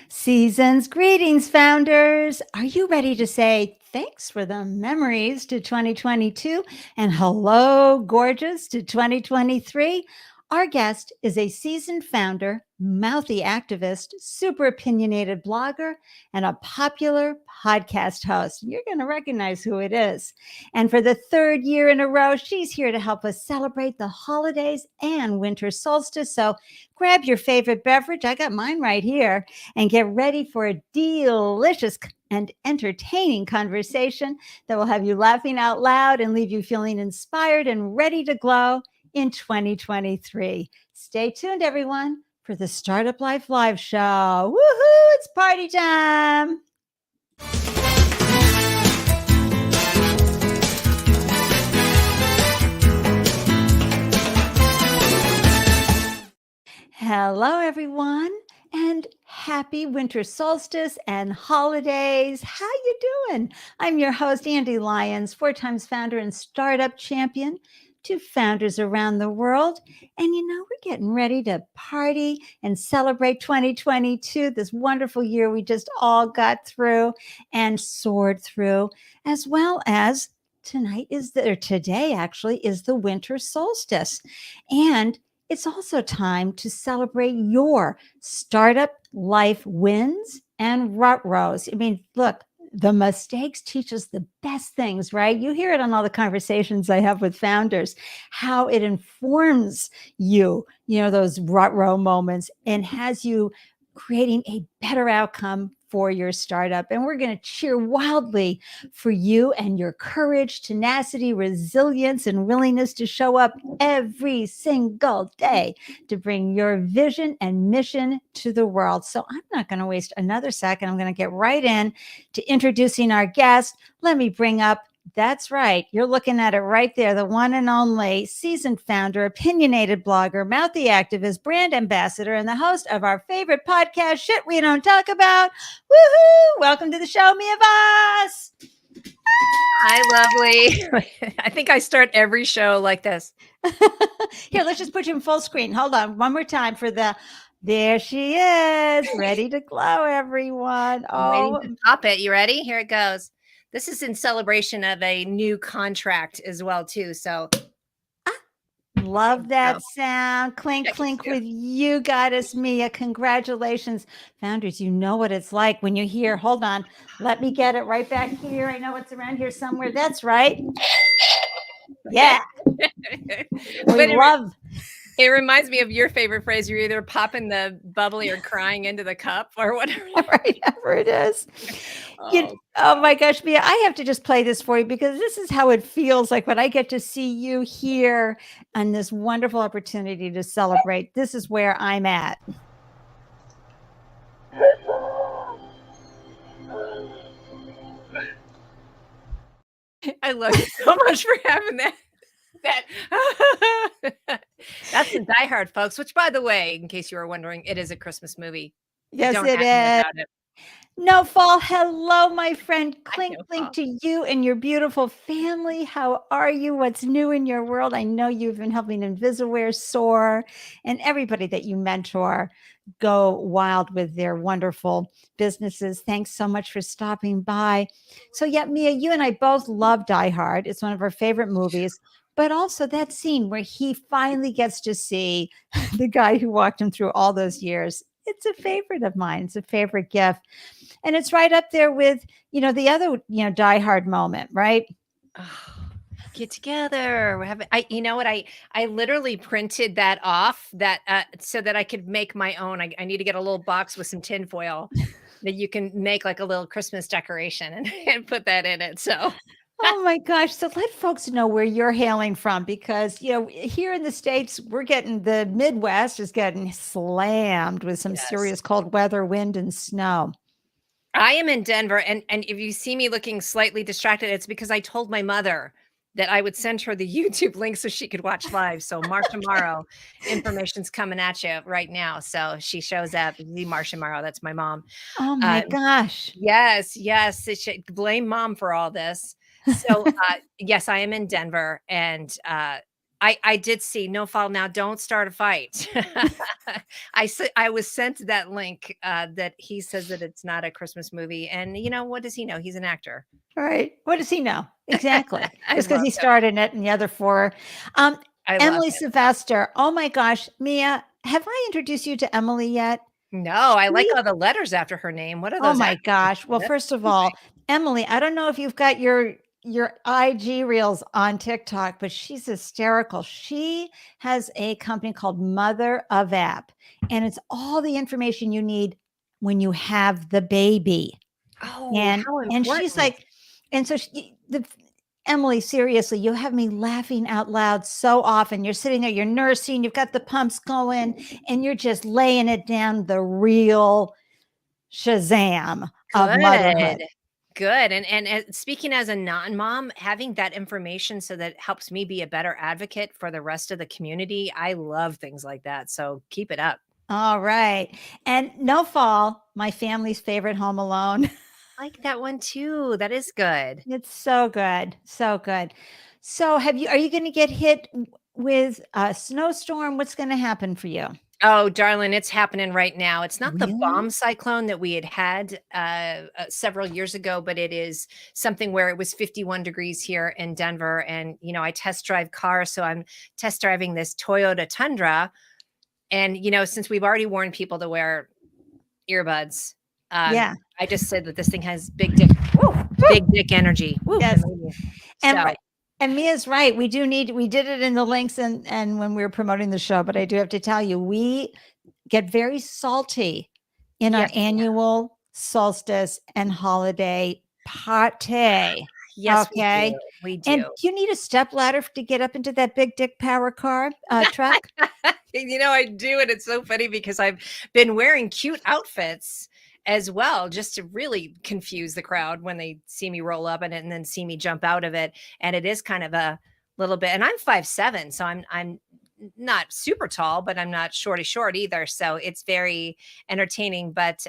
Seasons, greetings, founders. Are you ready to say thanks for the memories to 2022 and hello, gorgeous, to 2023? Our guest is a seasoned founder, mouthy activist, super opinionated blogger, and a popular podcast host. You're going to recognize who it is. And for the third year in a row, she's here to help us celebrate the holidays and winter solstice. So grab your favorite beverage. I got mine right here, and get ready for a delicious and entertaining conversation that will have you laughing out loud and leave you feeling inspired and ready to glow in 2023. Stay tuned, everyone, for the Startup Life Live Show. Woohoo! It's party time. Hello, everyone, and happy winter solstice and holidays. How you doing? I'm your host, Andy Lyons, 4 times founder and startup champion to founders around the world. And we're getting ready to party and celebrate 2022, this wonderful year we just all got through and soared through, as well as today actually is the winter solstice. And it's also time to celebrate your startup life wins and rut rows. I mean, look, the mistakes teach us the best things, right? You hear it on all the conversations I have with founders, how it informs you, those rut row moments, and has you creating a better outcome for your startup. And we're going to cheer wildly for you and your courage, tenacity, resilience, and willingness to show up every single day to bring your vision and mission to the world. So I'm not going to waste another second. I'm going to get right in to introducing our guest. Let me bring up, that's right, you're looking at it right there, the one and only seasoned founder, opinionated blogger, mouthy activist, brand ambassador, and the host of our favorite podcast, Shit We Don't Talk About. Woohoo! Welcome to the show, Mia Voss. Hi, lovely. I think I start every show like this. Here, let's just put you in full screen. Hold on, one more time for there she is, ready to glow, everyone. I'm waiting to pop it. You ready? Here it goes. This is in celebration of a new contract as well, too. So love that sound. Clink, clink with you, goddess Mia. Congratulations. Founders, you know what it's like when you hear, hold on, let me get it right back here. I know it's around here somewhere. That's right. Yeah. It reminds me of your favorite phrase. You're either popping the bubbly or crying into the cup or whatever. Whatever it is. Oh my gosh, Mia, I have to just play this for you because this is how it feels like when I get to see you here on this wonderful opportunity to celebrate. This is where I'm at. I love you so much for having that. That's the Die Hard, folks, which, by the way, in case you were wondering, it is a Christmas movie. Yes, it is. No fall. Hello, my friend. Clink, clink to you and your beautiful family. How are you? What's new in your world? I know you've been helping Invisaware soar and everybody that you mentor go wild with their wonderful businesses. Thanks so much for stopping by. So yeah, Mia, you and I both love Die Hard. It's one of our favorite movies. But also that scene where he finally gets to see the guy who walked him through all those years. It's a favorite of mine. It's a favorite gift. And it's right up there with, the other, Die Hard moment, right? Oh, get together. We're having, you know what? I literally printed that off so that I could make my own. I need to get a little box with some tinfoil that you can make like a little Christmas decoration and put that in it. So. Oh my gosh. So let folks know where you're hailing from, because, here in the States, the Midwest is getting slammed with some serious cold weather, wind and snow. I am in Denver. And if you see me looking slightly distracted, it's because I told my mother that I would send her the YouTube link so she could watch live. So Marsha Morrow, information's coming at you right now. So she shows up. The Marsha Morrow, that's my mom. Oh my gosh. Yes. Blame mom for all this. So yes, I am in Denver, and I did see No Fall Now, Don't Start a Fight. I was sent that link, that he says that it's not a Christmas movie, and, what does he know? He's an actor. Right. What does he know? Exactly. I Just because love he him. starred in it and the other 4. I love Emily him. Sylvester. Oh my gosh, Mia, have I introduced you to Emily yet? No, I like She all the letters after her name. What are Oh those my acronyms gosh. for? Well, That's first of amazing. all, Emily, I don't know if you've got your IG reels on TikTok, but she's hysterical. She has a company called Mother of App, and it's all the information you need when you have the baby. Oh, And how she's important. like, and so Emily, seriously, you have me laughing out loud so often. You're sitting there, you're nursing, you've got the pumps going, and you're just laying it down the real Shazam of Good. motherhood. Good. And speaking as a non-mom, having that information so that it helps me be a better advocate for the rest of the community, I love things like that. So keep it up. All right. And No Fall, my family's favorite Home Alone. I like that one too. That is good. It's so good. So good. So are you going to get hit with a snowstorm? What's going to happen for you? Oh, darling, it's happening right now. It's not the Really? bomb cyclone that we had several years ago, but it is something where it was 51 degrees here in Denver. And, I test drive cars. So I'm test driving this Toyota Tundra. And, since we've already warned people to wear earbuds, Yeah. I just said that this thing has big dick energy. Woo, Yes. And So, and Mia's right. We did it in the links and when we were promoting the show, but I do have to tell you, we get very salty in our yes, annual solstice and holiday party. yes, we Okay. do. We And do. do you need a step ladder to get up into that big dick power car truck? I do, and it's so funny because I've been wearing cute outfits as well, just to really confuse the crowd when they see me roll up in it and then see me jump out of it. And it is kind of a little bit, and I'm 5'7", so I'm not super tall, but I'm not shorty short either. So it's very entertaining. But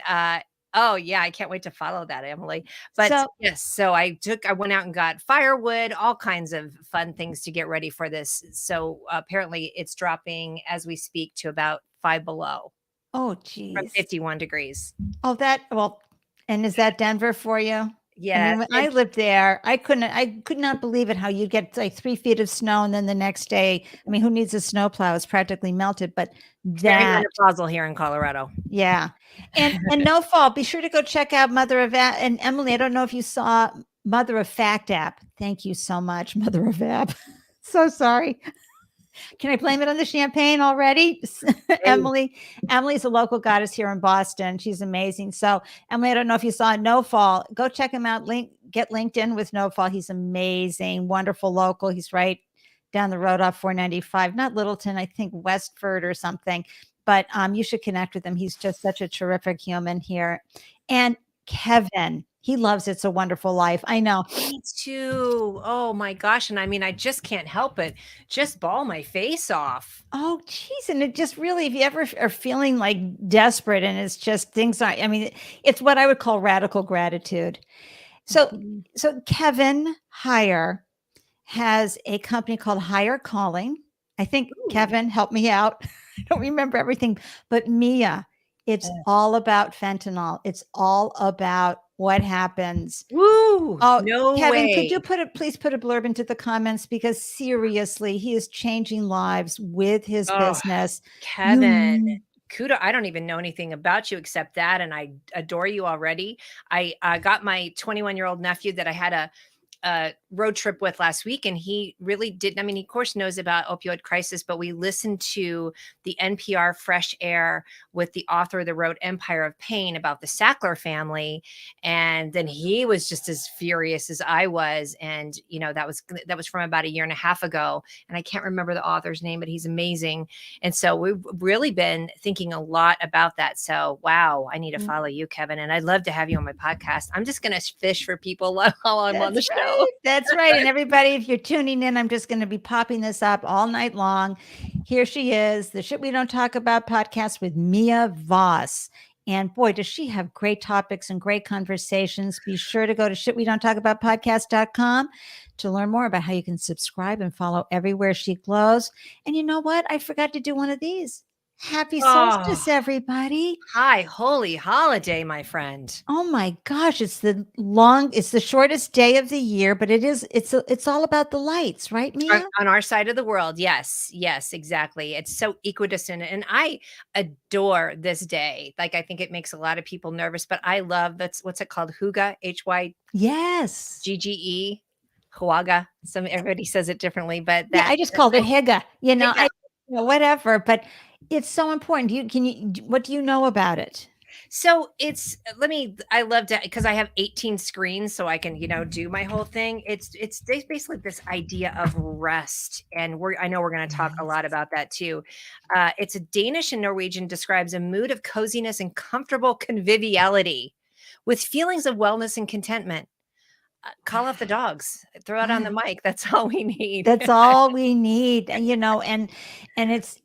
oh yeah, I can't wait to follow that, Emily. But So yes, so I went out and got firewood, all kinds of fun things to get ready for this. So apparently it's dropping as we speak to about 5 below oh from geez. 51 degrees. Oh, and is that Denver for you? I Yes. mean, when I lived there, I could not believe it how you get like 3 feet of snow and then the next day, I mean, who needs a snowplow? It's practically melted, but It's very that, menopausal here in Colorado. yeah. And No Fall, be sure to go check out Mother of App. And Emily, I don't know if you saw Mother of Fact app. Thank you so much, Mother of App. So sorry. Can I blame it on the champagne already? Emily's a local goddess here in Boston. She's amazing. So Emily, I don't know if you saw No Fall. Go check him out. Get linked in with No Fall. He's amazing, wonderful local. He's right down the road off 495, not Littleton, I think Westford or something. But you should connect with him. He's just such a terrific human here. And Kevin, he loves It's a Wonderful Life. I know. Me too. Oh my gosh. And I mean, I just can't help it. Just ball my face off. Oh, geez. And it just really, if you ever are feeling like desperate and it's just things are, I mean, it's what I would call radical gratitude. So, Mhm. so Kevin Heyer has a company called Higher Calling. I think Ooh. Kevin, help me out. I don't remember everything, but Mia, it's all about fentanyl. It's all about what happens. Woo! Oh, No Kevin, could way. you please put a blurb into the comments because seriously, he is changing lives with his Oh, business. Kevin, kudo. I don't even know anything about you except that, and I adore you already. I got my 21-year-old nephew that I had a road trip with last week, and he really didn't. I mean, he of course knows about opioid crisis, but we listened to the NPR Fresh Air with the author that wrote Empire of Pain about the Sackler family, and then he was just as furious as I was. And that was from about a year and a half ago, and I can't remember the author's name, but he's amazing. And so we've really been thinking a lot about that. So wow, I need to follow you, Kevin, and I'd love to have you on my podcast. I'm just gonna fish for people while I'm on the That's show. right. That's right. And everybody, if you're tuning in, I'm just going to be popping this up all night long. Here she is, the Shit We Don't Talk About podcast with Mia Voss. And boy, does she have great topics and great conversations. Be sure to go to shitwedon'ttalkaboutpodcast.com to learn more about how you can subscribe and follow everywhere she glows. And you know what? I forgot to do one of these. Happy solstice, Oh, everybody. hi, holy holiday, my friend. Oh my gosh, it's the shortest day of the year, but it's all about the lights, right, Mia? On our side of the world, yes, yes, exactly. It's so equidistant, and I adore this day. Like, I think it makes a lot of people nervous, but I love that's what's it called? Hygge, Yes. HYGGE, Hawaga. Everybody says it differently, but Yeah, I just called it Higa. Hygge. Whatever, but it's so important. What do you know about it? So it's I love to because I have 18 screens, so I can, do my whole thing. It's basically this idea of rest. And I know we're going to talk a lot Yes. about that too. It's a Danish and Norwegian describes a mood of coziness and comfortable conviviality with feelings of wellness and contentment. Call off the dogs, throw it on the mic. That's all we need. That's all we need, and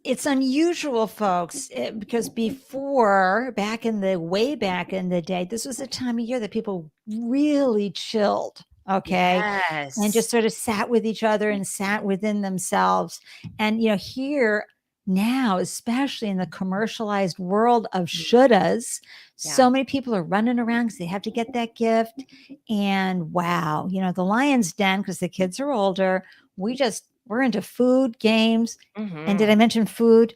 it's unusual, folks, because way back in the day, this was a time of year that people really chilled, okay, and just Yes. sort of sat with each other and sat within themselves. And here now, especially in the commercialized world of shouldas, Yeah. so many people are running around because they have to get that gift. And wow, the lion's den, because the kids are older, we're into food, games, and did Mhm. I mention food?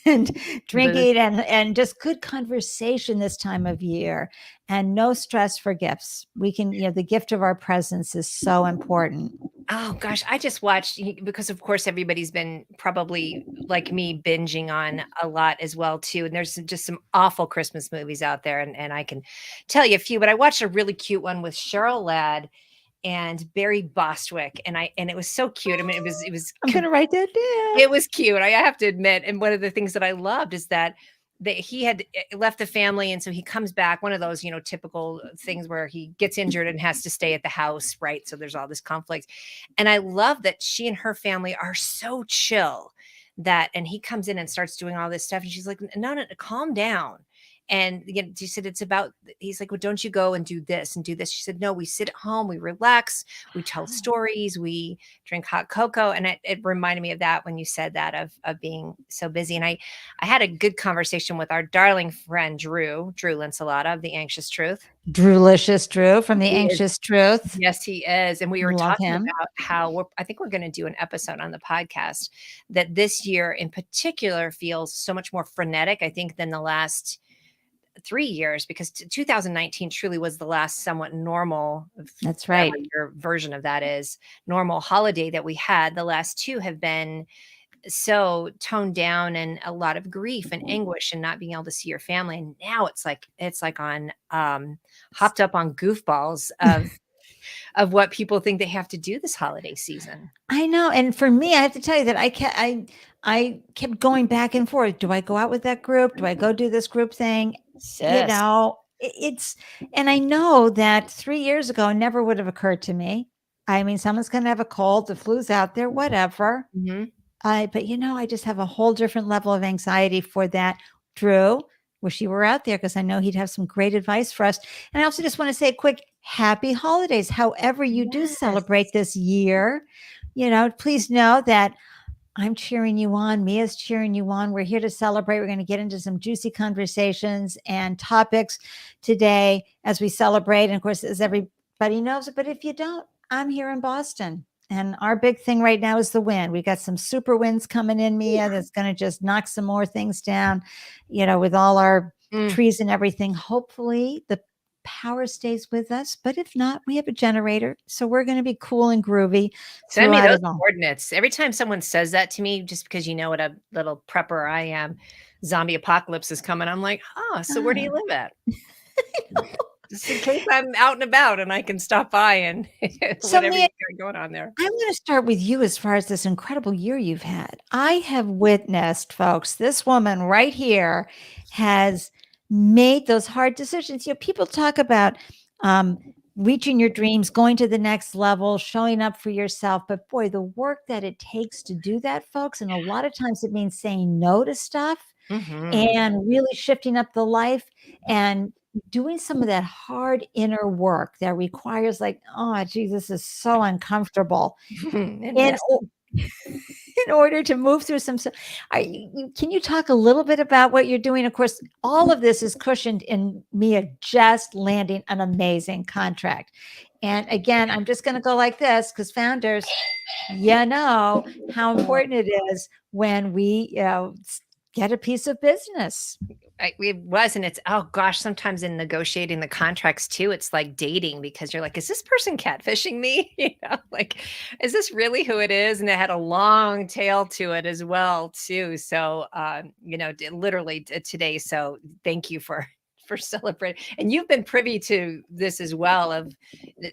And Booze. drinking and just good conversation this time of year, and no stress for gifts. We can, the gift of our presence is so important. Oh gosh, I just watched because of course everybody's been probably like me binging on a lot as well too. And there's just some awful Christmas movies out there, and I can tell you a few, but I watched a really cute one with Cheryl Ladd and Barry Bostwick, and it was so cute. I mean, I'm gonna write that down. it was cute, I have to admit, and one of the things that I loved is that he had left the family, and so he comes back, one of those, typical things where he gets injured and has to stay at the house, right? So there's all this conflict. And I love that she and her family are so chill and he comes in and starts doing all this stuff, and she's like, "No, no, calm down." And she said, he's like, "Well, don't you go and do this and do this?" She said, "No, we sit at home, we relax, we tell stories, we drink hot cocoa." And it reminded me of that when you said that of being so busy. And I had a good conversation with our darling friend Drew Linsalata of The Anxious Truth. Drewlicious Drew from The He is, Anxious Truth. yes, he is. And we were Love talking him. about how I think we're going to do an episode on the podcast that this year in particular feels so much more frenetic, I think, than the last 3 years, because 2019 truly was the last somewhat normal, That's whatever right. your version of that is, normal holiday that we had. The last two have been so toned down, and a lot of grief and anguish and not being able to see your family. And now it's like on hopped up on goofballs of what people think they have to do this holiday season. I know, and for me, I have to tell you that I kept going back and forth. Do I go out with that group? Do I go do this group thing? Sis. It's, and I know that 3 years ago never would have occurred to me. I mean, someone's gonna have a cold, the flu's out there, whatever. Mhm. But I just have a whole different level of anxiety for that. Drew, wish you were out there because I know he'd have some great advice for us. And I also just want to say a quick happy holidays, however you do Yes. celebrate this year. Please know that I'm cheering you on. Mia's cheering you on. We're here to celebrate. We're going to get into some juicy conversations and topics today as we celebrate. And of course, as everybody knows, but if you don't, I'm here in Boston. And our big thing right now is the wind. We got some super winds coming in, Mia, that's going to just knock some more things down, with all our Mm. trees and everything. Hopefully, the power stays with us. But if not, we have a generator. So we're going to be cool and groovy Send me throughout those it all. coordinates. Every time someone says that to me, just because you know what a little prepper I am, zombie apocalypse is coming. I'm like, "Oh, so where do you live at?" Just in case I'm out and about and I can stop by and So, whatever Mia, you got going on there. I'm going to start with you as far as this incredible year you've had. I have witnessed, folks, this woman right here has made those hard decisions. People talk about reaching your dreams, going to the next level, showing up for yourself. But boy, the work that it takes to do that, folks, and a lot of times it means saying no to stuff. Mhm. and really shifting up the life and doing some of that hard inner work that requires like, oh, geez, this is so uncomfortable And in, messy. in order to move through some stuff. Can you talk a little bit about what you're doing? Of course, all of this is cushioned in Mia just landing an amazing contract. And again, I'm just going to go like this because founders, you know how important it is when we get a piece of business. It was, and it's oh gosh, sometimes in negotiating the contracts too, it's like dating because you're like, is this person catfishing me? Like, is this really who it is? And it had a long tail to it as well, too. So, literally today. So, thank you for celebrating. And you've been privy to this as well of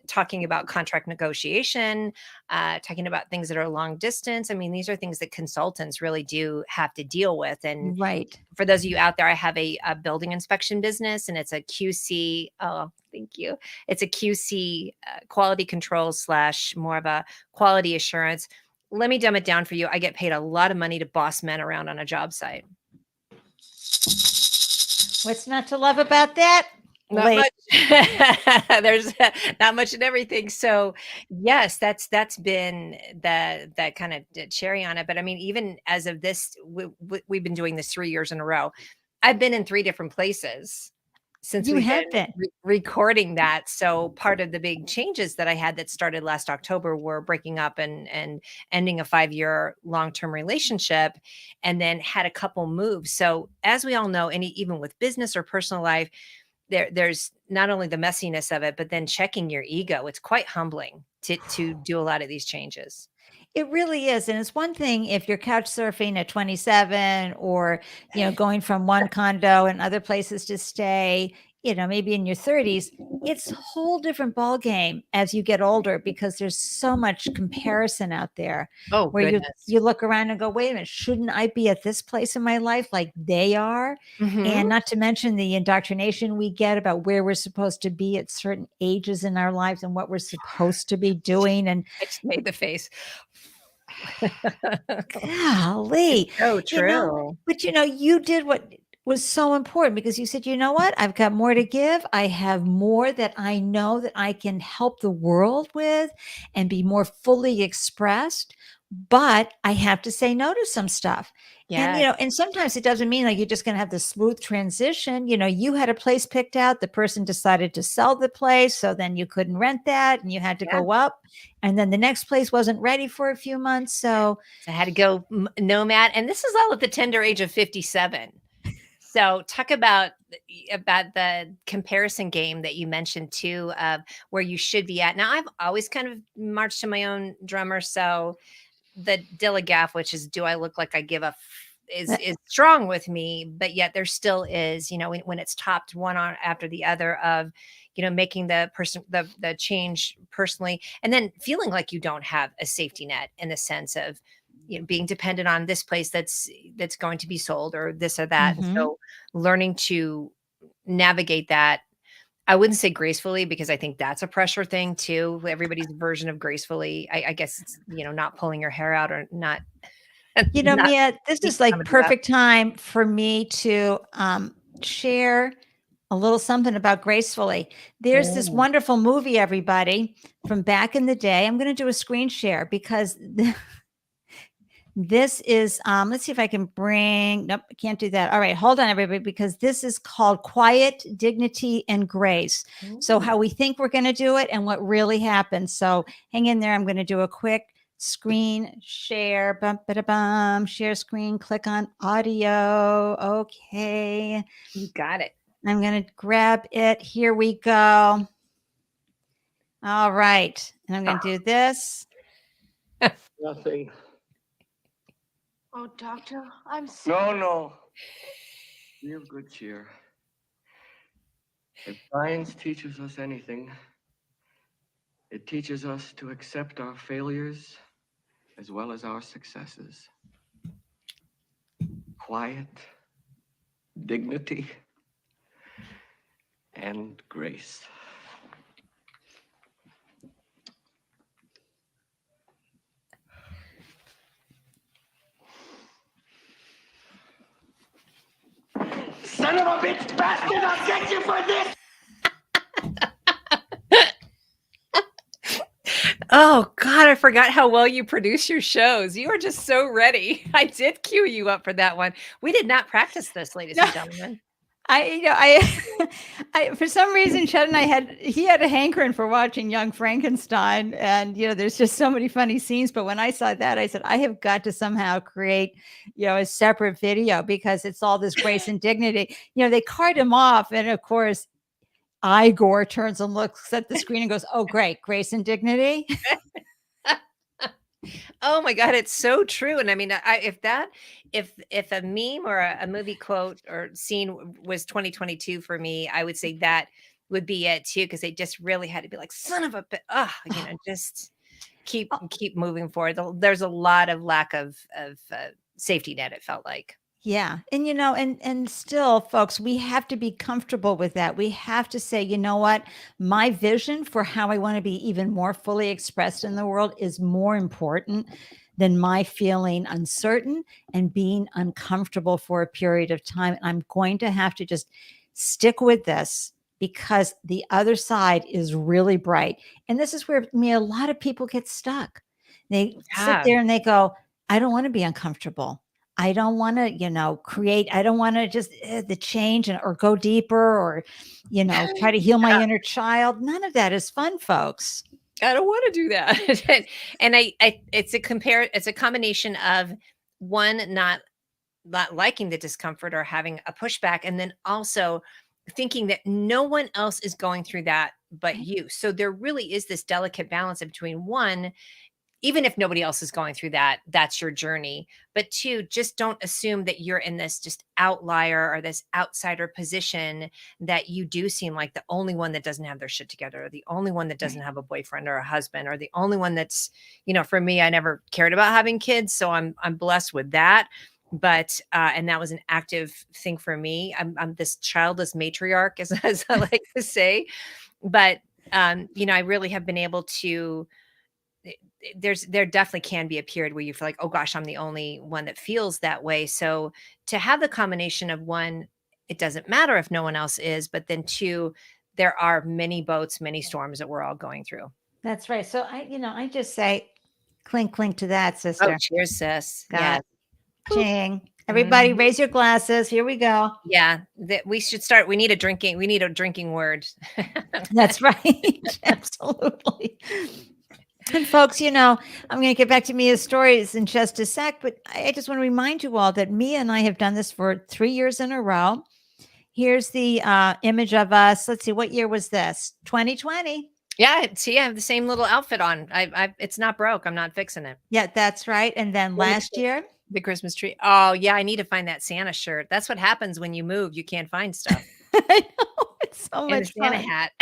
talking about contract negotiation, talking about things that are long distance. I mean, these are things that consultants really do have to deal with, and Right. for those of you out there, I have a building inspection business, and it's a QC. Oh, thank you. It's a QC quality control slash more of a quality assurance. Let me dumb it down for you. I get paid a lot of money to boss men around on a job site. What's not to love about that? Not Late. much. There's not much in everything. So yes, that's been that kind of cherry on it. But I mean, even as of this, we've been doing this 3 years in a row. I've been in 3 different places since You we've have been been. recording that. So part of the big changes that I had that started last October were breaking up and ending a 5-year long-term relationship, and then had a couple moves. So as we all know, and even with business or personal life, there's not only the messiness of it, but then checking your ego. It's quite humbling to do a lot of these changes. It really is, and it's one thing if you're couch surfing at 27 or, going from one condo and other places to stay, maybe in your 30s. It's a whole different ball game as you get older because there's so much comparison out there Oh, where you goodness. you look around and go, "Wait a minute, shouldn't I be at this place in my life like they are?" Mhm. And not to mention the indoctrination we get about where we're supposed to be at certain ages in our lives and what we're supposed to be doing, and I just made the face. It's golly, so you know, true. but you did what was so important because you said, you know what? I've got more to give. I have more that I know that I can help the world with and be more fully expressed. But I have to say no to some stuff. And, Yes. and sometimes it doesn't mean like you're just going to have the smooth transition. You had a place picked out, the person decided to sell the place. So then you couldn't rent that and you had to Yeah. go up. And then the next place wasn't ready for a few months. So, So I had to go nomad, and this is all at the tender age of 57. So talk about the comparison game that you mentioned too, of where you should be at. Now I've always kind of marched to my own drummer, so the Dilligaff, which is do I look like I give a is strong with me, but yet there still is, when it's topped one on after the other of, making the person the change personally, and then feeling like you don't have a safety net in the sense of, being dependent on this place that's going to be sold or this or that. And mhm. so learning to navigate that, I wouldn't say gracefully because I think that's a pressure thing too. Everybody's version of gracefully, I guess it's, not pulling your hair out or not not Mia, this beating is like somebody up. perfect time for me to share a little something about gracefully. There's this Mm, wonderful movie, everybody, from back in the day. I'm going to do a screen share because this is, let's see if I can bring, nope, I can't do that. All right, hold on, everybody, because this is called Quiet, Dignity, and Grace. So, ooh, how we think we're going to do it and what really happens. So, hang in there. I'm going to do a quick screen share, bum, ba bum, share screen, click on audio. Okay. you got it. I'm going to grab it. Here we go. All right. And I'm going to do this. Nothing. Oh, doctor, I'm No, sorry. no. Be of good cheer. If science teaches us anything, it teaches us to accept our failures as well as our successes. Quiet, dignity, and grace. son of a bitch bastard! I'll get you for this! Oh God, I forgot how well you produce your shows. You are just so ready. I did cue you up for that one. We did not practice this, ladies and gentlemen. I for some reason, Chet and I had a hankering for watching Young Frankenstein, and there's just so many funny scenes. But when I saw that, I said I have got to somehow create, a separate video because it's all this grace and dignity. They cart him off, and of course, Igor turns and looks at the screen and goes, "Oh, great, grace and dignity." Oh my God, it's so true. And I mean, if a meme or a movie quote or scene was 2022 for me, I would say that would be it too, because they just really had to be like, son of a bit, just keep moving forward. There's a lot of lack of safety net, it felt like. Yeah. And, and still, folks, we have to be comfortable with that. We have to say, you know what? My vision for how I want to be even more fully expressed in the world is more important than my feeling uncertain and being uncomfortable for a period of time. I'm going to have to just stick with this because the other side is really bright. And this is where a lot of people get stuck. They sit there and they go, I don't want to be uncomfortable. I don't want to, create. I don't want to just the change or go deeper or, try to heal my inner child. None of that is fun, folks. I don't want to do that. And it's a combination of one, not liking the discomfort or having a pushback, and then also thinking that no one else is going through that but you. So there really is this delicate balance between one, even if nobody else is going through that, that's your journey. But two, just don't assume that you're in this just outlier or this outsider position, that you do seem like the only one that doesn't have their shit together, or the only one that doesn't have a boyfriend or a husband, or the only one that's, for me, I never cared about having kids. So I'm blessed with that. But, and that was an active thing for me. I'm this childless matriarch, as I like to say. But, I really have been able to, there definitely can be a period where you feel like, oh gosh, I'm the only one that feels that way. So to have the combination of one, it doesn't matter if no one else is, but then two, there are many boats, many storms that we're all going through. That's right. So I just say, clink, clink to that, sister. Oh, cheers, sis. Yeah. Ching. Everybody raise your glasses. Here we go. Yeah. We should start. We need a drinking word. That's right. Absolutely. And folks, I'm going to get back to Mia's stories in just a sec, but I just want to remind you all that Mia and I have done this for 3 years in a row. Here's the image of us. Let's see, what year was this? 2020. Yeah. See, I have the same little outfit on. It's not broke. I'm not fixing it. Yeah, that's right. And then last year, the Christmas tree. Oh yeah. I need to find that Santa shirt. That's what happens when you move. You can't find stuff. I know. It's so much fun. Santa hat.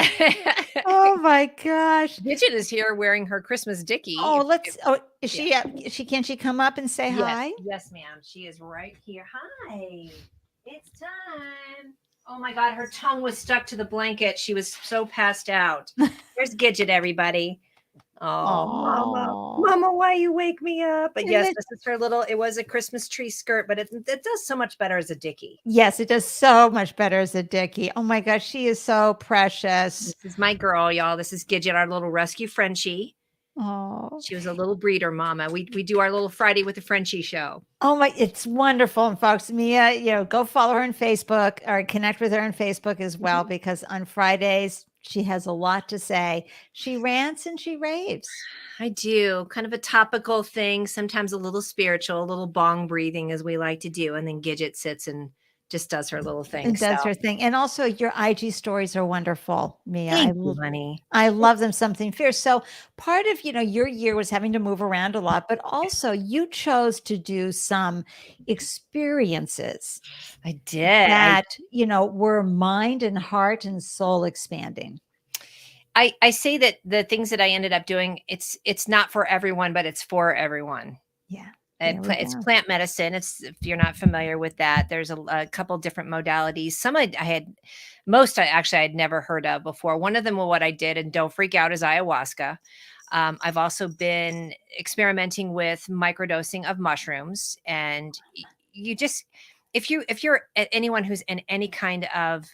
Oh my gosh. Gidget is here wearing her Christmas dickie. Oh, is she, can she come up and say hi? Yes, ma'am. She is right here. Hi. It's time. Oh my God. Her tongue was stuck to the blanket. She was so passed out. There's Gidget, everybody. Oh, Mama, why you wake me up? But yes, this is her little, it was a Christmas tree skirt, but it does so much better as a dickie. Yes, it does so much better as a dickie. Oh my gosh, she is so precious. This is my girl, y'all. This is Gidget, our little rescue Frenchie. Oh, she was a little breeder mama. We do our little Friday with the Frenchie show. Oh my, it's wonderful. And folks, Mia, go follow her on Facebook or connect with her on Facebook as well, because on Fridays, she has a lot to say. She rants and she raves. I do. Kind of a topical thing, sometimes a little spiritual, a little bong breathing as we like to do. And then Gidget sits and just does her little thing. And does her thing. And also your IG stories are wonderful, Mia. Thank you, honey. I love them. Something fierce. So part of, your year was having to move around a lot, but also you chose to do some experiences. I did. That, were mind and heart and soul expanding. I say that the things that I ended up doing, it's not for everyone, but it's for everyone. Yeah. It's plant medicine. If you're not familiar with that, there's a couple different modalities. Some I had never heard of before. One of them, what I did, and don't freak out, is ayahuasca. I've also been experimenting with microdosing of mushrooms, and if you're anyone who's in any kind of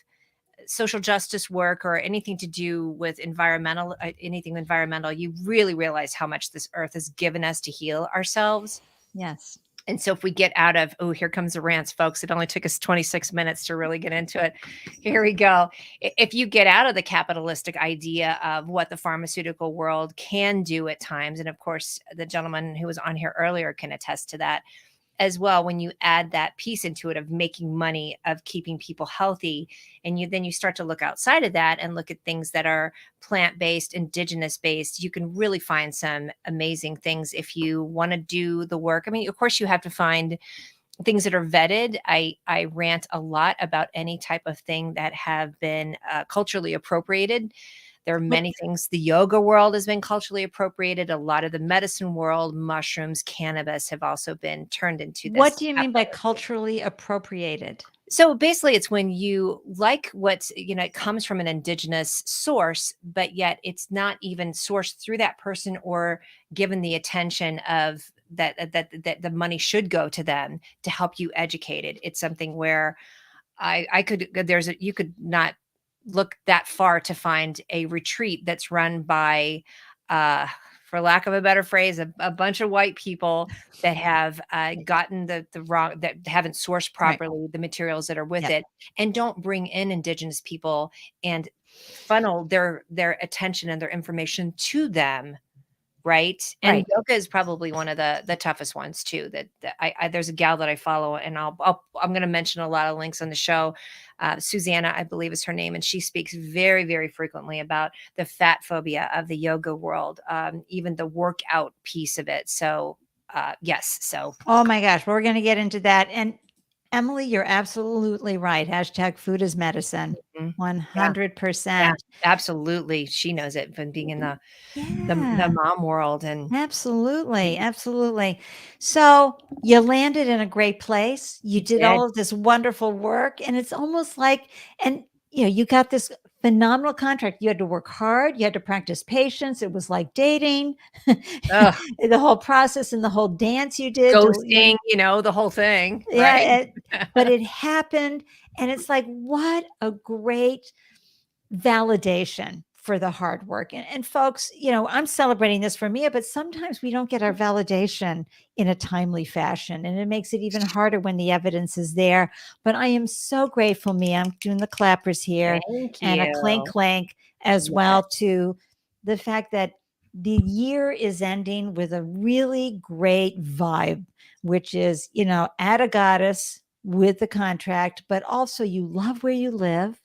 social justice work or anything to do with anything environmental, you really realize how much this earth has given us to heal ourselves. Yes. And so if we get out of, oh, here comes the rants, folks. It only took us 26 minutes to really get into it. Here we go. If you get out of the capitalistic idea of what the pharmaceutical world can do at times, and of course, the gentleman who was on here earlier can attest to that as well, when you add that piece into it of making money, of keeping people healthy, and then you start to look outside of that and look at things that are plant-based, indigenous-based, you can really find some amazing things if you want to do the work. I mean, of course, you have to find things that are vetted. I rant a lot about any type of thing that have been culturally appropriated. There are many things. The yoga world has been culturally appropriated. A lot of the medicine world, mushrooms, cannabis have also been turned into this. What do you mean by culturally appropriated? So basically, it's when you like what's, it comes from an indigenous source, but yet it's not even sourced through that person or given the attention of that the money should go to them to help you educate it. It's something where you could not look that far to find a retreat that's run by, for lack of a better phrase, a bunch of white people that have gotten the wrong, that haven't sourced properly the materials that are with it, and don't bring in indigenous people and funnel their attention and their information to them. Right. And yoga is probably one of the toughest ones too, that there's a gal that I follow, and I'm going to mention a lot of links on the show. Susanna, I believe is her name. And she speaks very, very frequently about the fat phobia of the yoga world, even the workout piece of it. So yes. So, oh my gosh, we're going to get into that. And Emily, you're absolutely right. Hashtag food is medicine. 100%. Yeah, absolutely. She knows it from being in the mom world. And absolutely. Absolutely. So you landed in a great place. You did all of this wonderful work, and it's almost like, and you got this phenomenal contract. You had to work hard. You had to practice patience. It was like dating, the whole process and the whole dance you did. Ghosting, the whole thing. Yeah. Right? But it happened. And it's like, what a great validation for the hard work. And folks, I'm celebrating this for Mia, but sometimes we don't get our validation in a timely fashion. And it makes it even harder when the evidence is there. But I am so grateful, Mia. I'm doing the clappers here. Thank and you. a clank clank as well, to the fact that the year is ending with a really great vibe, which is, at a goddess with the contract, but also you love where you live.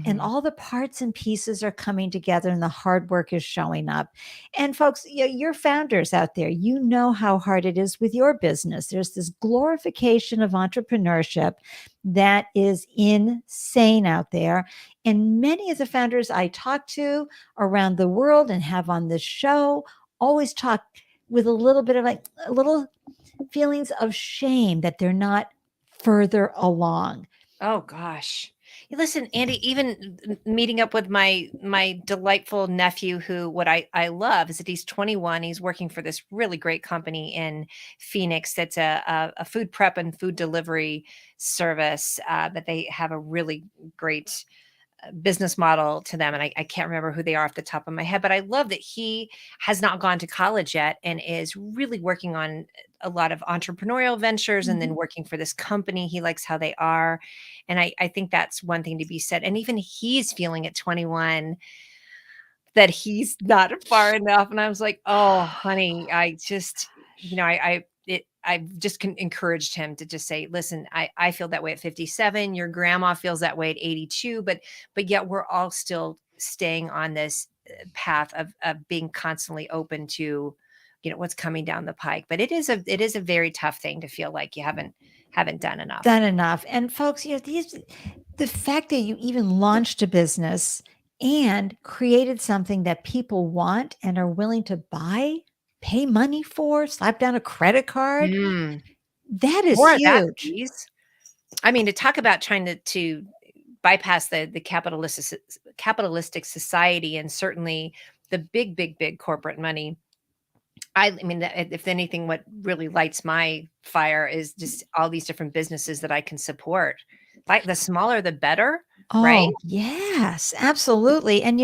And all the parts and pieces are coming together, and the hard work is showing up. And folks, you're founders out there. You know how hard it is with your business. There's this glorification of entrepreneurship that is insane out there. And many of the founders I talk to around the world and have on this show always talk with a little bit of a little feelings of shame that they're not further along. Oh gosh. Listen, Andy, even meeting up with my delightful nephew, who what I love is that he's 21. He's working for this really great company in Phoenix that's a food prep and food delivery service that they have a really great business model to them. And I can't remember who they are off the top of my head, but I love that he has not gone to college yet and is really working on a lot of entrepreneurial ventures and then working for this company. He likes how they are. And I think that's one thing to be said. And even he's feeling at 21 that he's not far enough. And I was like, oh, honey, I just, I've just encouraged him to just say, listen, I feel that way at 57. Your grandma feels that way at 82, but yet we're all still staying on this path of being constantly open to, what's coming down the pike. But it is a very tough thing to feel like you haven't done enough. And folks, the fact that you even launched a business and created something that people want and are willing to buy, pay money for, slap down a credit card. That is More huge. of that, please. I mean, to talk about trying to bypass the capitalistic society, and certainly the big corporate money. I mean, if anything, what really lights my fire is just all these different businesses that I can support. Like the smaller, the better, right? Oh, yes, absolutely. And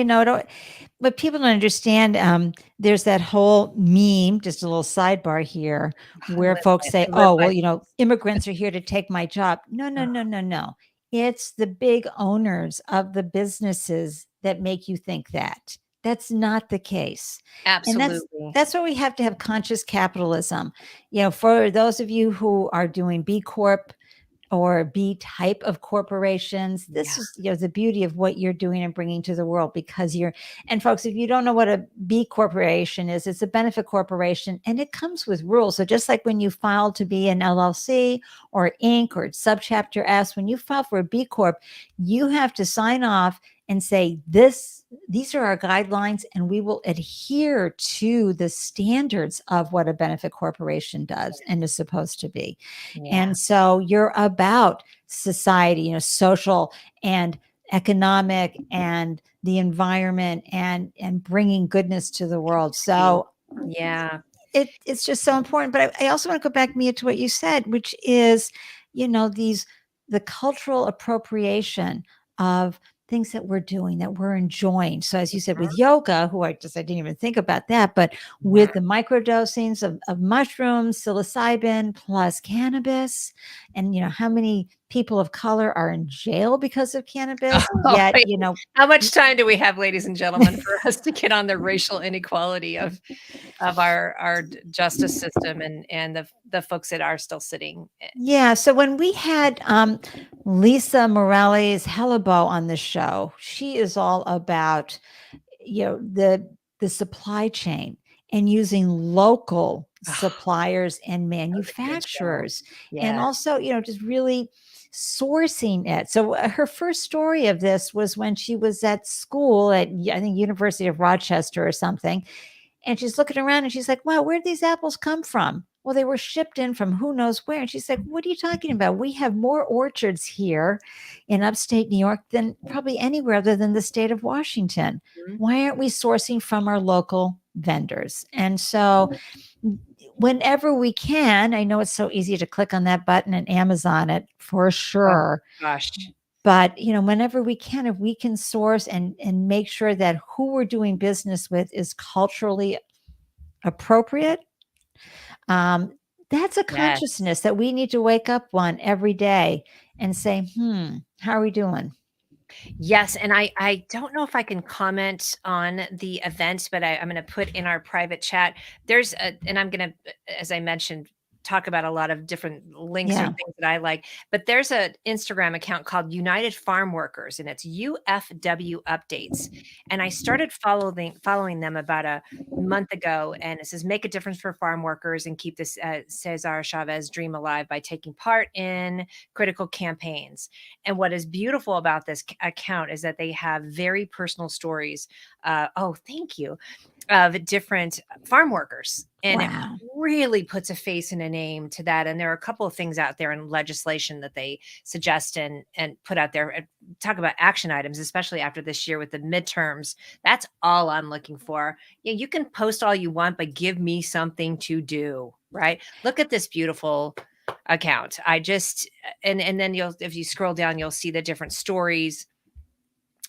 what people don't understand, there's that whole meme, just a little sidebar here, I where live folks by it. say, I live oh, by well, it. immigrants are here to take my job. No, no, Ugh, no, no, no. It's the big owners of the businesses that make you think that. That's not the case. And absolutely. that's why we have to have conscious capitalism. For those of you who are doing B Corp or B type of corporations. This Yeah. is the beauty of what you're doing and bringing to the world, because and folks, if you don't know what a B corporation is, it's a benefit corporation and it comes with rules. So just like when you file to be an LLC or Inc. or subchapter S, when you file for a B Corp, you have to sign off and say these are our guidelines, and we will adhere to the standards of what a benefit corporation does and is supposed to be. Yeah. And so you're about society, social and economic and the environment and bringing goodness to the world. So Yeah. it's just so important. But I also want to go back, Mia, to what you said, which is, the cultural appropriation of things that we're doing, that we're enjoying. So as you said, with yoga, I didn't even think about that, but with the microdosings of mushrooms, psilocybin plus cannabis, and how many people of color are in jail because of cannabis, Oh, yet, wait. How much time do we have, ladies and gentlemen, for us to get on the racial inequality of our justice system and the folks that are still sitting? Yeah. So when we had Lisa Morales Hellibo on the show, she is all about the supply chain and using local suppliers and That was a good show. manufacturers, and Yeah. also just really sourcing it. So her first story of this was when she was at school at, I think, University of Rochester or something, and she's looking around and she's like, wow, where'd these apples come from? Well, they were shipped in from who knows where. And she's like, what are you talking about? We have more orchards here in upstate New York than probably anywhere other than the state of Washington. Mhm. Why aren't we sourcing from our local vendors? And so whenever we can, I know it's so easy to click on that button and Amazon it for Oh, sure. gosh. But whenever we can, if we can source and make sure that who we're doing business with is culturally appropriate, that's a Yes. consciousness that we need to wake up one every day and say, how are we doing? Yes, and I don't know if I can comment on the event, but I'm going to put in our private chat. And I'm going to, as I mentioned, talk about a lot of different links or Yeah. things that I like. But there's an Instagram account called United Farm Workers, and it's UFW Updates. And I started following them about a month ago, and it says make a difference for farm workers and keep this Cesar Chavez dream alive by taking part in critical campaigns. And what is beautiful about this account is that they have very personal stories. Oh, thank you. Of different farm workers. And it Wow. really puts a face and a name to that. And there are a couple of things out there in legislation that they suggest and put out there. And talk about action items, especially after this year with the midterms. That's all I'm looking for. Yeah, you can post all you want, but give me something to do, right? Look at this beautiful account. And then if you scroll down, you'll see the different stories,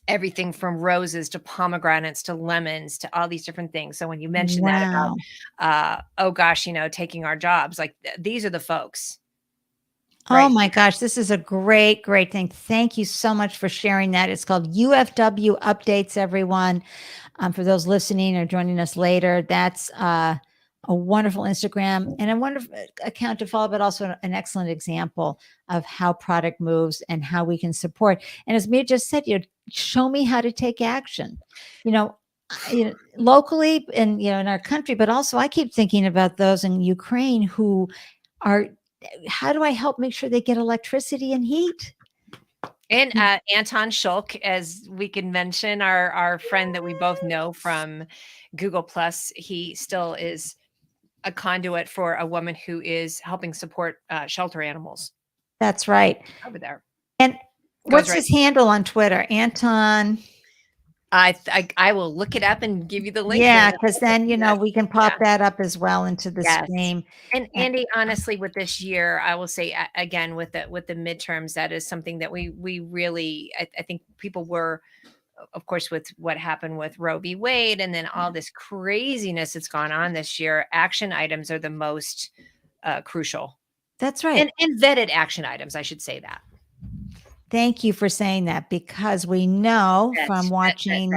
everything from roses to pomegranates to lemons to all these different things. So when you mention that Wow. about oh gosh, taking our jobs, like these are the folks. Oh Right. my gosh, this is a great, great thing. Thank you so much for sharing that. It's called UFW Updates, everyone. For those listening or joining us later, that's a wonderful Instagram and a wonderful account to follow, but also an excellent example of how product moves and how we can support. And as Mia just said, show me how to take action, locally and in our country, but also I keep thinking about those in Ukraine who are. How do I help make sure they get electricity and heat? And Anton Schulk, as we can mention, our friend that we both know from Google Plus, he still is a conduit for a woman who is helping support shelter animals That's right. over there. And Goes what's right. his handle on Twitter? Anton. I will look it up and give you the link. Yeah, Then. because then, we can pop Yeah. that up as well into the Yes. stream. And And- Andy, honestly, with this year, I will say again with the midterms, that is something that we really, I think people were, of course, with what happened with Roe v. Wade, and then all this craziness that's gone on this year. Action items are the most crucial, That's right. and vetted action items. I should say that. Thank you for saying that, because we know from watching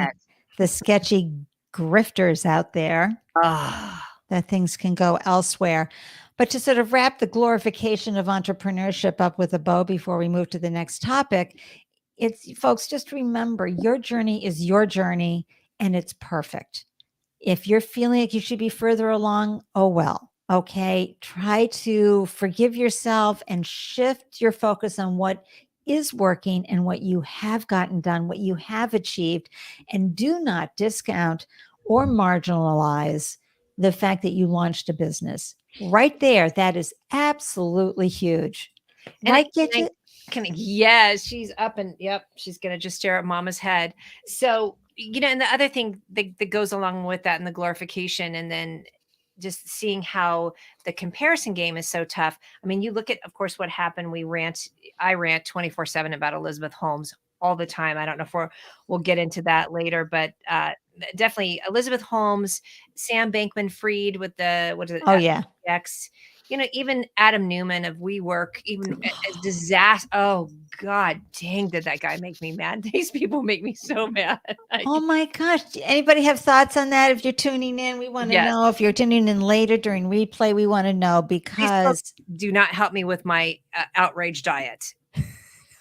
the sketchy grifters out there that things can go elsewhere. But to sort of wrap the glorification of entrepreneurship up with a bow before we move to the next topic, it's, folks, just remember, your journey is your journey and it's perfect. If you're feeling like you should be further along, oh well. Okay. Try to forgive yourself and shift your focus on what is working and what you have gotten done, what you have achieved. And do not discount or marginalize the fact that you launched a business. Right there, that is absolutely huge. Right, Gidget? Yeah, she's up and yep, she's gonna just stare at mama's head. So, and the other thing that goes along with that, and the glorification, and then just seeing how the comparison game is so tough. I mean, you look at, of course, what happened. I rant 24/7 about Elizabeth Holmes all the time. I don't know if we'll get into that later, but definitely Elizabeth Holmes, Sam Bankman-Fried with what is it? Oh, yeah. X. Even Adam Newman of WeWork, even as disaster. Oh God, dang, did that guy make me mad? These people make me so mad. Oh my gosh. Anybody have thoughts on that? If you're tuning in, we want to Yes. know. If you're tuning in later during replay, we want to know, because do not help me with my outrage diet.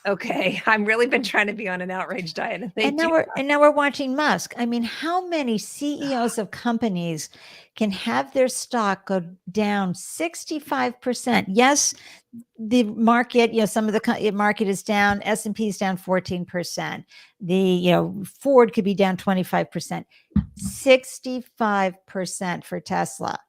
Okay, I've really been trying to be on an outrage diet, and now we're watching Musk. I mean, how many CEOs of companies can have their stock go down 65%? Yes, the market, some of the market is down. S&P is down 14%. The Ford could be down 25%. 65% for Tesla.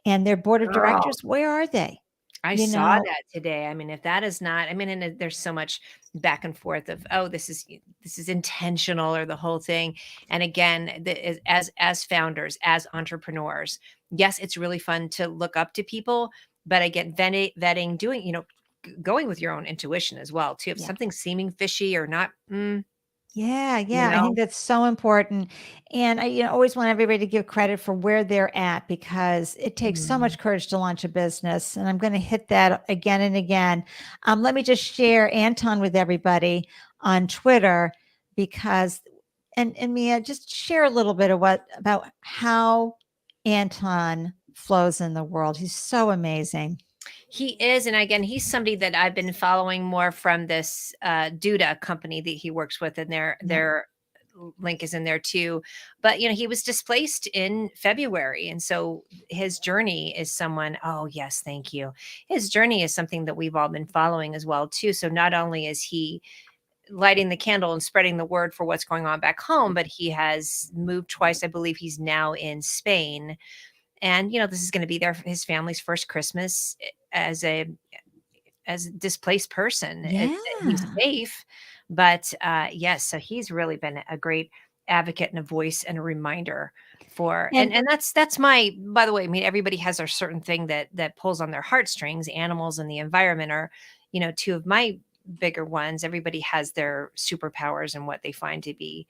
And their board of directors, where are they? I saw that today. I mean, if that is not, and there's so much back and forth of, oh, this is intentional, or the whole thing. And again, as founders, as entrepreneurs, yes, it's really fun to look up to people, but again, vetting, doing, going with your own intuition as well too. If something's seeming fishy or not, Yeah. I think that's so important. And I always want everybody to give credit for where they're at, because it takes so much courage to launch a business. And I'm going to hit that again and again. Let me just share Anton with everybody on Twitter, because, and Mia, just share a little bit about how Anton flows in the world. He's so amazing. He is. And again, he's somebody that I've been following more from this Duda company that he works with, and their link is in there too. But he was displaced in February, and so his journey is yes, thank you. His journey is something that we've all been following as well too. So not only is he lighting the candle and spreading the word for what's going on back home, but he has moved twice. I believe he's now in Spain. And this is going to be his family's first Christmas as a displaced person. He's safe, but yes, so he's really been a great advocate and a voice and a reminder for. And that's my. By the way, everybody has a certain thing that pulls on their heartstrings. Animals and the environment are, two of my bigger ones. Everybody has their superpowers and what they find to be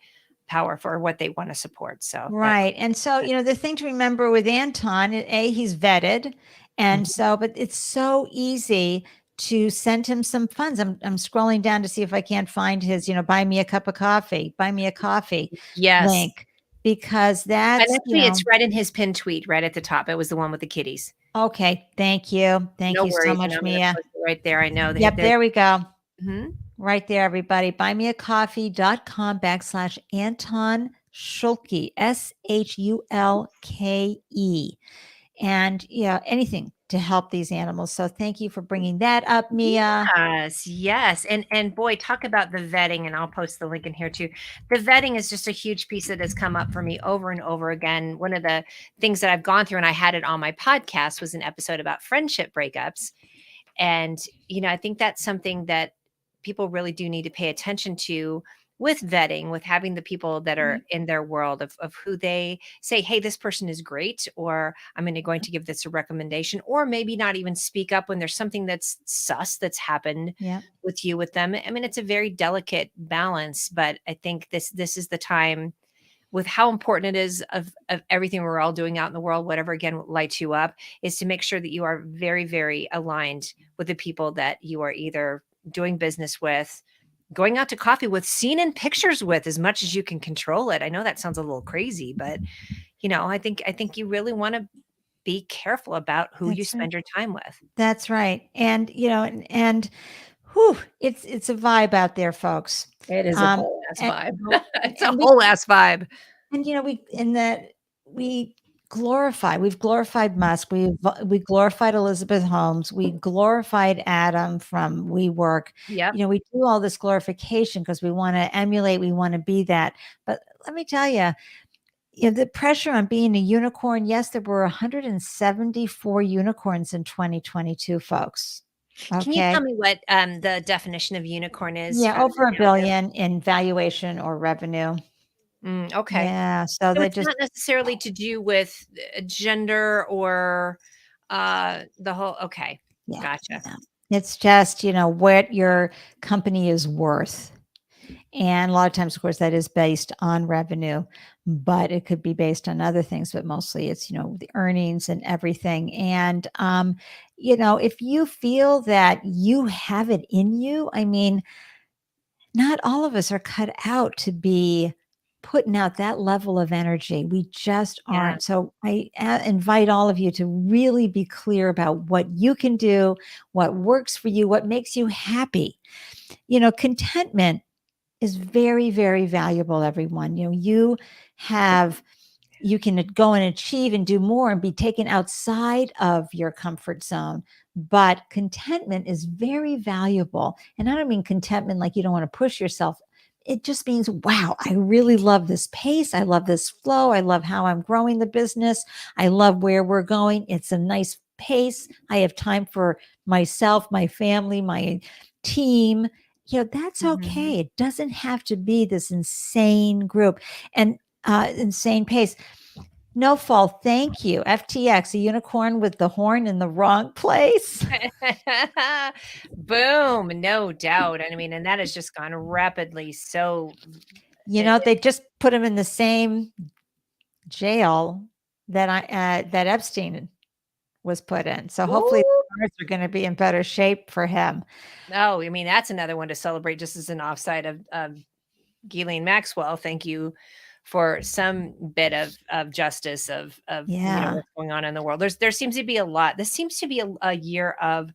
powerful, or what they want to support. So right. And so the thing to remember with Anton, he's vetted, and but it's so easy to send him some funds. I'm scrolling down to see if I can't find his buy me a coffee link, because that's, and actually it's right in his pinned tweet right at the top. It was the one with the kitties. Okay, thank you so much, Mia. Right there, I know. Yep, there we go. Right there, everybody. buymeacoffee.com/Anton Schulke, Shulke. And anything to help these animals. So thank you for bringing that up, Mia. Yes. And boy, talk about the vetting, and I'll post the link in here too. The vetting is just a huge piece that has come up for me over and over again. One of the things that I've gone through, and I had it on my podcast, was an episode about friendship breakups. And, I think that's something that people really do need to pay attention to. with vetting, with having the people that are in their world of who they say, hey, this person is great, or I'm going to give this a recommendation, or maybe not even speak up when there's something that's sus that's happened Yeah. with them. I mean, it's a very delicate balance, but I think this is the time, with how important it is of everything we're all doing out in the world, whatever again lights you up, is to make sure that you are very, very aligned with the people that you are either doing business with, going out to coffee with, seen in pictures with, as much as you can control it. I know that sounds a little crazy, but I think you really want to be careful about who you That's right. spend your time with. That's right. And and whew, it's a vibe out there, folks. It is a whole ass And, vibe. and, It's a and we whole ass vibe. and we we've glorified Musk, we glorified Elizabeth Holmes, we glorified Adam from WeWork. Yep. We do all this glorification because we want to emulate, we want to be that. But let me tell you, the pressure on being a unicorn. Yes, there were 174 unicorns in 2022, folks. Can you tell Okay. me what the definition of unicorn is? Yeah, over $1 billion in valuation or revenue. Okay. Yeah. So So they it's just, not necessarily to do with gender or the whole. Okay. yeah, Gotcha. yeah. It's just, what your company is worth. And a lot of times, of course, that is based on revenue, but it could be based on other things, but mostly it's, the earnings and everything. And, if you feel that you have it in you, I mean, not all of us are cut out to be putting out that level of energy. We just Yeah. aren't. So I invite all of you to really be clear about what you can do, what works for you, what makes you happy. Contentment is very, very valuable, everyone. You can go and achieve and do more and be taken outside of your comfort zone. But contentment is very valuable. And I don't mean contentment like you don't want to push yourself. It just means, wow, I really love this pace. I love this flow. I love how I'm growing the business. I love where we're going. It's a nice pace. I have time for myself, my family, my team. That's okay. It doesn't have to be this insane group and insane pace. No fault. Thank you. FTX, a unicorn with the horn in the wrong place. Boom. No doubt. I mean, and that has just gone rapidly. So, They just put him in the same jail that that Epstein was put in. So hopefully the cars are going to be in better shape for him. oh, I mean, that's another one to celebrate, just as an offside of Ghislaine Maxwell. Thank you for some bit of justice of Yeah. what's going on in the world. There seems to be a lot. This seems to be a year of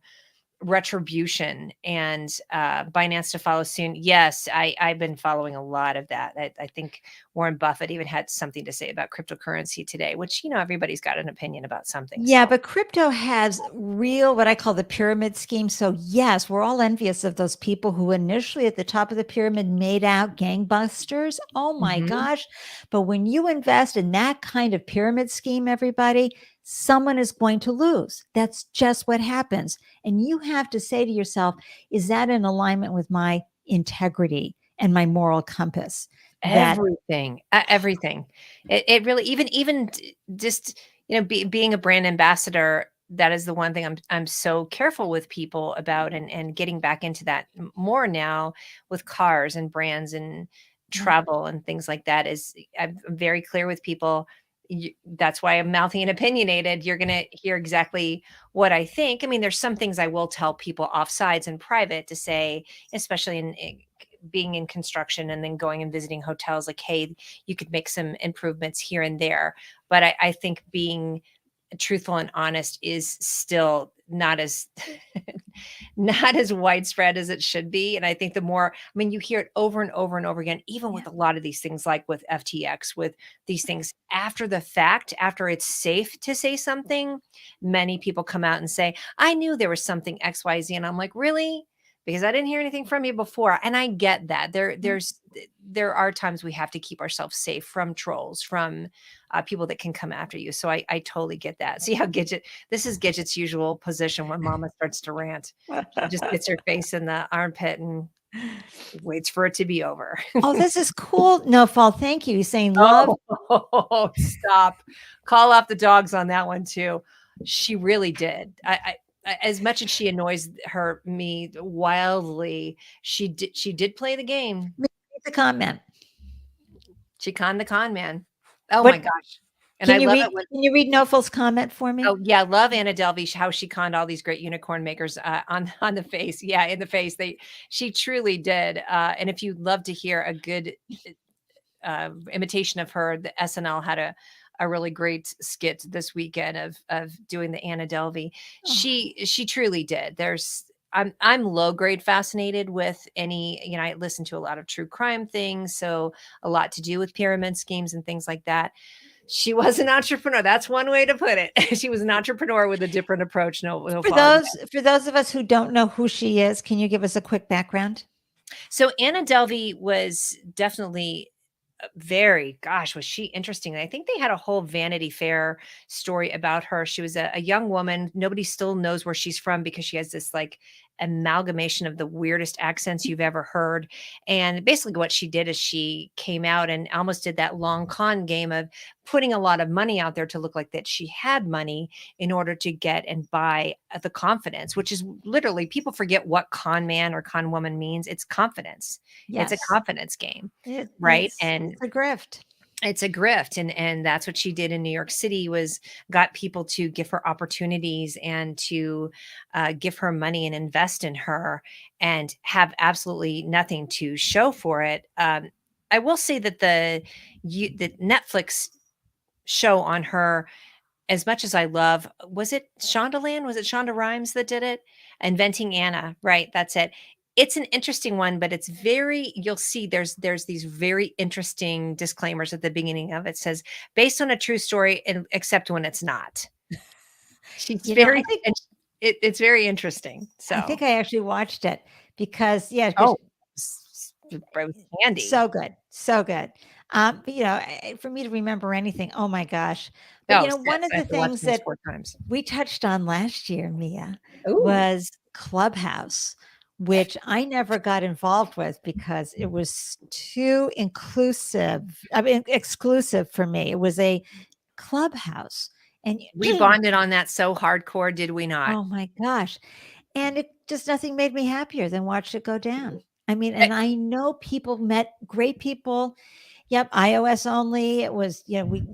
retribution, and Binance to follow soon. Yes, I've been following a lot of that. I think Warren Buffett even had something to say about cryptocurrency today, which everybody's got an opinion about something. Yeah, So. but crypto has real, what I call the pyramid scheme. So yes, we're all envious of those people who initially at the top of the pyramid made out gangbusters. Oh my Mhm. gosh. But when you invest in that kind of pyramid scheme, everybody, someone is going to lose. That's just what happens. And you have to say to yourself, is that in alignment with my integrity and my moral compass? Everything, everything. It really, even just being a brand ambassador. That is the one thing I'm so careful with people about, and getting back into that more now with cars and brands and travel and things like that. Is I'm very clear with people. That's why I'm mouthy and opinionated. You're gonna hear exactly what I think. I mean, there's some things I will tell people offsides in private to say, especially in being in construction and then going and visiting hotels, like, hey, you could make some improvements here and there. But I think being truthful and honest is still not as not as widespread as it should be. And I think the more, I mean, you hear it over and over and over again, even with a lot of these things, like with FTX, with these things after the fact, after it's safe to say something, many people come out and say, I knew there was something XYZ. And I'm like, really? Because I didn't hear anything from you before. And I get that. There are times we have to keep ourselves safe from trolls, from people that can come after you. So I totally get that. See how this is Gidget's usual position when Mama starts to rant. She just gets her face in the armpit and Waits for it to be over. Oh, this is cool. No Fall. Thank you. He's saying love. Oh, stop. Call off the dogs on that one too. She really did. As much as she annoys me wildly, she did play the game. Make the comment. She conned the con man. Oh What- my gosh. And I love it when, Can you read No Fall's comment for me? oh yeah, love Anna Delvey, how she conned all these great unicorn makers on the face. Yeah, in the face. She truly did. And if you'd love to hear a good imitation of her, the SNL had a really great skit this weekend of doing the Anna Delvey. She truly did. I'm low grade fascinated with any, I listen to a lot of true crime things, so a lot to do with pyramid schemes and things like that. She was an entrepreneur. That's one way to put it. She was an entrepreneur with a different approach. No For those of us who don't know who she is, can you give us a quick background? So Anna Delvey was definitely was she interesting? I think they had a whole Vanity Fair story about her. She was a young woman. Nobody still knows where she's from because she has this like amalgamation of the weirdest accents you've ever heard. And basically what she did is she came out and almost did that long con game of putting a lot of money out there to look like that she had money in order to get and buy the confidence, which is literally, people forget what con man or con woman means. It's confidence. Yes. It's a confidence game, right? And it's a grift. It's a grift. And that's what she did in New York City, was got people to give her opportunities and to give her money and invest in her and have absolutely nothing to show for it. I will say that the Netflix show on her, as much as I love, was it Shondaland? Was it Shonda Rhimes that did it? Inventing Anna, right? That's it. It's an interesting one, but it's you'll see there's these very interesting disclaimers at the beginning of it. It says, based on a true story, and except when it's not. She's it's very interesting. So I think I actually watched it because, it was handy. So good. So good. But, for me to remember anything, oh my gosh. But, one of the things that we touched on last year, Mia, was Clubhouse, which I never got involved with because it was too exclusive for me. It was a Clubhouse. And we bonded on that so hardcore, did we not? Oh my gosh. And it just, nothing made me happier than watch it go down. I mean, and I know people met great people. Yep. iOS only. It was,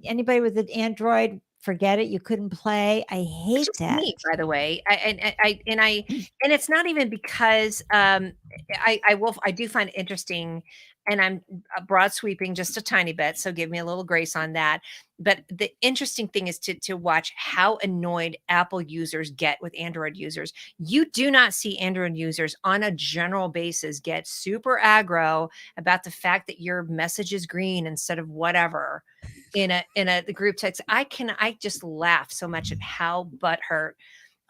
anybody with an Android, forget it. You couldn't play. I hate that. Neat, by the way. And it's not even because I do find it interesting, and I'm broad sweeping just a tiny bit, so give me a little grace on that. But the interesting thing is to watch how annoyed Apple users get with Android users. You do not see Android users on a general basis get super aggro about the fact that your message is green instead of whatever in a group text. I just laugh so much at how butthurt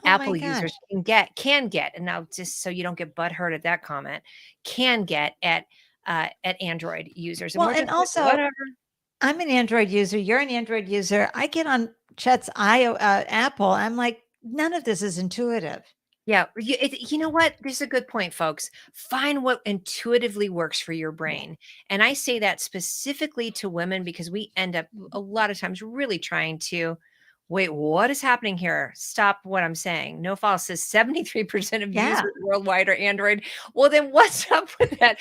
Apple users can get, and now just so you don't get butthurt at that comment, can get at Android users. Well, and also, whatever. I'm an Android user. You're an Android user. I get on Chet's Apple. I'm like, none of this is intuitive. Yeah. You know what? There's a good point, folks. Find what intuitively works for your brain. And I say that specifically to women because we end up a lot of times really trying to, wait, what is happening here? Stop what I'm saying. No Fall says 73% of users worldwide are Android. Well, then what's up with that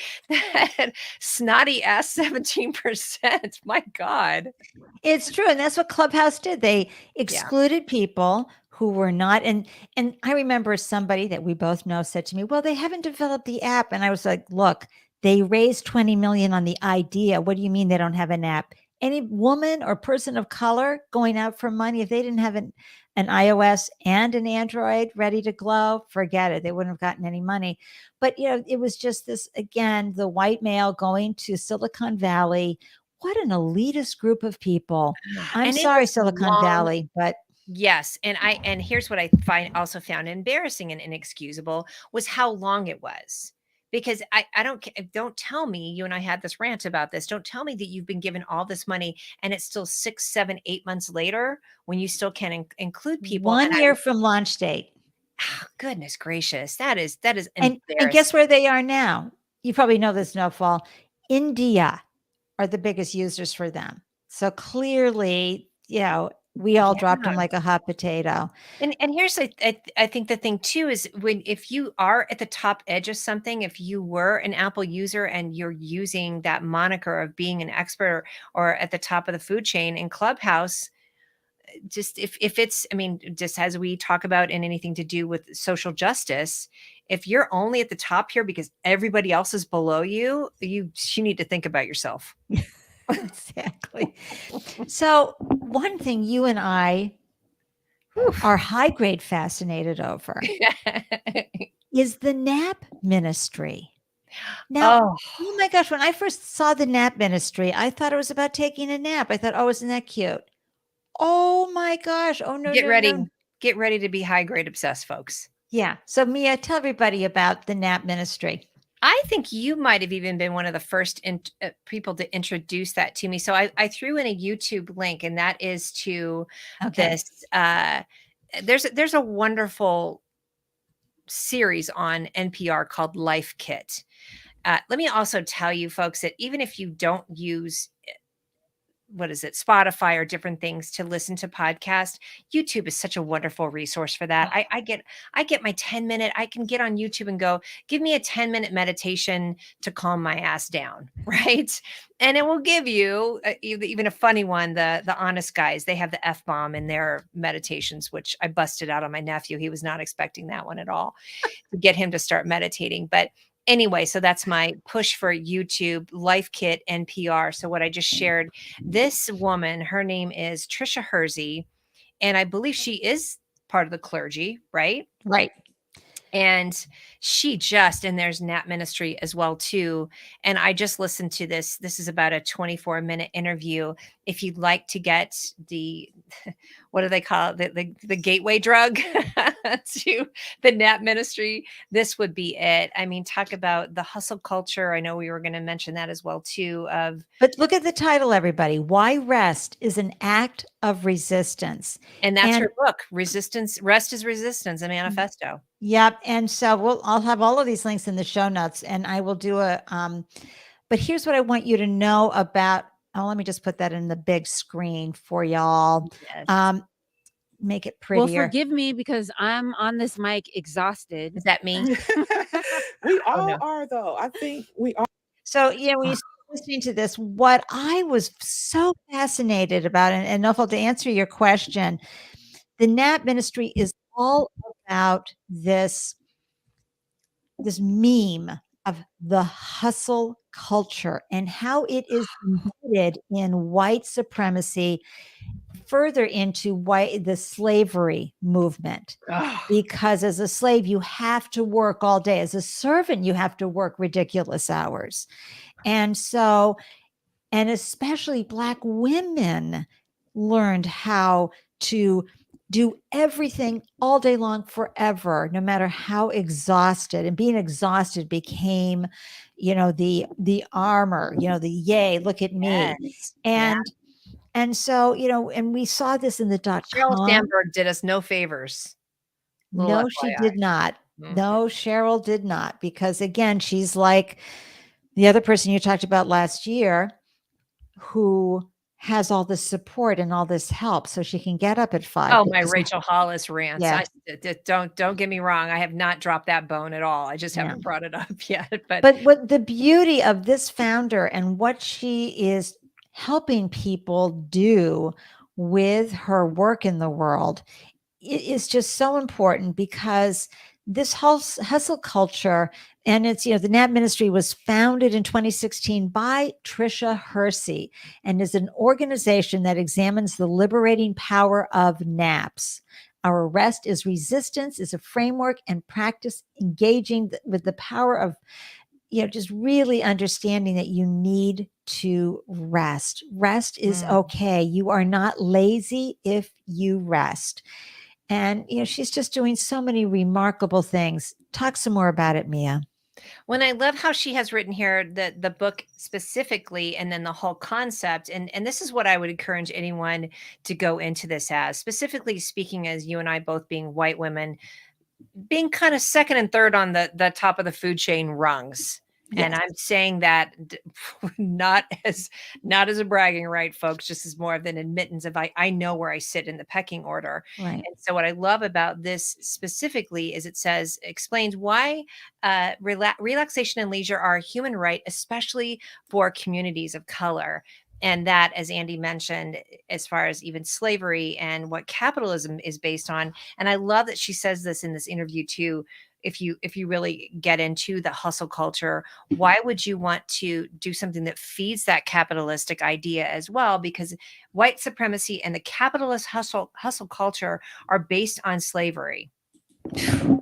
snotty ass 17%? My God. It's true. And that's what Clubhouse did. They excluded people who were not. And I remember somebody that we both know said to me, well, they haven't developed the app. And I was like, look, they raised 20 million on the idea. What do you mean they don't have an app? Any woman or person of color going out for money, if they didn't have an iOS and an Android ready to glow, forget it. They wouldn't have gotten any money. But, it was just this, again, the white male going to Silicon Valley. What an elitist group of people. I'm sorry, Silicon Valley, but yes. And here's what I also found embarrassing and inexcusable was how long it was. Because don't tell me, you and I had this rant about this. Don't tell me that you've been given all this money and it's still 6, 7, 8 months later when you still can include people. 1 year from launch date. Oh, goodness gracious. That is and guess where they are now? you probably know this, Snowfall. India are the biggest users for them. So clearly, we all dropped them like a hot potato. And here's I think the thing too is if you are at the top edge of something, if you were an Apple user and you're using that moniker of being an expert or at the top of the food chain in Clubhouse, just if it's, I mean, just as we talk about in anything to do with social justice, if you're only at the top here because everybody else is below you, you need to think about yourself. Exactly. So one thing you and I are high grade fascinated over is the nap ministry. Now, oh my gosh, when I first saw the nap ministry, I thought it was about taking a nap. I thought, oh, isn't that cute? Oh my gosh. Oh no, Get ready. no. Get ready to be high grade obsessed, folks. Yeah. So Mia, tell everybody about the nap ministry. I think you might have even been one of the first people to introduce that to me. So I threw in a YouTube link, and that is to this. There's a wonderful series on NPR called Life Kit. Let me also tell you, folks, that even if you don't use what is it, Spotify or different things to listen to podcasts, YouTube is such a wonderful resource for that. I get my 10-minute, I can get on YouTube and go, give me a 10-minute meditation to calm my ass down, right? And it will give you even a funny one, the honest guys, they have the F-bomb in their meditations, which I busted out on my nephew. He was not expecting that one at all to get him to start meditating. But anyway, so that's my push for YouTube, Life Kit NPR. So what I just shared, this woman, her name is Trisha Hersey, and I believe she is part of the clergy, right? Right. And she and there's nap ministry as well too. And I just listened to this. This is about a 24-minute interview. If you'd like to get the, what do they call it? The gateway drug to the nap ministry, this would be it. I mean, talk about the hustle culture. I know we were going to mention that as well too. But look at the title, everybody. Why Rest is an Act of Resistance. And that's her book, Resistance. Rest is Resistance, a manifesto. Yep. And so I'll have all of these links in the show notes, and I will do but here's what I want you to know about. Oh, let me just put that in the big screen for y'all. Yes. Make it prettier. Well, forgive me because I'm on this mic exhausted. Is that me? We all are, though. I think we are. So, when you start listening to this, what I was so fascinated about, and Nofal, to answer your question, the nap ministry is all about this meme of the hustle culture and how it is embedded in white supremacy, further into the slavery movement. Because as a slave, you have to work all day. As a servant, you have to work ridiculous hours. And so, and especially Black women learned how to do everything all day long forever, no matter how exhausted. And being exhausted became, the armor, the yay, look at me. Yes. And so, and we saw this in the .com. Sheryl Sandberg did us no favors. No, she did not. No, Cheryl did not, because again, she's like the other person you talked about last year who has all this support and all this help, so she can get up at 5. Oh, my Rachel Hollis rants. Yeah. Don't get me wrong. I have not dropped that bone at all. I just haven't brought it up yet. But what the beauty of this founder and what she is helping people do with her work in the world is just so important, because this hustle culture, and it's, the nap ministry was founded in 2016 by Trisha Hersey and is an organization that examines the liberating power of naps. Our Rest is Resistance is a framework and practice engaging with the power of, just really understanding that you need to rest. Rest is okay. You are not lazy if you rest. And, she's just doing so many remarkable things. Talk some more about it, Mia. When I love how she has written here the book specifically, and then the whole concept. And this is what I would encourage anyone to go into this as, specifically speaking, as you and I both being white women, being kind of second and third on the top of the food chain rungs. And Yes. I'm saying that not as a bragging right, folks, just as more of an admittance of I know where I sit in the pecking order. Right. And so what I love about this specifically is it explains why relaxation and leisure are a human right, especially for communities of color. And that, as Andy mentioned, as far as even slavery and what capitalism is based on. And I love that she says this in this interview too. If you really get into the hustle culture, why would you want to do something that feeds that capitalistic idea as well? Because white supremacy and the capitalist hustle culture are based on slavery. There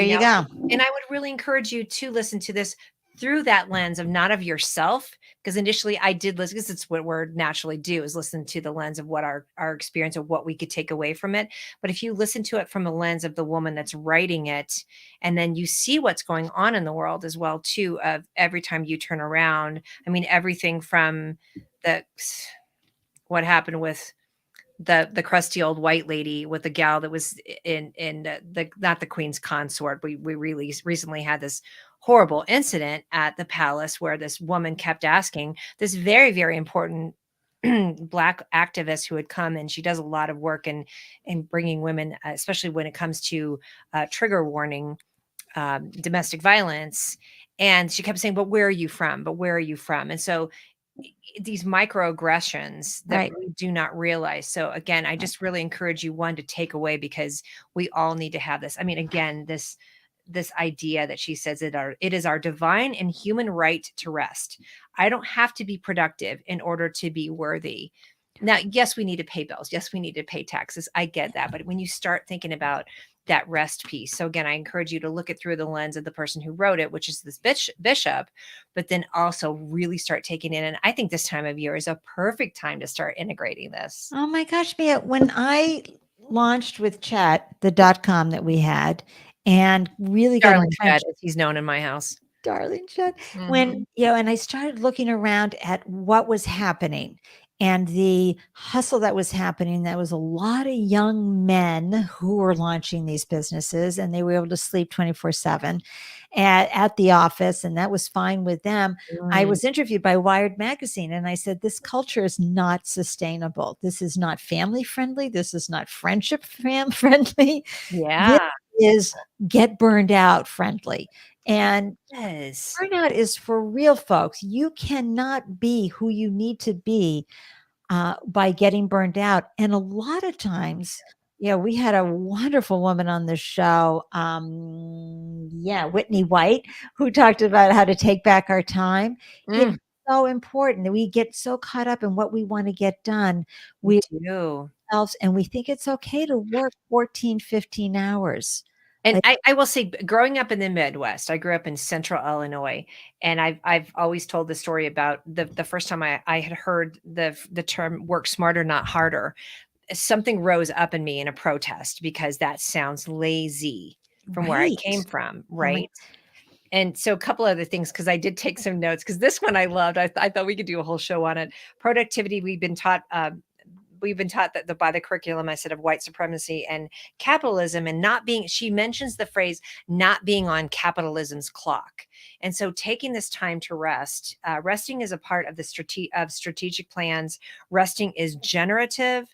you go. And I would really encourage you to listen to this through that lens of not of yourself, because initially I did listen, because it's what we're naturally do, is listen to the lens of what our experience of what we could take away from it. But if you listen to it from the lens of the woman that's writing it, and then you see what's going on in the world as well too, of every time you turn around, I mean, everything from what happened with the crusty old white lady with the gal that was in the not the queen's consort. We really recently had this horrible incident at the palace where this woman kept asking this very, very important Black activist who had come, and she does a lot of work in bringing women, especially when it comes to trigger warning, domestic violence. And she kept saying, but where are you from? But where are you from? And so these microaggressions that Right. we do not realize. So again, I just really encourage you, one, to take away, because we all need to have this. I mean, again, this idea that she says it is our divine and human right to rest. I don't have to be productive in order to be worthy. Now, yes, we need to pay bills. Yes, we need to pay taxes. I get that. But when you start thinking about that rest piece. So again, I encourage you to look it through the lens of the person who wrote it, which is this bishop, but then also really start taking it. And I think this time of year is a perfect time to start integrating this. Oh my gosh, Mia, when I launched with Chat, the .com that we had, and really got Darling Chad, entrenched, as he's known in my house. darling Chat, Mhm. when, and I started looking around at what was happening and the hustle that was happening, there was a lot of young men who were launching these businesses, and they were able to sleep 24/7 at the office, and that was fine with them. I was interviewed by Wired magazine, and I said, this culture is not sustainable. This is not family friendly. This is not friendship friendly. Yeah. This is get burned out friendly. And Yes. burnout is for real, folks. You cannot be who you need to be by getting burned out. And a lot of times, we had a wonderful woman on the show, Whitney White, who talked about how to take back our time. It's so important that we get so caught up in what we want to get done. We do. And we think it's okay to work 14, 15 hours. And I will say, growing up in the Midwest, I grew up in central Illinois, and I've always told the story about the first time I had heard the term "work smarter, not harder." Something rose up in me in a protest, because that sounds lazy from where I came from, right? And so a couple other things, because I did take some notes, because this one I loved. I thought we could do a whole show on it. Productivity. We've been taught that by the curriculum, I said, of white supremacy and capitalism, and not being, she mentions the phrase, not being on capitalism's clock. And so taking this time to rest, resting is a part of the strategic plans. Resting is generative.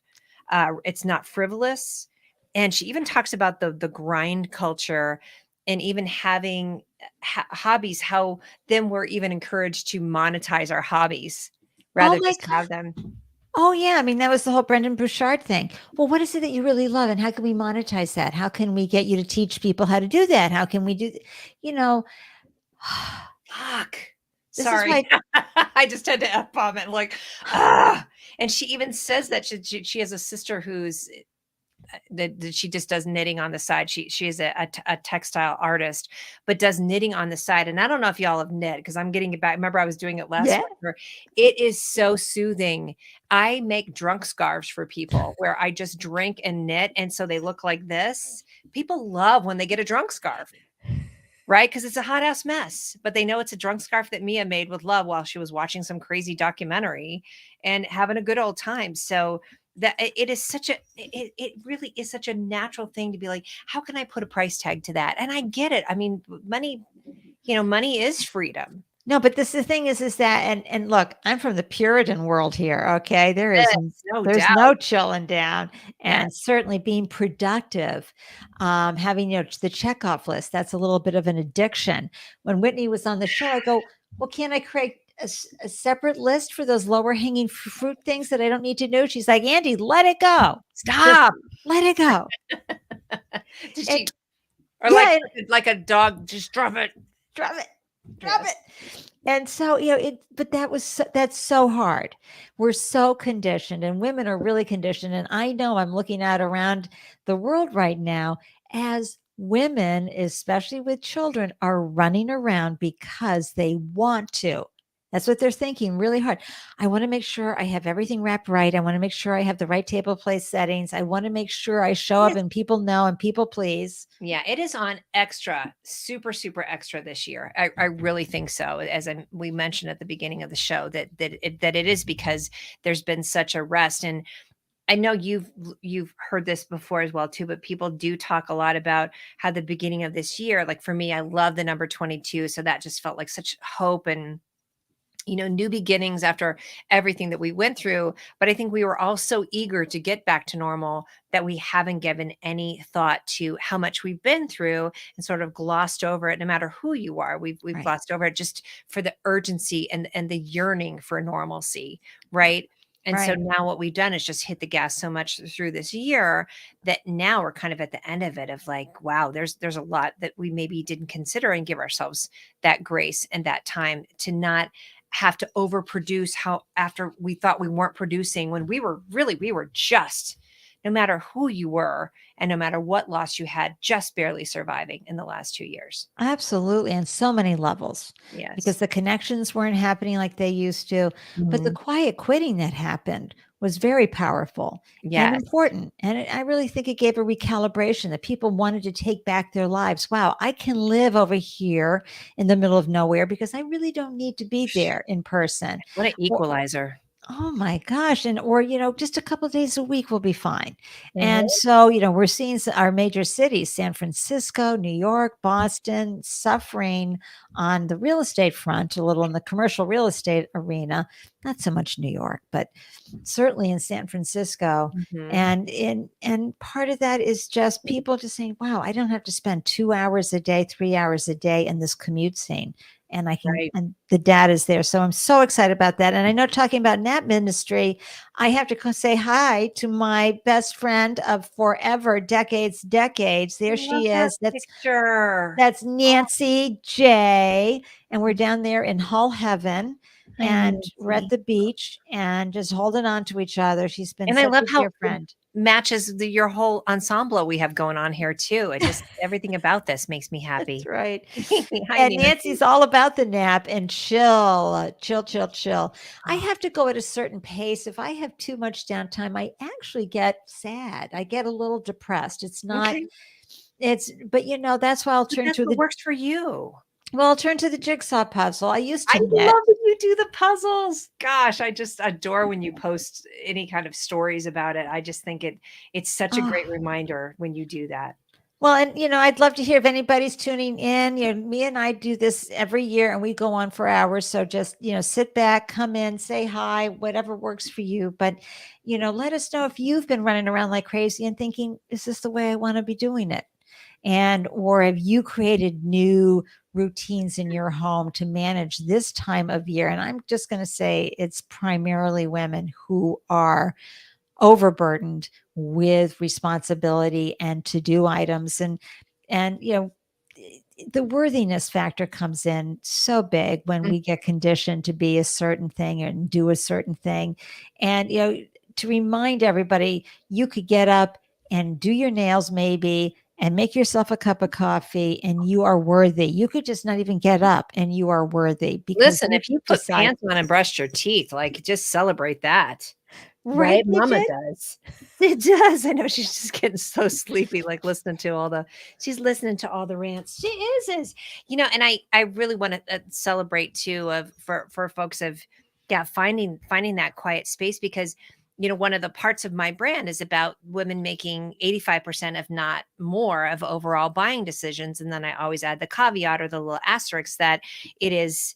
It's not frivolous. And she even talks about the grind culture, and even having hobbies, how then we're even encouraged to monetize our hobbies rather than just have them. Oh, yeah. I mean, that was the whole Brendan Bouchard thing. Well, what is it that you really love, and how can we monetize that? How can we get you to teach people how to do that? How can we do, Fuck. This is Sorry. why- I just had to F-bomb it, like, ah. And she even says that she has a sister who's that she just does knitting on the side. She is a textile artist, but does knitting on the side. And I don't know if y'all have knit, because I'm getting it back. Remember, I was doing it last winter. It is so soothing. I make drunk scarves for people where I just drink and knit, and so they look like this. People love when they get a drunk scarf, right? Because it's a hot ass mess, but they know it's a drunk scarf that Mia made with love while she was watching some crazy documentary and having a good old time. So that it is such a it really is such a natural thing to be like, how can I put a price tag to that? And I get it. I mean, money, money is freedom. No, but the thing is that, and look, I'm from the Puritan world here. Okay, Yes, no there's doubt. no chilling down, and Yes. certainly being productive, having the checkoff list. That's a little bit of an addiction. When Whitney was on the show, I go, well, can't I create a separate list for those lower hanging fruit things that I don't need to know? She's like, Andy, let it go. Just Stop. let it go. Did And- she, or yeah, like a dog, just drop it. drop it. Drop Yes. it. And so, but that's so hard. We're so conditioned, and women are really conditioned. And I know I'm looking at around the world right now as women, especially with children, are running around because they want to. That's what they're thinking really hard. I want to make sure I have everything wrapped right. I want to make sure I have the right table place settings. I want to make sure I show up Yes. and people know and people please. Yeah, it is on extra, super, super extra this year. I really think so. As we mentioned at the beginning of the show, that it is because there's been such a rest. And I know you've heard this before as well too, but people do talk a lot about how the beginning of this year, like for me, I love the number 22. So that just felt like such hope and new beginnings after everything that we went through. But I think we were all so eager to get back to normal that we haven't given any thought to how much we've been through and sort of glossed over it. No matter who you are, we've Right. glossed over it just for the urgency and the yearning for normalcy, right? And so Right. now what we've done is just hit the gas so much through this year that now we're kind of at the end of it of like, wow, there's a lot that we maybe didn't consider and give ourselves that grace and that time to not have to overproduce after we thought we weren't producing when we were just, no matter who you were and no matter what loss you had, just barely surviving in the last 2 years. Absolutely. And so many levels. Yes. Because the connections weren't happening like they used to. But the Mhm. quiet quitting that happened was very powerful and Yes. important. And I really think it gave a recalibration that people wanted to take back their lives. Wow, I can live over here in the middle of nowhere because I really don't need to be there in person. What an equalizer. Oh my gosh. Or just a couple of days a week will be fine. Mhm. And so, we're seeing our major cities, San Francisco, New York, Boston, suffering on the real estate front, a little in the commercial real estate arena, not so much New York, but certainly in San Francisco. Mhm. And part of that is just people just saying, wow, I don't have to spend 2 hours a day, 3 hours a day in this commute scene. And Right. and the data is there. So I'm so excited about that. And I know talking about nap ministry, I have to say hi to my best friend of forever, decades. There I love she that is. picture. That's Nancy J. And we're down there in Hull Heaven. Hi, And we're at Nancy. the beach and just holding on to each other. She's been And I such love a how dear it friend. matches your whole ensemble we have going on here too. It just everything about this makes me happy. That's right. Hi, And Nancy. Nancy's all about the nap and chill. I have to go at a certain pace. If I have too much downtime, I actually get sad. I get a little depressed. It's not, Okay. but that's why I'll But turn that's to what works for you. I'll turn to the jigsaw puzzle. I used I to love knit. that you do the puzzles. Gosh, I just adore when you post any kind of stories about it. I just think it's such a great Oh. reminder when you do that. Well, and I'd love to hear if anybody's tuning in. Me and I do this every year and we go on for hours. So just, sit back, come in, say hi, whatever works for you. But, let us know if you've been running around like crazy and thinking, is this the way I want to be doing it? Or have you created new routines in your home to manage this time of year? And I'm just going to say it's primarily women who are overburdened with responsibility and to-do items. And the worthiness factor comes in so big when we get conditioned to be a certain thing and do a certain thing. And to remind everybody, you could get up and do your nails maybe and make yourself a cup of coffee and you are worthy. You could just not even get up and you are worthy because Listen, if you put decide. pants on and brushed your teeth, like just celebrate that. Right, Right? Mama Bridget? does. It does. I know she's just getting so sleepy, like she's listening to all the rants. She is. And I really want to celebrate too for folks of, yeah, finding that quiet space because, one of the parts of my brand is about women making 85%, if not more, of overall buying decisions. And then I always add the caveat or the little asterisk that it is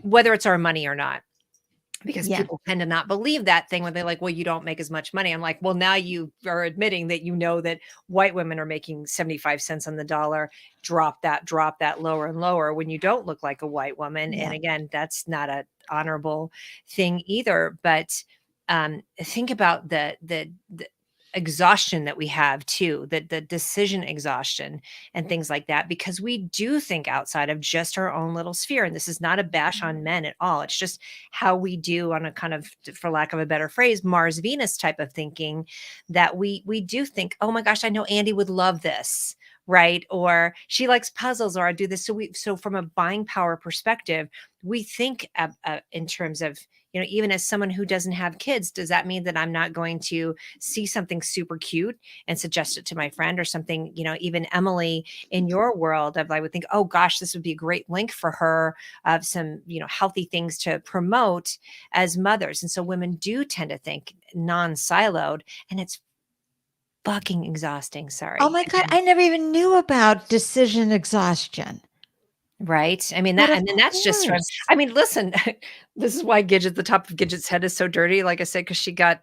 whether it's our money or not. Because Yeah. people tend to not believe that thing when they're like, well, you don't make as much money. I'm like, well, now you are admitting that that white women are making 75 cents on the dollar, drop that lower and lower when you don't look like a white woman. Yeah. And again, that's not a honorable thing either. But think about the exhaustion that we have too, the decision exhaustion and things like that, because we do think outside of just our own little sphere. And this is not a bash on men at all. It's just how we do on a kind of, for lack of a better phrase, Mars Venus type of thinking, that we do think, oh my gosh, I know Andy would love this, right? Or she likes puzzles, or I do this. So from a buying power perspective, we think in terms of, even as someone who doesn't have kids, does that mean that I'm not going to see something super cute and suggest it to my friend, or something, even Emily, in your world of, I would think, oh gosh, this would be a great link for her of some, healthy things to promote as mothers. And so women do tend to think non-siloed, and it's fucking exhausting. Sorry. Oh my God, I never even knew about decision exhaustion. Right. I mean, But that, of and then that's just from, course. I mean, listen, this is why the top of Gidget's head is so dirty. Like I said, because she got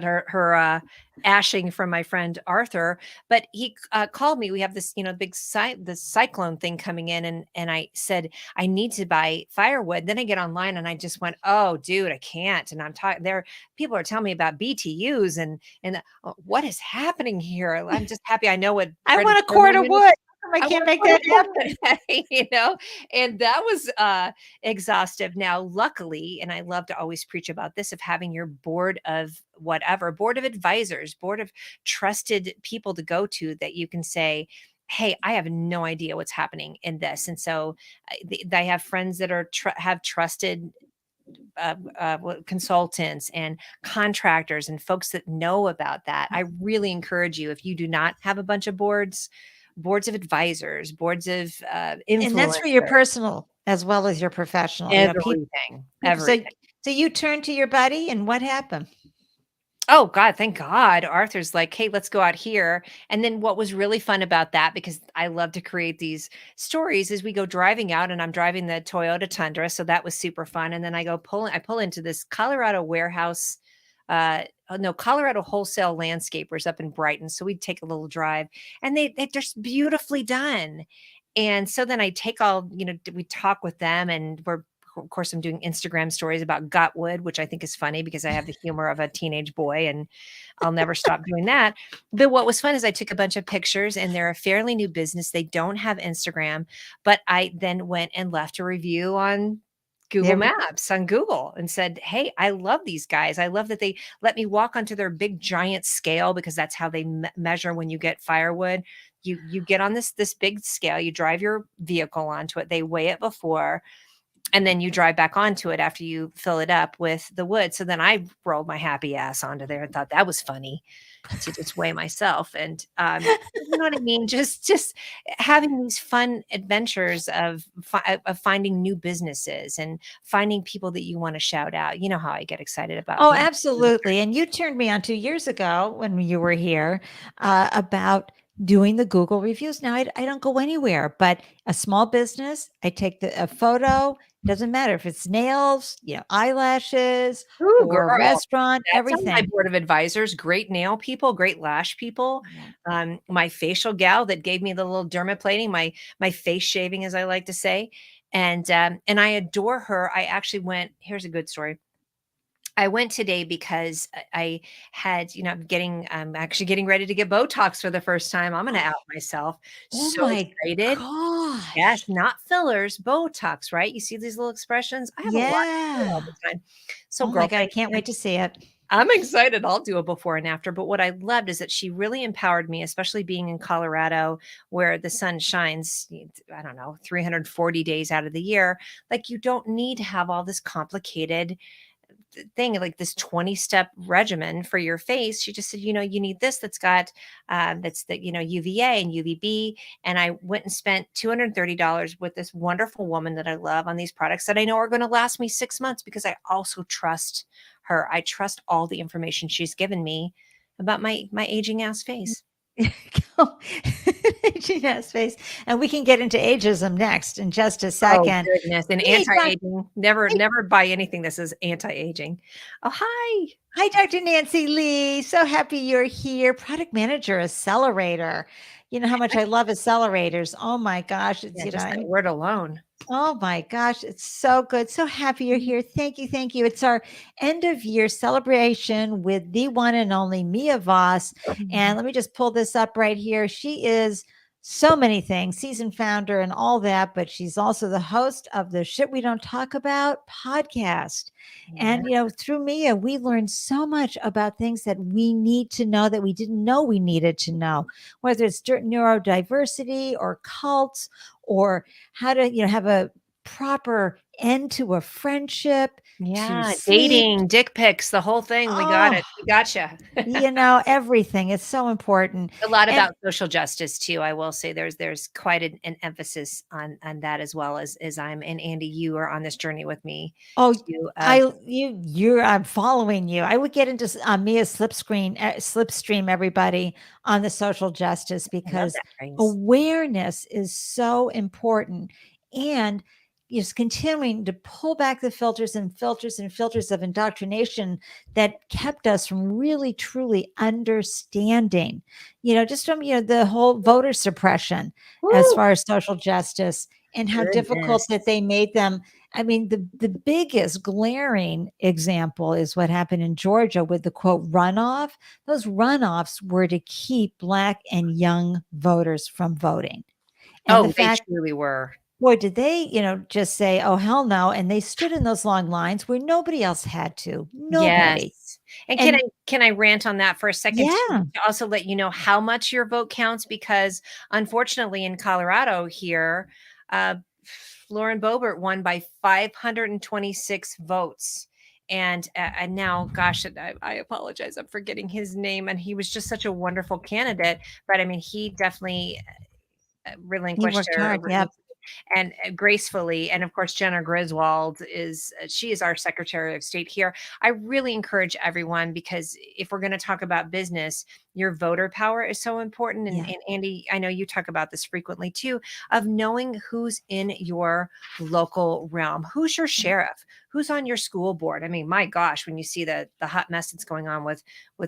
her ashing from my friend Arthur, but he called me. We have this, this cyclone thing coming in, and I said I need to buy firewood. Then I get online and I just went, oh, dude, I can't. And I'm talking there. People are telling me about BTUs and what is happening here. I'm just happy I know what I Greta want a quart of Thunberg wood. I I can't want make to that go happen. today, and that was exhaustive. Now, luckily, and I love to always preach about this, of having your board of advisors, board of trusted people to go to, that you can say, hey, I have no idea what's happening in this. And so I have friends that are have trusted consultants and contractors and folks that know about that. I really encourage you, if you do not have a bunch of boards of advisors, boards of influencers, And that's for your personal as well as your professional. everything. So you turned to your buddy, and what happened? Oh God, thank God. Arthur's like, hey, let's go out here. And then what was really fun about that, because I love to create these stories, is we go driving out, and I'm driving the Toyota Tundra. So that was super fun. And then I pull into this Colorado warehouse, Colorado wholesale landscapers up in Brighton. So we'd take a little drive, and they're just beautifully done. And so then I take we talk with them, and of course, I'm doing Instagram stories about Gotwood, which I think is funny because I have the humor of a teenage boy, and I'll never stop doing that. But what was fun is I took a bunch of pictures, and they're a fairly new business. They don't have Instagram, but I then went and left a review on Google Maps on Google and said, hey, I love these guys. I love that they let me walk onto their big giant scale, because that's how they measure when you get firewood. You get on this big scale, you drive your vehicle onto it, they weigh it before, and then you drive back onto it after you fill it up with the wood. So then I rolled my happy ass onto there and thought that was funny to just weigh myself. And you know what I mean? Just having these fun adventures of finding new businesses and finding people that you want to shout out. You know how I get excited about. Oh, absolutely. And you turned me on 2 years ago when you were here about doing the Google reviews. Now, I don't go anywhere, but a small business, I take a photo. Doesn't matter if it's nails, eyelashes, Ooh, or girl, restaurant, that's on my everything. board of advisors. Great nail people, great lash people. Yeah. My facial gal that gave me the little dermaplaning, my face shaving, as I like to say. And I adore her. I actually went, here's a good story. I went today because I had, I'm actually getting ready to get Botox for the first time. I'm going to out myself. Oh So my excited. gosh. Yes, not fillers, Botox, right? You see these little expressions? I have a lot to do all Yeah. the time. So Oh my God, I girlfriend, can't wait to see it. I'm excited. I'll do a before and after. But what I loved is that she really empowered me, especially being in Colorado, where the sun shines, I don't know, 340 days out of the year. Like, you don't need to have all this complicated thing, like this 20-step regimen for your face. She just said, you need this that's got that's the UVA and UVB. And I went and spent $230 with this wonderful woman that I love on these products that I know are going to last me 6 months, because I also trust her. I trust all the information she's given me about my aging ass face. Gina's face. And we can get into ageism next in just a Oh second. goodness. And Hey, anti-aging. Never buy anything that says anti-aging. Oh, hi. Hi, Dr. Nancy Lee. So happy you're here. Product manager, accelerator. You know how much I love accelerators. Oh my gosh. It's, Yeah, you know, just that and word alone. oh my gosh, it's so good. So happy you're here. Thank you. Thank you. It's our end of year celebration with the one and only Mia Voss. And let me just pull this up right here. She is so many things, season founder and all that, but she's also the host of the Shit We Don't Talk About podcast. And, you know, through Mia, we learned so much about things that we need to know that we didn't know we needed to know, whether it's neurodiversity or cults or how to, you know, have a proper end to a friendship, to Yeah, sleep. dating, dick pics, the whole thing. We got it. We gotcha. You know, everything. It's so important. A lot And about social justice too. I will say there's quite an emphasis on that as well as I'm and Andy, you are on this journey with me. oh, To I'm following you. I would get into Mia's slipstream, everybody on the social justice I love because that phrase. awareness is so important. And just continuing to pull back the filters and filters and filters of indoctrination that kept us from really truly understanding, you know, just from, you know, the whole voter suppression as Woo! far as social justice and how difficult that Goodness. they made them. I mean, the biggest glaring example is what happened in Georgia with the quote runoff. Those runoffs were to keep Black and young voters from voting. And the Oh, they fact, truly were. boy, did they, you know, just say, oh, hell no. And they stood in those long lines where nobody else had to. Nobody. Yes. And And can I rant on that for a second too, yeah, to also let you know how much your vote counts? Because unfortunately in Colorado here, uh, Lauren Boebert won by 526 votes. And now, gosh, I apologize. I'm forgetting his name. And he was just such a wonderful candidate. But I mean, he definitely he relinquished worked her hard. Yep. and gracefully. And of course, Jenna Griswold is she is our Secretary of State here. I really encourage everyone, because if we're going to talk about business, your voter power is so important. Yeah. And Andy, I know you talk about this frequently too, of knowing who's in your local realm, who's your sheriff, who's on your school board. I mean, my gosh, when you see the hot mess that's going on with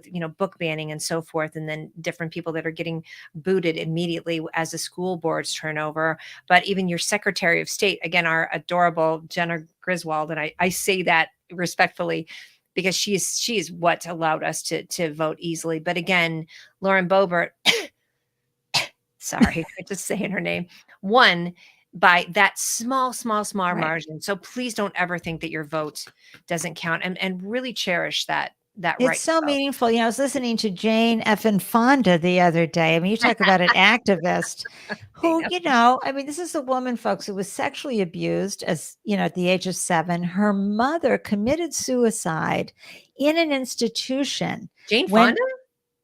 you know, book banning and so forth, and then different people that are getting booted immediately as the school boards turn over. But even your Secretary of State, again, our adorable Jenna Griswold, and I say that respectfully because she is what allowed us to vote easily. But again, Lauren Boebert, sorry, I'm just saying her name, won by that small Right. margin. So please don't ever think that your vote doesn't count, and really cherish that right It's to so vote. meaningful. You know, I was listening to Jane effing Fonda the other day. I mean, you talk about an activist who, you know, I mean, this is a woman, folks, who was sexually abused as, you know, at the age of 7. Her mother committed suicide in an institution Jane when Fonda?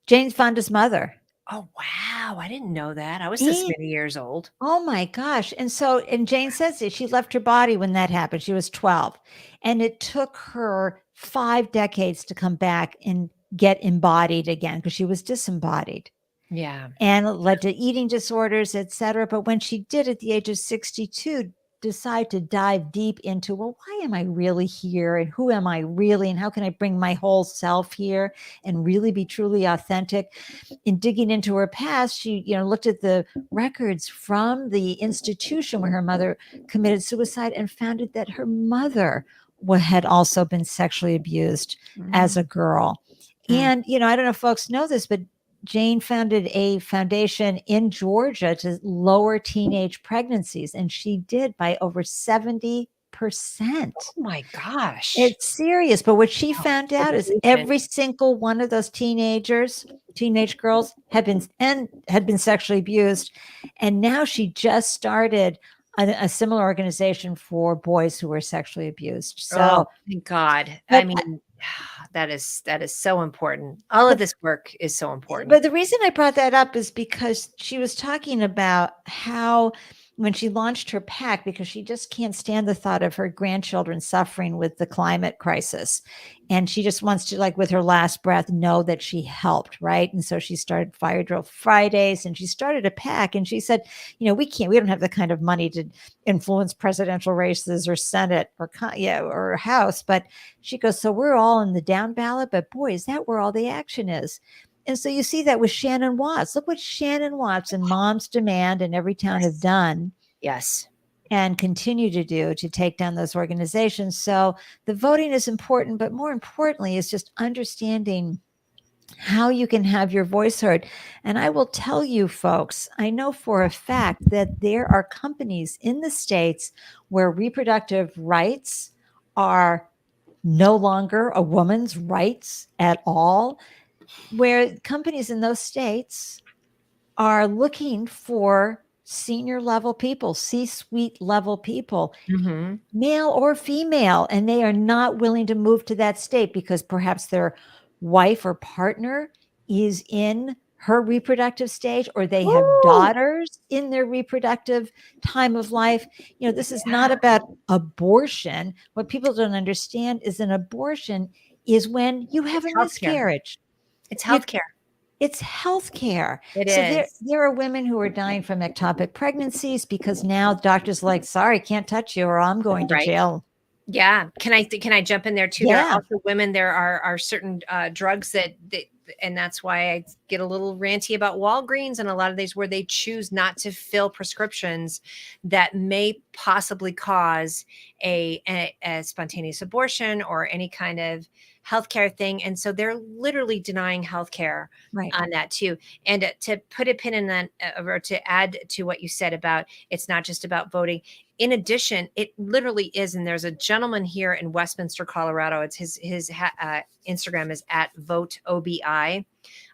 Jane Fonda's mother. Oh, wow. I didn't know that. I was this And many years old. oh my gosh. And so, and Jane says that she left her body when that happened. She was 12. And it took her 5 decades to come back and get embodied again because she was disembodied. Yeah. And it led to eating disorders, et cetera. But when she did at the age of 62, decide to dive deep into, well, why am I really here? And who am I really? And how can I bring my whole self here and really be truly authentic? In digging into her past, she, you know, looked at the records from the institution where her mother committed suicide and found out that her mother had also been sexually abused as a girl. And, you know, I don't know if folks know this, but Jane founded a foundation in Georgia to lower teenage pregnancies, and she did by over 70%. Oh my gosh. It's serious. But what she Wow, found out is dedication. every single one of those teenage girls had been sexually abused. And now she just started a similar organization for boys who were sexually abused. So Oh, thank God. but I mean, that is so important. All of But- this work is so important. But the reason I brought that up is because she was talking about how when she launched her PAC because she just can't stand the thought of her grandchildren suffering with the climate crisis. And she just wants to, like, with her last breath, know that she helped, right? And so she started Fire Drill Fridays, and she started a PAC. And she said, we don't have the kind of money to influence presidential races or Senate or House. But she goes, so we're all in the down ballot, but boy, is that where all the action is. And so you see that with Shannon Watts. Look what Shannon Watts and Moms Demand and Everytown have done. Yes. And continue to do to take down those organizations. So the voting is important, but more importantly is just understanding how you can have your voice heard. And I will tell you, folks, I know for a fact that there are companies in the States where reproductive rights are no longer a woman's rights at all, where companies in those states are looking for senior level people, C-suite level people, Mm-hmm. male or female, and they are not willing to move to that state because perhaps their wife or partner is in her reproductive stage, or they have daughters in their reproductive time of life. This is not about abortion. What people don't understand is an abortion is when you have a miscarriage. It's healthcare. It's healthcare. It So is. there are women who are dying from ectopic pregnancies because now doctors are like, sorry, can't touch you or I'm going to jail. Yeah. Can I jump in there too? Yeah. There are also women, there are certain drugs that and that's why I get a little ranty about Walgreens and a lot of these where they choose not to fill prescriptions that may possibly cause a spontaneous abortion or any kind of healthcare thing. And so they're literally denying healthcare on that too. And to put a pin in that, or to add to what you said about, it's not just about voting. In addition, it literally is. And there's a gentleman here in Westminster, Colorado. It's his Instagram is @VoteOBI.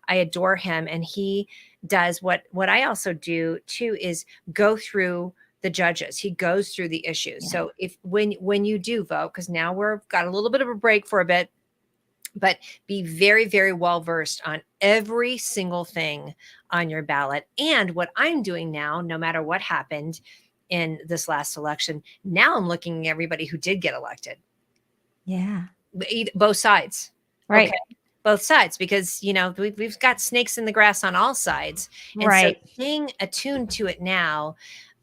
I adore him. And he does what I also do too, is go through the judges. He goes through the issues. Yeah. So when you do vote, because now we've got a little bit of a break for a bit, but be very, very well versed on every single thing on your ballot. And what I'm doing now, no matter what happened in this last election, now I'm looking at everybody who did get elected. Yeah. Both sides. Right. Okay? Both sides, because, we've got snakes in the grass on all sides. And right. So being attuned to it now,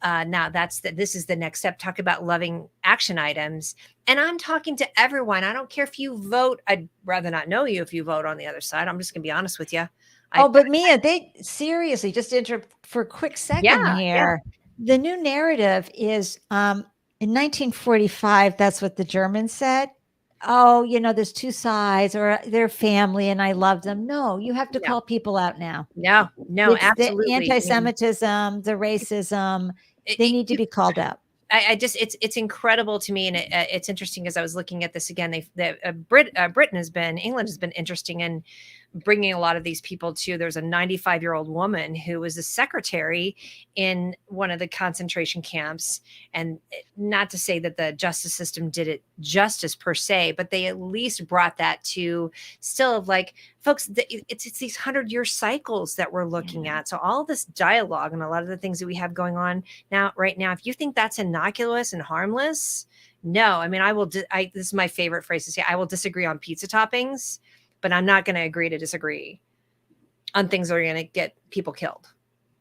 this is the next step. Talk about loving action items. And I'm talking to everyone. I don't care if you vote. I'd rather not know you if you vote on the other side. I'm just going to be honest with you. But Mia, they seriously, just interrupt for a quick second here. Yeah. The new narrative is in 1945, that's what the Germans said. Oh, there's two sides, or they're family and I love them. No, you have to call people out now. No, It's absolutely. the anti-Semitism, the racism, they need to be called out. I just, it's incredible to me. And it's interesting as I was looking at this again, England has been interesting in bringing a lot of these people to. There's a 95-year-old woman who was a secretary in one of the concentration camps. And not to say that the justice system did it justice per se, but they at least brought that to still of like, folks, it's these 100-year cycles that we're looking at. So all this dialogue and a lot of the things that we have going on right now, if you think that's innocuous and harmless, no. I mean, this is my favorite phrase to say. I will disagree on pizza toppings, but I'm not going to agree to disagree on things that are going to get people killed.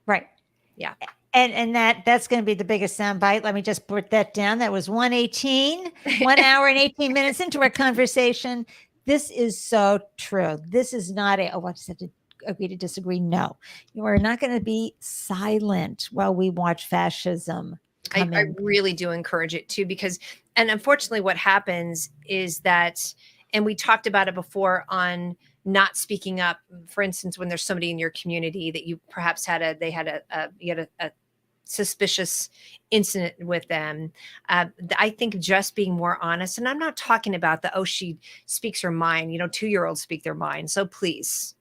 Right. Yeah. And that's going to be the biggest soundbite. Let me just put that down. That was 1:18, 1 hour and 18 minutes into our conversation. This is so true. This is not I just have to agree to disagree. No, you are not going to be silent while we watch fascism. I really do encourage it too, because, and unfortunately what happens is that, and we talked about it before on not speaking up, for instance, when there's somebody in your community that you perhaps had a suspicious incident with them. I think just being more honest, and I'm not talking about she speaks her mind, 2-year-olds speak their mind. So please,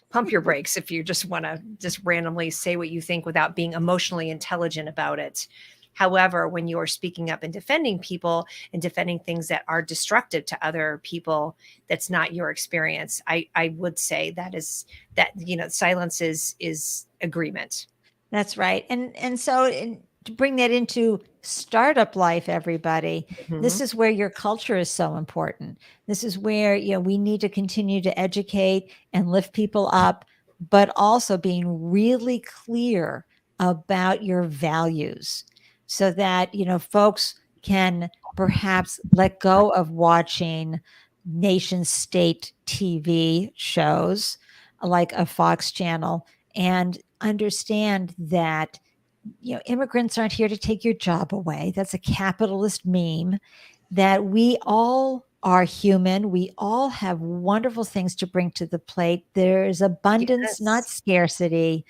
pump your brakes if you just want to just randomly say what you think without being emotionally intelligent about it. However, when you are speaking up and defending people and defending things that are destructive to other people, that's not your experience. I would say that silence is agreement. That's right. And so to bring that into startup life, everybody, this Mhm. is where your culture is so important. This is where, we need to continue to educate and lift people up, but also being really clear about your values so that, folks can perhaps let go of watching nation state TV shows like a Fox channel and understand that immigrants aren't here to take your job away. That's a capitalist meme. That we all are human. We all have wonderful things to bring to the plate. There's abundance, not Yes. scarcity,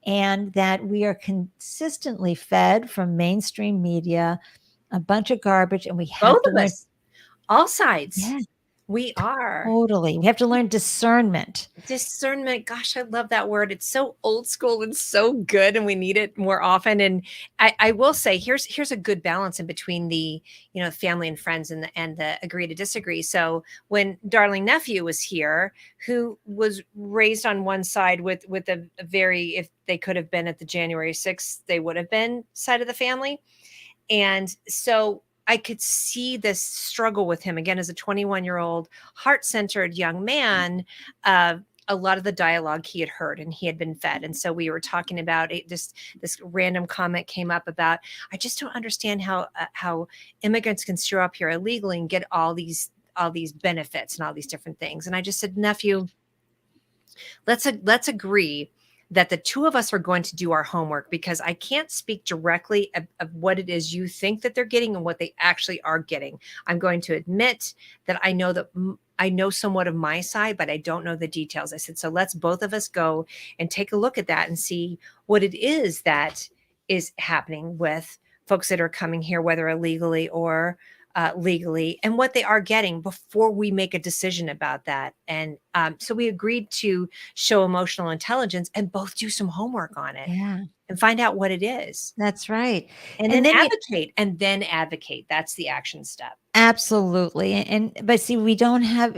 and that we are consistently fed from mainstream media a bunch of garbage, and we have Both to of learn. us, all sides. Yeah, We are. totally. We have to learn discernment. Discernment. Gosh, I love that word. It's so old school and so good, and we need it more often. And I will say, here's a good balance in between the family and friends and the agree to disagree. So when darling nephew was here, who was raised on one side with a very, if they could have been at the January 6th, they would have been side of the family. And so I could see this struggle with him again as a 21-year-old heart-centered young man. A lot of the dialogue he had heard and he had been fed. And so we were talking about it, this random comment came up about, I just don't understand how immigrants can show up here illegally and get all these benefits and all these different things. And I just said, nephew, let's agree that the two of us are going to do our homework, because I can't speak directly of what it is you think that they're getting and what they actually are getting. I'm going to admit that I know somewhat of my side, but I don't know the details. I said, so let's both of us go and take a look at that and see what it is that is happening with folks that are coming here, whether illegally or legally, and what they are getting before we make a decision about that. And so we agreed to show emotional intelligence and both do some homework on it Yeah, and find out what it is, that's right. and And then then advocate. That's the action step. absolutely. But see, we don't have,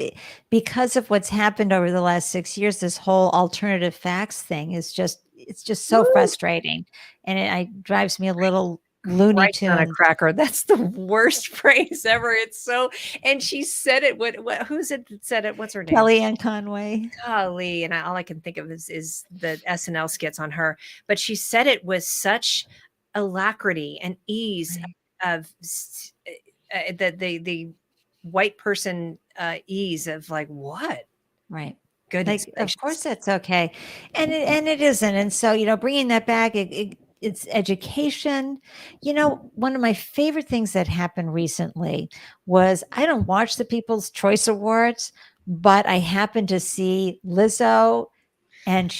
because of what's happened over the last 6 years, this whole alternative facts thing it's just so Woo! frustrating. And it drives me a little Looney Christ on a Tunes. cracker. That's the worst phrase ever. It's so, and she said it. Who's it that said it? What's her name? Kellyanne Conway. Golly, and all I can think of is the SNL skits on her. But she said it with such alacrity and ease of the white person ease of like, what? Right. Goodness Like, of gracious. course that's okay. And it isn't. And so, bringing that back, it's education. One of my favorite things that happened recently was, I don't watch the People's Choice Awards, but I happened to see Lizzo, and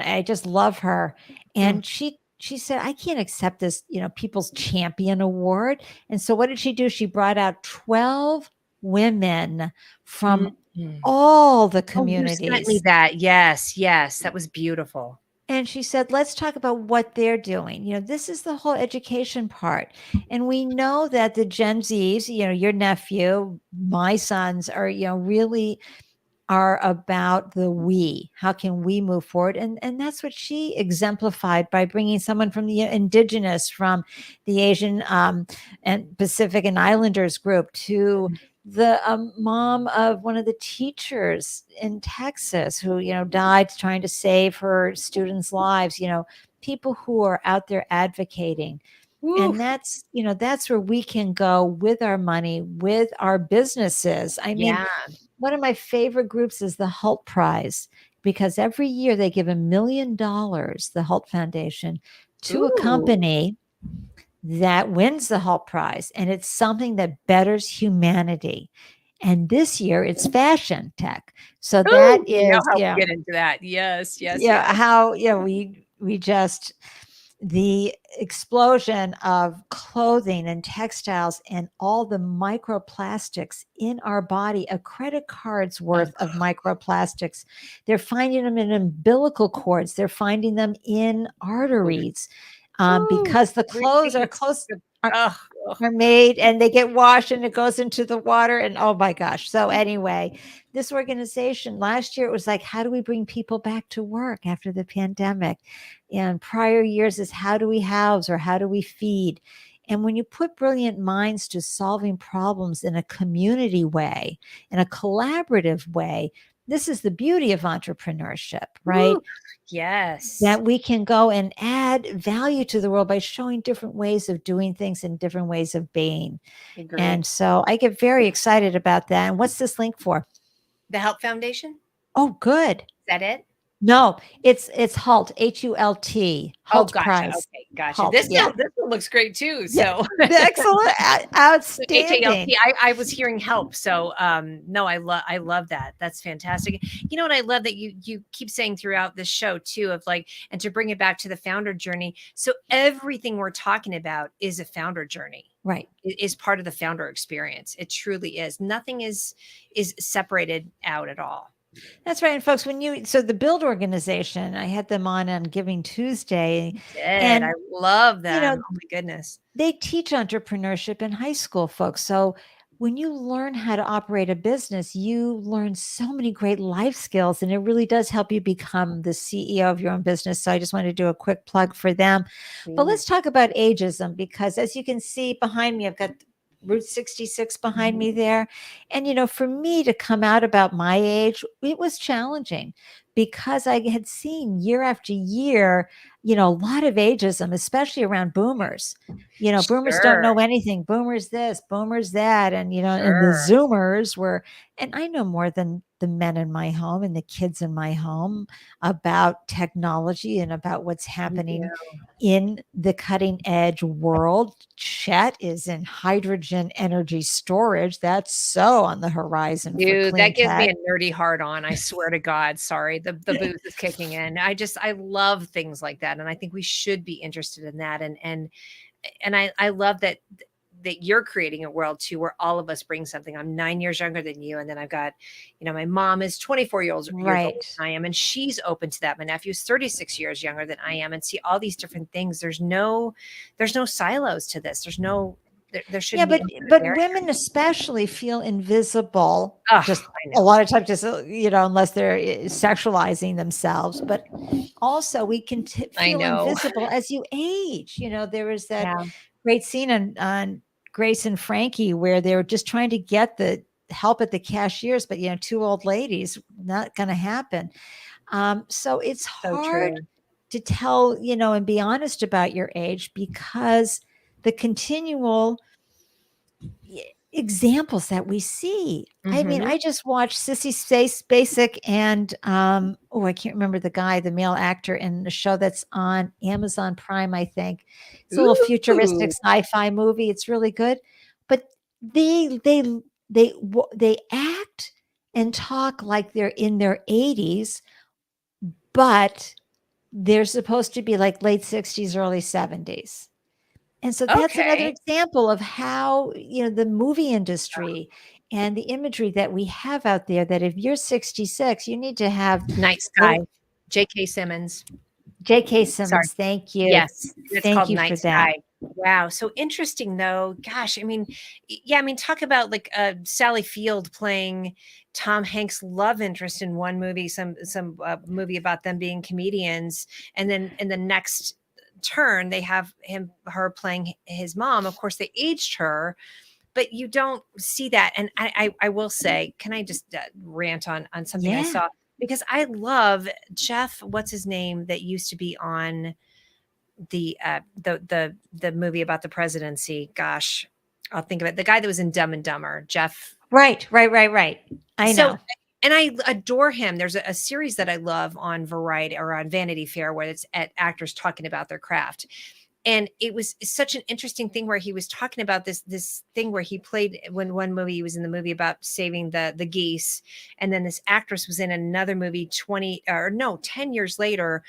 I just love her. And she said, I can't accept this, People's Champion Award. And so what did she do? She brought out 12 women from Mhm. all the Oh, you sent me communities. that. Yes, that was beautiful. And she said, let's talk about what they're doing. This is the whole education part. And we know that the Gen Zs, your nephew, my sons are, really are about the we. How can we move forward? And that's what she exemplified by bringing someone from the indigenous, from the Asian and Pacific and Islanders group, to the mom of one of the teachers in Texas who, died trying to save her students' lives. People who are out there advocating. Woo. And that's where we can go with our money, with our businesses. I mean, Yeah. one of my favorite groups is the Halt Prize, because every year they give $1 million, the Halt Foundation, to a Ooh. company that wins the Halt Prize. And it's something that betters humanity. And this year it's fashion tech. So that Ooh, you know is, how we get into that. Yes. how, we just, the explosion of clothing and textiles and all the microplastics in our body, a credit card's worth of microplastics. They're finding them in umbilical cords. They're finding them in arteries, Ooh, because the clothes are receipts. close. Ugh, are made and they get washed and it goes into the water and oh my gosh. So anyway, this organization last year, it was like, how do we bring people back to work after the pandemic? And prior years is how do we house or how do we feed? And when you put brilliant minds to solving problems in a community way, in a collaborative way, this is the beauty of entrepreneurship, right? Woo. Yes. That we can go and add value to the world by showing different ways of doing things and different ways of being. Agreed. And so I get very excited about that. And what's this link for? The Help Foundation? Oh, good. Is that it? No, it's HULT, HULT, HULT Oh, gotcha. Prize. Okay, gotcha. HULT, This yeah. one looks great too. Yeah. So Excellent, outstanding. HALT. I was hearing help. So no, I love that. That's fantastic. You know what I love that you keep saying throughout this show too, of like, and to bring it back to the founder journey. So everything we're talking about is a founder journey. Right. It is part of the founder experience. It truly is. Nothing is separated out at all. That's right. And folks, so the Build organization, I had them on Giving Tuesday. And I love them. You know, oh my goodness. They teach entrepreneurship in high school, folks. So when you learn how to operate a business, you learn so many great life skills, and it really does help you become the CEO of your own business. So I just want to do a quick plug for them. But let's talk about ageism, because as you can see behind me, I've got Route 66 behind me there. And, for me to come out about my age, it was challenging because I had seen year after year, a lot of ageism, especially around boomers. Boomers don't know anything. Boomers this, boomers that. And, and the Zoomers were, and I know more than the men in my home and the kids in my home about technology and about what's happening in the cutting edge world. Chet is in hydrogen energy storage. That's so on the horizon. Dude, that gives me a nerdy hard on. I swear to God. Sorry. The booze is kicking in. I love things like that. And I think we should be interested in that. And I love that you're creating a world too, where all of us bring something. I'm 9 years younger than you. And then I've got, my mom is 24 years older than I am, and she's open to that. My nephew's 36 years younger than I am, and see all these different things. There's no silos to this. There shouldn't be. But women especially feel invisible. Just a lot of times, just unless they're sexualizing themselves. But also, we can feel invisible as you age. There was that great scene on Grace and Frankie where they were just trying to get the help at the cashiers, but two old ladies, not going to happen. So it's hard to tell, and be honest about your age, because the continual examples that we see. I mean, I just watched Sissy Spacek and I can't remember the male actor in the show that's on Amazon Prime, I think. It's a little futuristic sci-fi movie. It's really good. But they act and talk like they're in their 80s, but they're supposed to be like late 60s, early 70s. And so that's another example of how, the movie industry and the imagery that we have out there, that if you're 66, you need to have Night Sky. J.K. Simmons. J.K. Simmons, thank you. Yes, it's thank called you Night for Sky. that. Wow, so interesting though. Gosh, I mean, talk about like Sally Field playing Tom Hanks' love interest in one movie, some movie about them being comedians, and then in the next turn they have her playing his mom. Of course, they aged her, but you don't see that. And I will say, can I just rant on something I saw? Because I love Jeff, what's his name, that used to be on the movie about the presidency. Gosh, I'll think of it. The guy that was in Dumb and Dumber, Jeff. Right. I know. And I adore him. There's a series that I love on Variety or on Vanity Fair where it's at actors talking about their craft. And it was such an interesting thing where he was talking about this thing where he played, when one movie, he was in the movie about saving the geese. And then this actress was in another movie 10 years later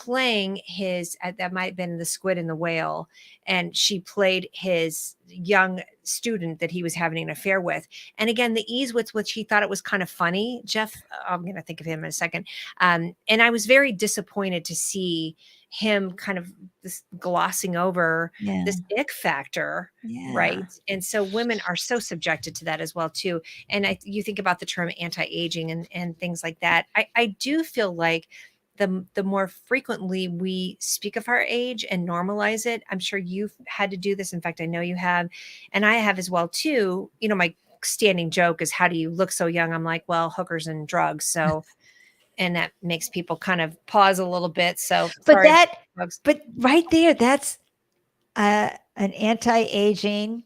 playing his, that might have been The Squid and the Whale, and she played his young student that he was having an affair with. And again, the ease with which he thought it was kind of funny, Jeff, I'm going to think of him in a second. And I was very disappointed to see him kind of this glossing over this ick factor. Right. And so women are so subjected to that as well, too. And you think about the term anti-aging and things like that. I do feel like the more frequently we speak of our age and normalize it, I'm sure you've had to do this. In fact, I know you have, and I have as well, too. You know, my standing joke is, how do you look so young? I'm like, well, hookers and drugs. So, and that makes people kind of pause a little bit. So, But sorry, but right there, that's an anti-aging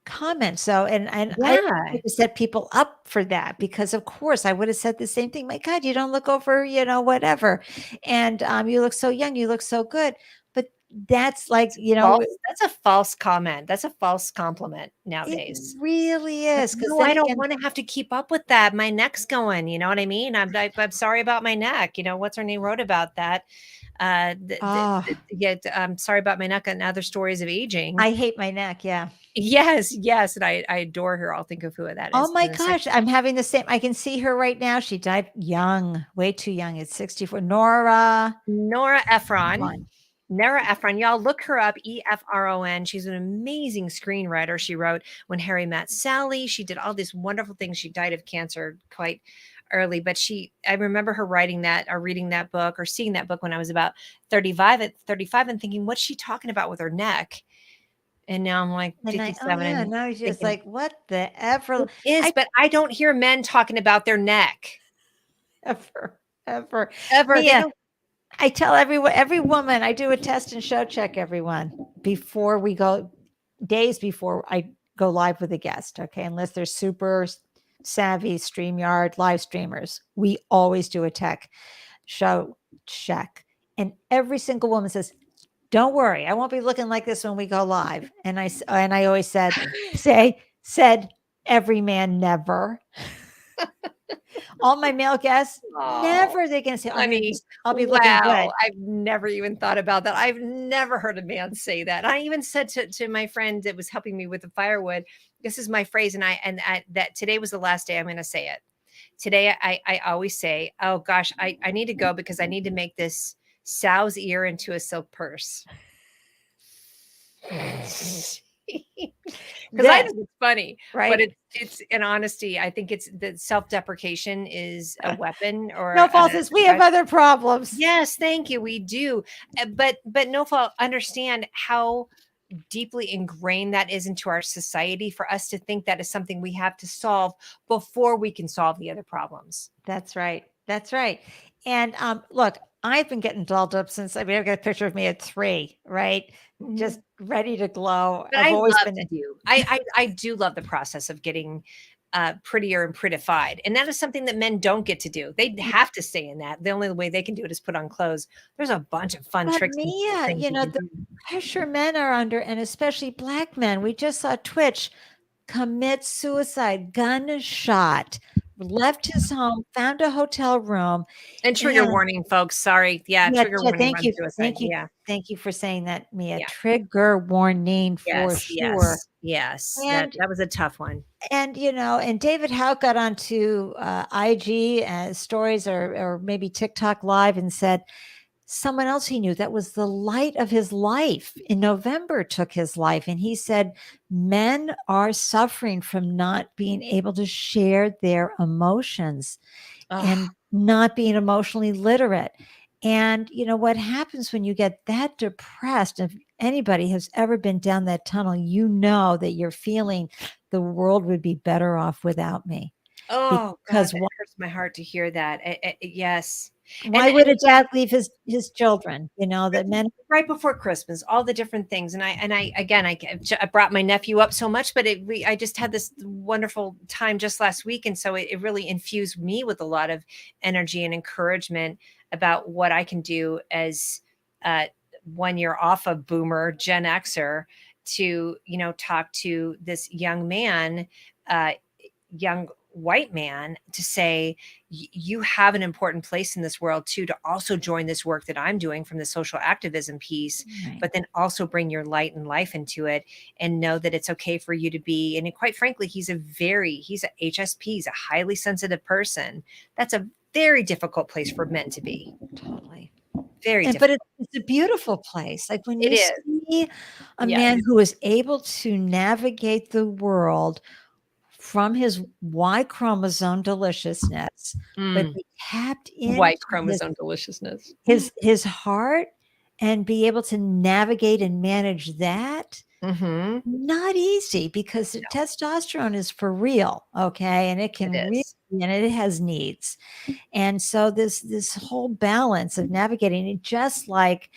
comment. So, and I like to set people up for that, because of course I would have said the same thing. My God, you don't look over, whatever. And you look so young, you look so good. But that's like, that's a false comment. That's a false compliment nowadays. It really is. No, I don't want to have to keep up with that. My neck's going, you know what I mean? I'm sorry about my neck. What's her name wrote about that? I'm sorry about my neck and other stories of aging. I hate my neck. Yeah. Yes. And I adore her. I'll think of who that is. Oh my gosh. I'm having the same. I can see her right now. She died young, way too young. It's 64. Nora Ephron. Nora Ephron. Y'all look her up. Efron. She's an amazing screenwriter. She wrote When Harry Met Sally. She did all these wonderful things. She died of cancer quite early, but I remember her writing that or reading that book or seeing that book when I was about 35 and thinking, what's she talking about with her neck? And now I'm like 57. Now he's just like, what the ever is, but I don't hear men talking about their neck. Ever. Yeah. I tell every woman, I do a test and show check everyone before we go, days before I go live with a guest. Okay. Unless they're super savvy StreamYard live streamers, we always do a tech show check. And every single woman says, don't worry, I won't be looking like this when we go live. And I always said every man never. All my male guests, never. They're going to say, I'll be looking good. I've never even thought about that. I've never heard a man say that. I even said to my friend that was helping me with the firewood, this is my phrase. And that today was the last day I'm going to say it. Today, I always say, oh gosh, I need to go because I need to make this sow's ear into a silk purse. Because I think it's funny, right? But it's in honesty, I think it's that self-deprecation is a weapon. Or no fault is we have other problems. Yes, thank you. We do, but no fault. Understand how deeply ingrained that is into our society for us to think that is something we have to solve before we can solve the other problems. That's right. And look, I've been getting dolled up since I've got a picture of me at 3, right? Mm-hmm. Just ready to glow. But I've always been to do. I do love the process of getting prettier and prettified. And that is something that men don't get to do. They have to stay in that. The only way they can do it is put on clothes. There's a bunch of fun tricks. Mia, the pressure men are under, and especially Black men. We just saw Twitch commit suicide, gunshot, left his home, found a hotel room. And trigger warning, folks. Sorry. Yeah. Trigger warning. Thank you. Yeah. Thank you for saying that, Mia. Yeah. Trigger warning for sure. Yes. That was a tough one. And, and David Howe got onto IG stories or maybe TikTok live and said, someone else he knew that was the light of his life in November took his life. And he said, men are suffering from not being able to share their emotions and not being emotionally literate. And what happens when you get that depressed, if anybody has ever been down that tunnel, that you're feeling the world would be better off without me. Oh, because it hurts my heart to hear that. Yes. Why would a dad leave his children? That men right before Christmas, all the different things. And I brought my nephew up so much, but I just had this wonderful time just last week, and so it really infused me with a lot of energy and encouragement about what I can do as 1 year off of Boomer Gen Xer to talk to this young man, young white man to say, you have an important place in this world too, to also join this work that I'm doing from the social activism piece, Right. but then also bring your light and life into it and know that it's okay for you to be. And quite frankly, he's a HSP, he's a highly sensitive person. That's a very difficult place for men to be. Totally. Very But difficult. it's a beautiful place. Like when It you is. see a Yes. man who is able to navigate the world from his Y chromosome deliciousness, but be tapped White into chromosome deliciousness. his heart and be able to navigate and manage that. Mm-hmm. Not easy, because the testosterone is for real, okay? And it can It really, is. and it has needs. And so this whole balance of navigating it, just like,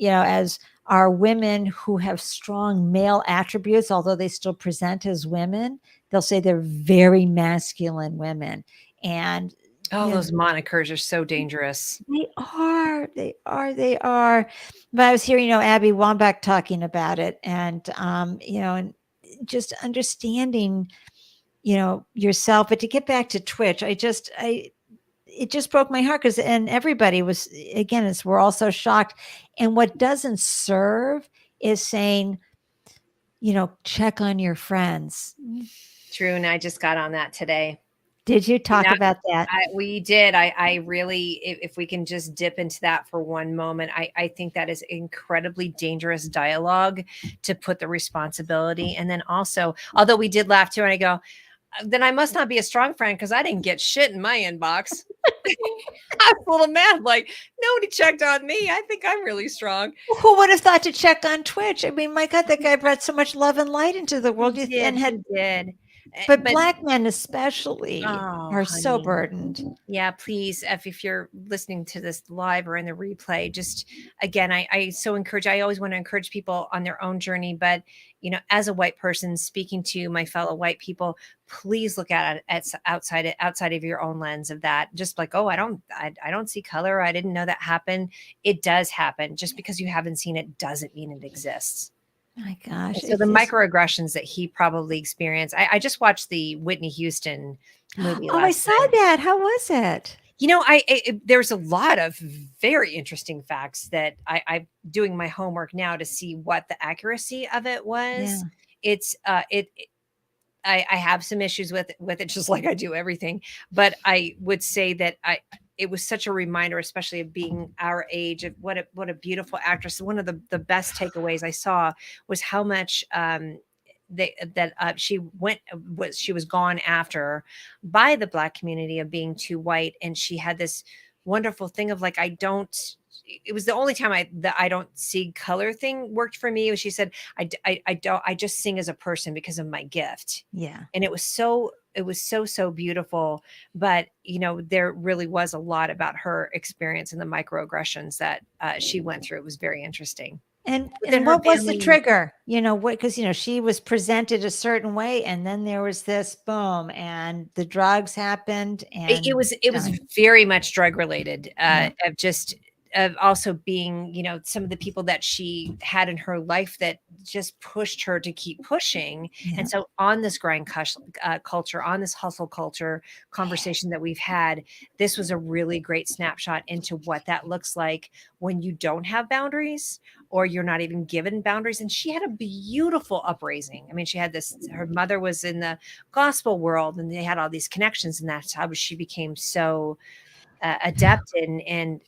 as our women who have strong male attributes, although they still present as women, they'll say they're very masculine women. And Those monikers are so dangerous. They are. But I was hearing, Abby Wambach talking about it, and and just understanding, yourself. But to get back to Twitch, it just broke my heart, and everybody was, again, we're all so shocked. And what doesn't serve is saying, check on your friends. True. And I just got on that today. Did you talk about that? We did. I really, if we can just dip into that for one moment, I think that is incredibly dangerous dialogue to put the responsibility. And then also, although we did laugh too, and I go, then I must not be a strong friend because I didn't get shit in my inbox. I'm a little mad. Like, nobody checked on me. I think I'm really strong. Who would have thought to check on Twitch? I mean, my God, that guy brought so much love and light into the world. He did. But Black men especially are so honey. burdened. Yeah, please, if you're listening to this live or in the replay, just again, I so encourage, I always want to encourage people on their own journey. But, as a white person speaking to my fellow white people, please look at it outside of your own lens of that. Just like, I don't see color. I didn't know that happened. It does happen. Just because you haven't seen it doesn't mean it exists. My gosh. So the microaggressions that he probably experienced. I just watched the Whitney Houston movie. I saw that. How was it? There's a lot of very interesting facts that I'm doing my homework now to see what the accuracy of it was. Yeah. I have some issues with it, just like I do everything. But I would say that it was such a reminder, especially of being our age, of what a beautiful actress. One of the best takeaways I saw was how much she was gone after by the Black community of being too white, and she had this wonderful thing of like, it was the only time I don't see color thing worked for me. She said, I just sing as a person because of my gift. Yeah. And it was so beautiful. But, there really was a lot about her experience and the microaggressions that she went through. It was very interesting. And what was the trigger? Because, she was presented a certain way, and then there was this boom, and the drugs happened. And it was very much drug related, of also being, some of the people that she had in her life that just pushed her to keep pushing. Yeah. And so on this grind culture, on this hustle culture conversation that we've had, this was a really great snapshot into what that looks like when you don't have boundaries, or you're not even given boundaries. And she had a beautiful upraising. I mean, her mother was in the gospel world, and they had all these connections, and that's how she became so adept and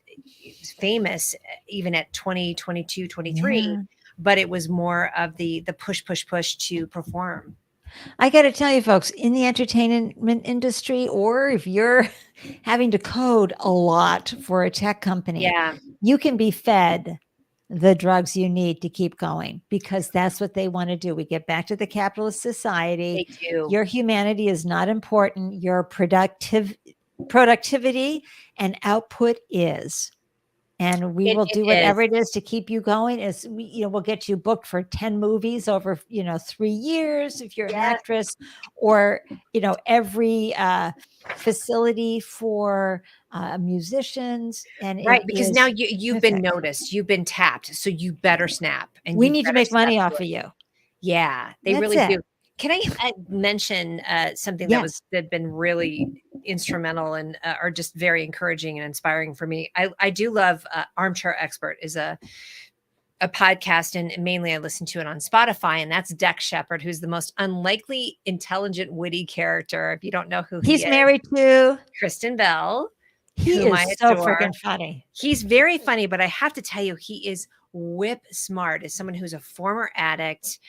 famous even at 20, 22, 23. Yeah. But it was more of the push to perform. I got to tell you, folks, in the entertainment industry, or if you're having to code a lot for a tech company, you can be fed the drugs you need to keep going, because that's what they want to do. We get back to the capitalist society. They do. Your humanity is not important. Your productivity and output is. And we will do whatever it is to keep you going. We'll get you booked for 10 movies over, 3 years if you're an actress, or, every facility for musicians. And right, because now you've been noticed, you've been tapped, so you better snap. And we need to make money off of you. Yeah, they really do. Can I mention something Yes. that been really instrumental and or just very encouraging and inspiring for me? I do love Armchair Expert is a podcast, and mainly I listen to it on Spotify, and that's Dex Shepard, who's the most unlikely, intelligent, witty character. If you don't know who he He's is, married to, Kristen Bell, he whom I is so adore. freaking funny. He's very funny, but I have to tell you, he is whip smart. As someone who's a former addict,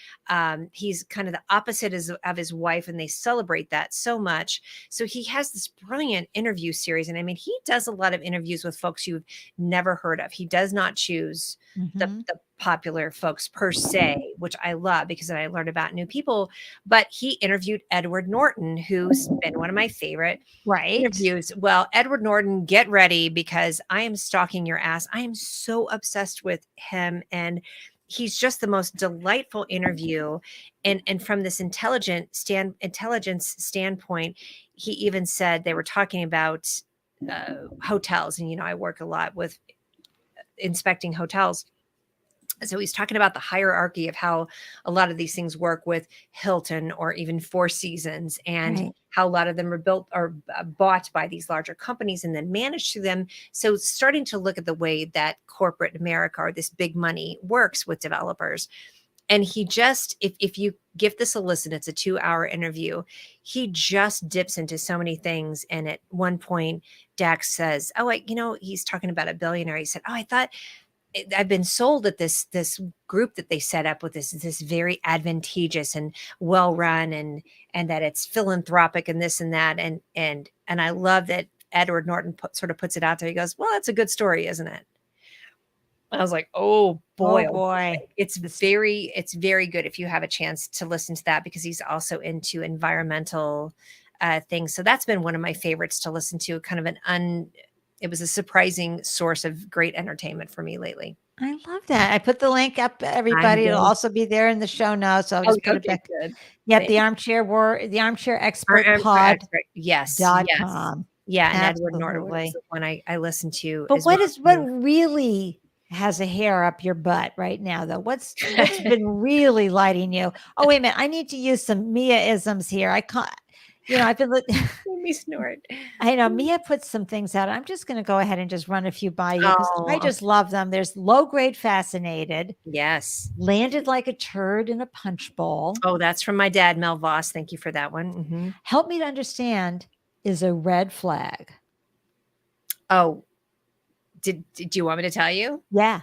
he's kind of the opposite of his wife, and they celebrate that so much. So he has this brilliant interview series, and I mean, he does a lot of interviews with folks you've never heard of. He does not choose Mhm. the popular folks per se, which I love because then I learned about new people. But he interviewed Edward Norton, who's been one of my favorite Right. interviews. Well, Edward Norton, get ready because I am stalking your ass. I am so obsessed with him, and he's just the most delightful interview. And from this intelligence standpoint, he even said they were talking about hotels, and I work a lot with inspecting hotels. So he's talking about the hierarchy of how a lot of these things work with Hilton or even Four Seasons, and Right. how a lot of them are built or bought by these larger companies and then managed through them. So starting to look at the way that corporate America or this big money works with developers. And he just, if you give this a listen, it's a 2-hour interview. He just dips into so many things. And at one point, Dax says, he's talking about a billionaire. He said, I thought I've been sold that this group that they set up with this very advantageous and well run, and that it's philanthropic and this and that, and I love that Edward Norton sort of puts it out there. He goes, "Well, that's a good story, isn't it?" I was like, "Oh boy, Oh boy. it's very good if you have a chance to listen to that," because he's also into environmental things. So that's been one of my favorites to listen to. Kind of it was a surprising source of great entertainment for me lately. I love that. I put the link up, I'm everybody. It'll going. also be there in the show notes. So I'll just put it back. Good. Yep, the armchair expert Expert. Yes. pod.com. Yeah, and Edward Norton was Absolutely. the one I listened to. But as well. what really has a hair up your butt right now, though? What's been really lighting you? Oh, wait a minute. I need to use some Mia-isms here. I can't, I've been Let me snort. I know Mia puts some things out. I'm just going to go ahead and just run a few by you because I Oh, just love them. There's low grade fascinated, yes. landed like a turd in a punch bowl. Oh, that's from my dad, Mel Voss. Thank you for that one. Mm-hmm. Help me to understand is a red flag. Oh, did you want me to tell you? Yeah.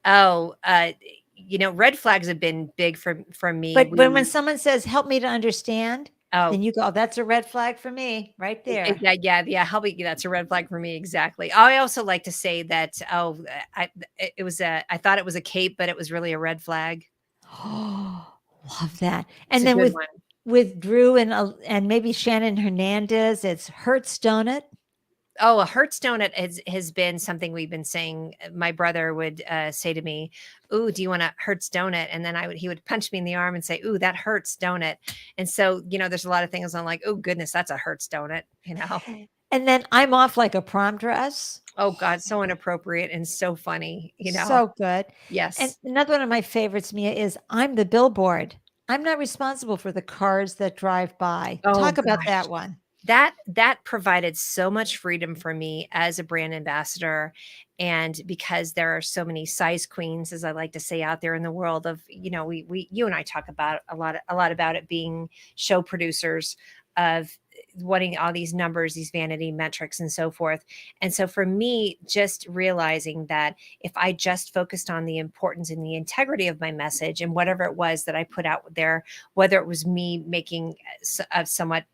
Oh, red flags have been big for me. But when someone says, help me to understand, oh, then you go, oh, that's a red flag for me right there. Yeah. That's a red flag for me. Exactly. I also like to say that, I thought it was a cape, but it was really a red flag. Oh, love that. And It's a then good one. with Drew and maybe Shannon Hernandez, it's Hertz Donut. Oh, a Hertz donut has been something we've been saying. My brother would say to me, "Ooh, do you want a Hertz donut?" And then he would punch me in the arm and say, "Ooh, that Hertz donut." And so, there's a lot of things I'm like, "Oh goodness, that's a Hertz donut," And then I'm off like a prom dress. Oh God, so inappropriate and so funny, So good. Yes. And another one of my favorites, Mia, is I'm the billboard. I'm not responsible for the cars that drive by. Oh, Talk about gosh. that one. That provided so much freedom for me as a brand ambassador. And because there are so many size queens, as I like to say, out there in the world of, you and I talk about a lot about it being show producers of wanting all these numbers, these vanity metrics and so forth. And so for me, just realizing that if I just focused on the importance and the integrity of my message and whatever it was that I put out there, whether it was me making a somewhat,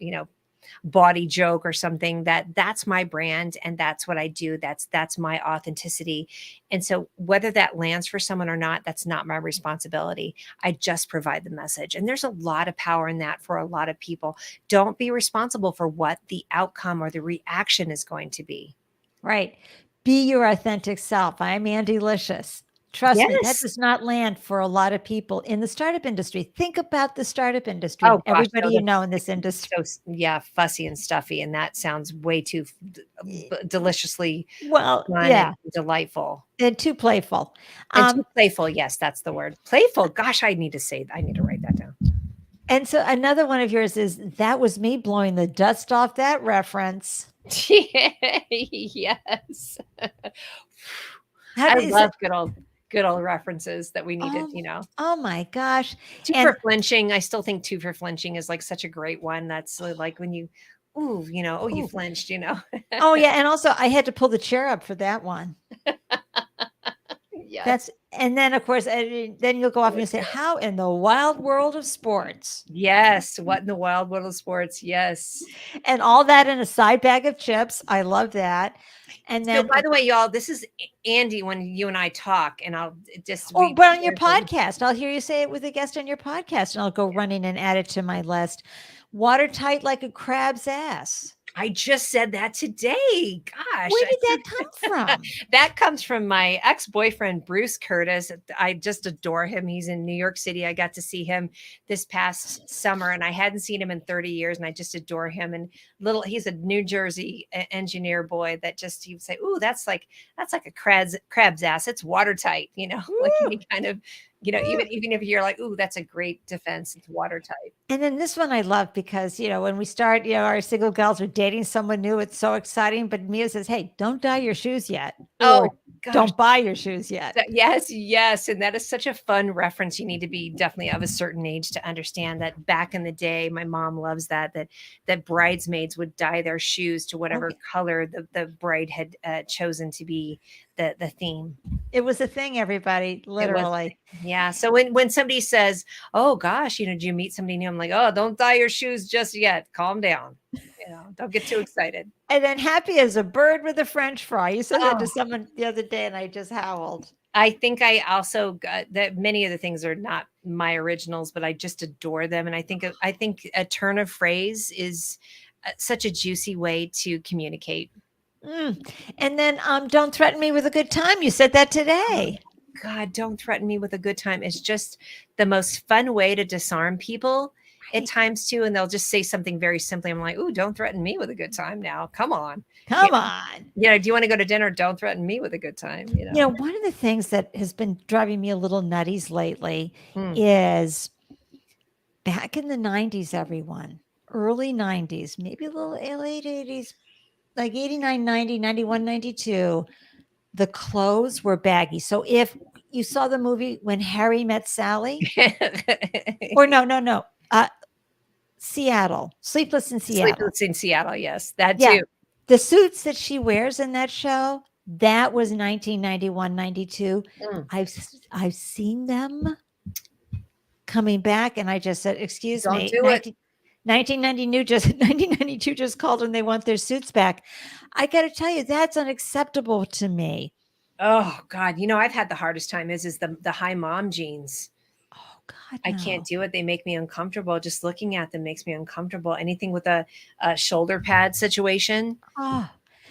body joke or something, that's my brand and that's what I do. That's my authenticity. And so whether that lands for someone or not, that's not my responsibility. I just provide the message. And there's a lot of power in that for a lot of people. Don't be responsible for what the outcome or the reaction is going to be. Right. Be your authentic self. I'm Andelicious. Trust me, that does not land for a lot of people in the startup industry. Think about the startup industry. Oh, gosh, everybody in this industry. So fussy and stuffy, and that sounds way too deliciously fun and delightful. And too playful. And too playful. Yes, that's the word. Playful. Gosh, I need to write that down. And so another one of yours is that was me blowing the dust off that reference. Yes. I love good old references that we needed, Oh my gosh. Two And for flinching. I still think two for flinching is like such a great one. That's like when you, ooh, oh, you Ooh. flinched, oh yeah, and also I had to pull the chair up for that one. Yes. And then of course then you'll go off and you say, how in the wild world of sports? Yes. What in the wild world of sports? Yes. And all that in a side bag of chips. I love that. And So then by the way, y'all, this is Andy when you and I talk, and I'll just or read but on your everything. podcast, I'll hear you say it with a guest on your podcast, and I'll go running and add it to my list. Watertight like a crab's ass. I just said that today. Gosh. Where did that come from? That comes from my ex-boyfriend, Bruce Curtis. I just adore him. He's in New York City. I got to see him this past summer, and I hadn't seen him in 30 years, and I just adore him. And he's a New Jersey engineer boy that just, he would say, ooh, that's like a crab's ass. It's watertight, like any kind of, even if you're like, ooh, that's a great defense. It's watertight. And then this one I love because, when we start, our single gals are dating someone new, it's so exciting. But Mia says, hey, don't dye your shoes yet. Or Gosh. don't buy your shoes yet. Yes. And that is such a fun reference. You need to be definitely of a certain age to understand that back in the day, my mom loves that bridesmaids would dye their shoes to whatever color the bride had chosen to be the theme. It was a thing, everybody, literally. Yeah. So when somebody says, oh gosh, did you meet somebody new? I'm like, oh, don't dye your shoes just yet. Calm down. Don't get too excited. And then happy as a bird with a French fry. You said that to someone the other day and I just howled. I think I also got that many of the things are not my originals, but I just adore them. And I think a turn of phrase is such a juicy way to communicate. And then don't threaten me with a good time. You said that today. God, don't threaten me with a good time. It's just the most fun way to disarm people at times too. And they'll just say something very simply. I'm like, ooh, don't threaten me with a good time now. Come on. Come on. Do you want to go to dinner? Don't threaten me with a good time. One of the things that has been driving me a little nutties lately is back in the 90s, everyone, early 90s, maybe a little late 80s, like 89, 90, 91, 92, the clothes were baggy. So if you saw the movie When Harry Met Sally, or no, Seattle, Sleepless in Seattle. Sleepless in Seattle, yes, that too. The suits that she wears in that show, that was 1991, 92. I've seen them coming back, and I just said, excuse me, 1992 just called and they want their suits back. I got to tell you, that's unacceptable to me. Oh God, I've had the hardest time is the high mom jeans. Oh God, I can't do it. They make me uncomfortable. Just looking at them makes me uncomfortable. Anything with a shoulder pad situation.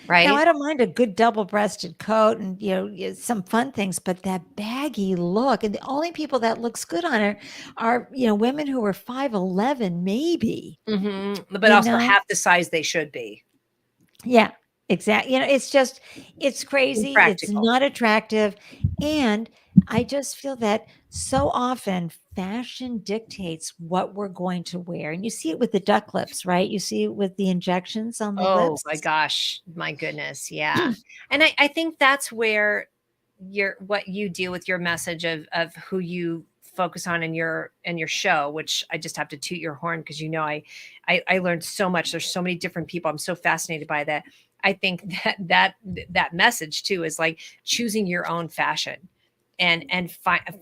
Right. Now I don't mind a good double-breasted coat and some fun things, but that baggy look, and the only people that looks good on it are women who are 5'11", maybe, but also half the size they should be. Yeah, exactly. It's crazy. It's not attractive, and I just feel that so often fashion dictates what we're going to wear. And you see it with the duck lips, right? You see it with the injections on the lips. Oh my gosh. My goodness. Yeah. And I think that's where what you do with your message of who you focus on in your show, which I just have to toot your horn because I learned so much. There's so many different people. I'm so fascinated by that. I think that message too is like choosing your own fashion. And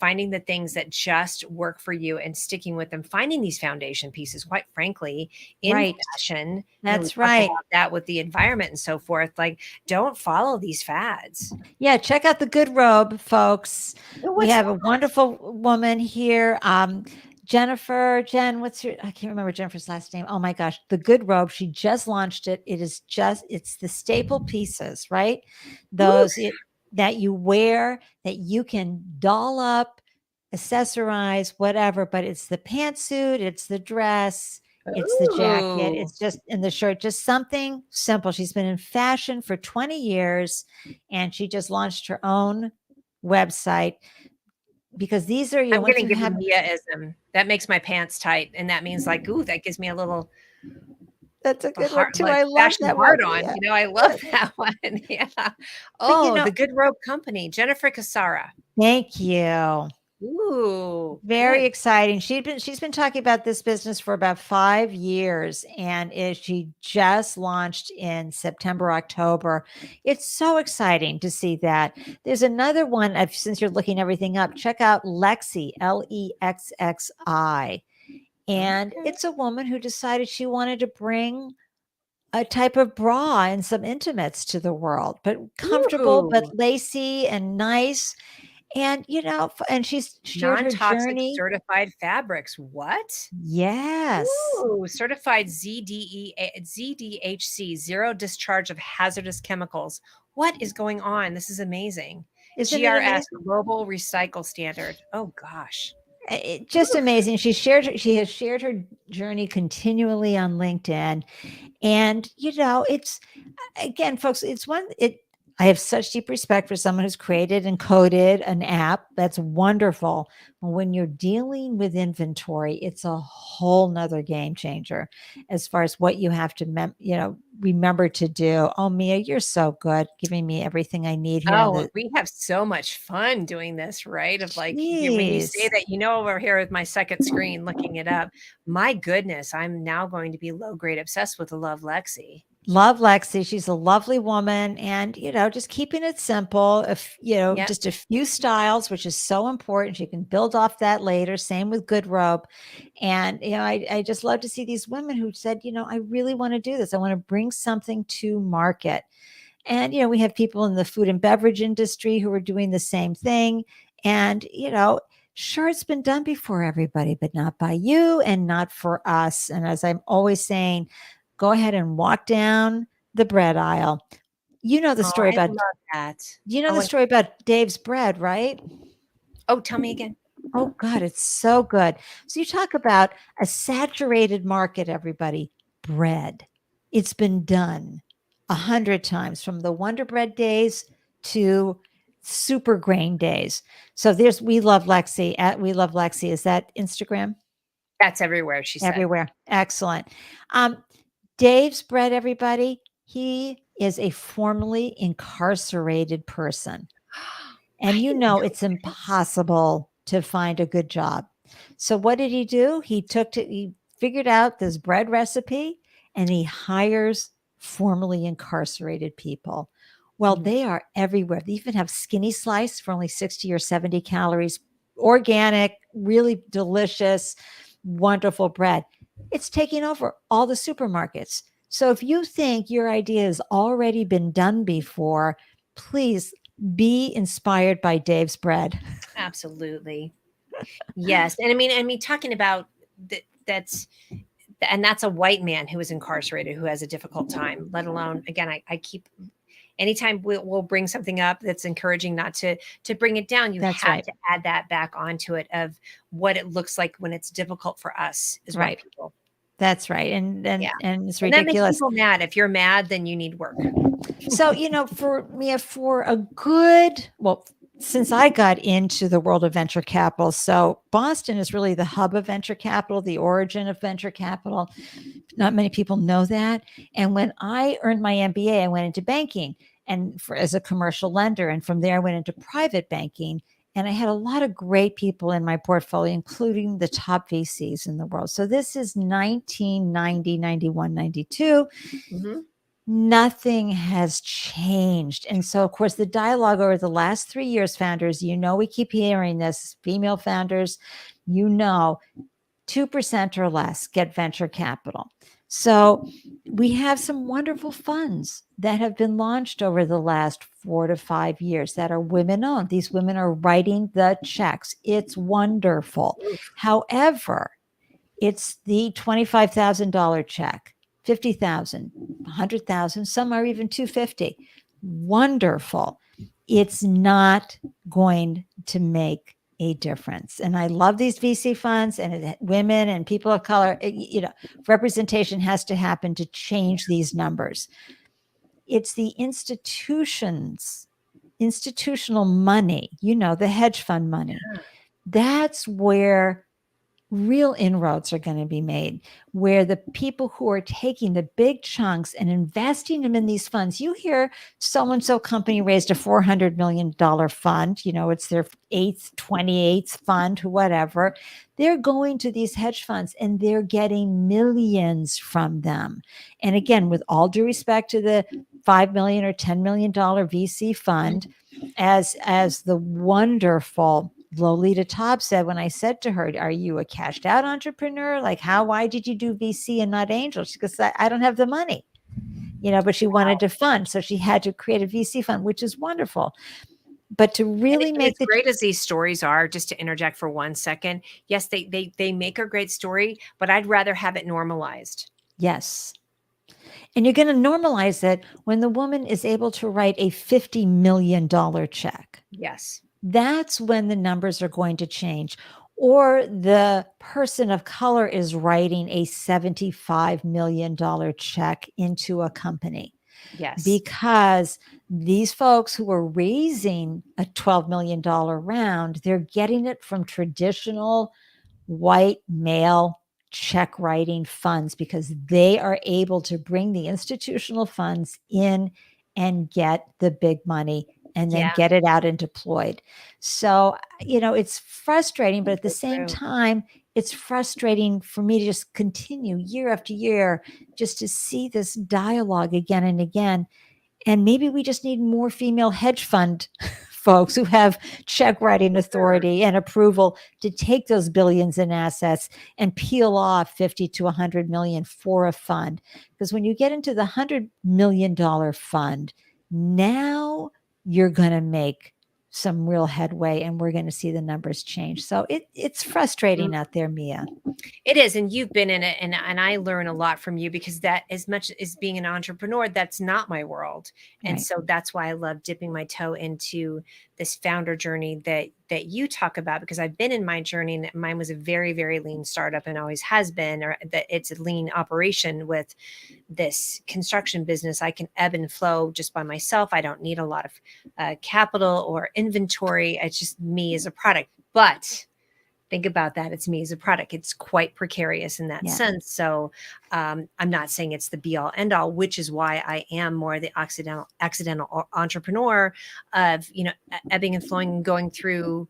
finding the things that just work for you and sticking with them, finding these foundation pieces, quite frankly, in fashion. That's right. That with the environment and so forth, like don't follow these fads. Yeah. Check out The Good Robe, folks. We have a wonderful woman here. Jen, I can't remember Jennifer's last name. Oh my gosh. The Good Robe. She just launched it. It's the staple pieces, right? Those that you wear, that you can doll up, accessorize, whatever, but it's the pantsuit, it's the dress, it's the jacket, it's just in the shirt, just something simple. She's been in fashion for 20 years and she just launched her own website. because these are, I'm once going you to give have, you Miaism. That makes my pants tight. And that means like, ooh, that gives me a little that's a good one heart, too. like I love fashion that hard one. on. Yeah. I love that one. Yeah. But Oh, the Good Rope Company, Jennifer Casara. thank you. Ooh, Very good. exciting. She's been talking about this business for about 5 years, and she just launched in September, October. It's so exciting to see that. There's another one since you're looking everything up, check out Lexi, Lexxi. And Okay. it's a woman who decided she wanted to bring a type of bra and some intimates to the world, but comfortable, but Ooh. lacy and nice. And, and she's shared her Non-toxic journey. certified fabrics. What? Yes. Ooh, certified ZDHC, zero discharge of hazardous chemicals. What is going on? This is amazing. Isn't it GRS, amazing? Global Recycle Standard. Oh gosh. Just amazing. She has shared her journey continually on LinkedIn. And, it's, again, folks, I have such deep respect for someone who's created and coded an app. That's wonderful. When you're dealing with inventory, it's a whole nother game changer as far as what you have to, remember to do. Oh, Mia, you're so good, giving me everything I need here. Oh, we have so much fun doing this, right? Of like, when you say Jeez. that, over here with my second screen looking it up, my goodness, I'm now going to be low grade obsessed with the Love Lexi. Love Lexi. She's a lovely woman, and just keeping it simple. If Yep. just a few styles, which is so important. She can build off that later. Same with Good Rope. And I just love to see these women who said, I really want to do this. I want to bring something to market. And we have people in the food and beverage industry who are doing the same thing. And sure, it's been done before, everybody, but not by you and not for us. And as I'm always saying, go ahead and walk down the bread aisle. You know the Oh, story I about love that. the story about Dave's bread, right? Oh, tell me again. Oh God, it's so good. So you talk about a saturated market, everybody. Bread. It's been done 100 times, from the Wonder Bread days to super grain days. So there's We Love Lexi at We Love Lexi. Is that Instagram? That's everywhere, she said. Everywhere. Excellent. Dave's bread, everybody. He is a formerly incarcerated person. And I didn't know it's this. impossible to find a good job. So what did he do? He figured out this bread recipe, and he hires formerly incarcerated people. Well, they are everywhere. They even have skinny slice for only 60 or 70 calories, organic, really delicious, wonderful bread. It's taking over all the supermarkets. So if you think your idea has already been done before, please be inspired by Dave's bread. Absolutely. Yes. And I mean, talking about that's a white man who is incarcerated, who has a difficult time, let alone, again, I keep, anytime we'll bring something up that's encouraging not to bring it down, you That's have right. to add that back onto it of what it looks like when it's difficult for us as Right. white people. That's right. And it's And that makes ridiculous. people mad. If you're mad, then you need work. So, for me, for a good, since I got into the world of venture capital, so Boston is really the hub of venture capital, the origin of venture capital. Not many people know that. And when I earned my MBA, I went into banking and as a commercial lender. And from there, I went into private banking. And I had a lot of great people in my portfolio, including the top VCs in the world. So this is 1990, 91, 92. Mm-hmm. Nothing has changed. And so, of course, the dialogue over the last 3 years, founders, we keep hearing this, female founders, 2% or less get venture capital. So we have some wonderful funds that have been launched over the last 4 to 5 years that are women owned. These women are writing the checks. It's wonderful. However, it's the $25,000 check, 50,000, 100,000, some are even 250. Wonderful. It's not going to make a difference. And I love these VC funds and women and people of color. Representation has to happen to change these numbers. It's the institutional money, the hedge fund money, That's where real inroads are going to be made, where the people who are taking the big chunks and investing them in these funds. You hear so-and-so company raised a $400 million fund, it's their 28th fund, whatever. They're going to these hedge funds and they're getting millions from them. And again, with all due respect to the $5 million or $10 million VC fund, as the wonderful Lolita Tobb said when I said to her, "Are you a cashed out entrepreneur? Like, why did you do VC and not angel?" She goes, I don't have the money, but she wanted to fund. So she had to create a VC fund, which is wonderful. But to really make as great as these stories are, just to interject for 1 second, yes, they make a great story, but I'd rather have it normalized. Yes. And you're going to normalize it when the woman is able to write a $50 million check. Yes. That's when the numbers are going to change. Or the person of color is writing a $75 million check into a company. Yes. Because these folks who are raising a $12 million round, they're getting it from traditional white male check writing funds because they are able to bring the institutional funds in and get the big money and then get it out and deployed. So, it's frustrating, but at the same time, it's frustrating for me to just continue year after year, just to see this dialogue again and again. And maybe we just need more female hedge fund folks who have check writing authority and approval to take those billions in assets and peel off 50 to 100 million for a fund. Because when you get into the $100 million fund, now you're going to make some real headway and we're going to see the numbers change. So it's frustrating out there, Mia. It is. And you've been in it. And I learn a lot from you because that, as much as being an entrepreneur, that's not my world. And Right. so that's why I love dipping my toe into this founder journey that you talk about, because I've been in my journey and mine was a very, very lean startup and always has been, or that it's a lean operation. With this construction business, I can ebb and flow just by myself. I don't need a lot of capital or inventory. It's just me as a product. But think about that. It's me as a product. It's quite precarious in that sense. So I'm not saying it's the be all end all, which is why I am more the accidental entrepreneur of, ebbing and flowing and going through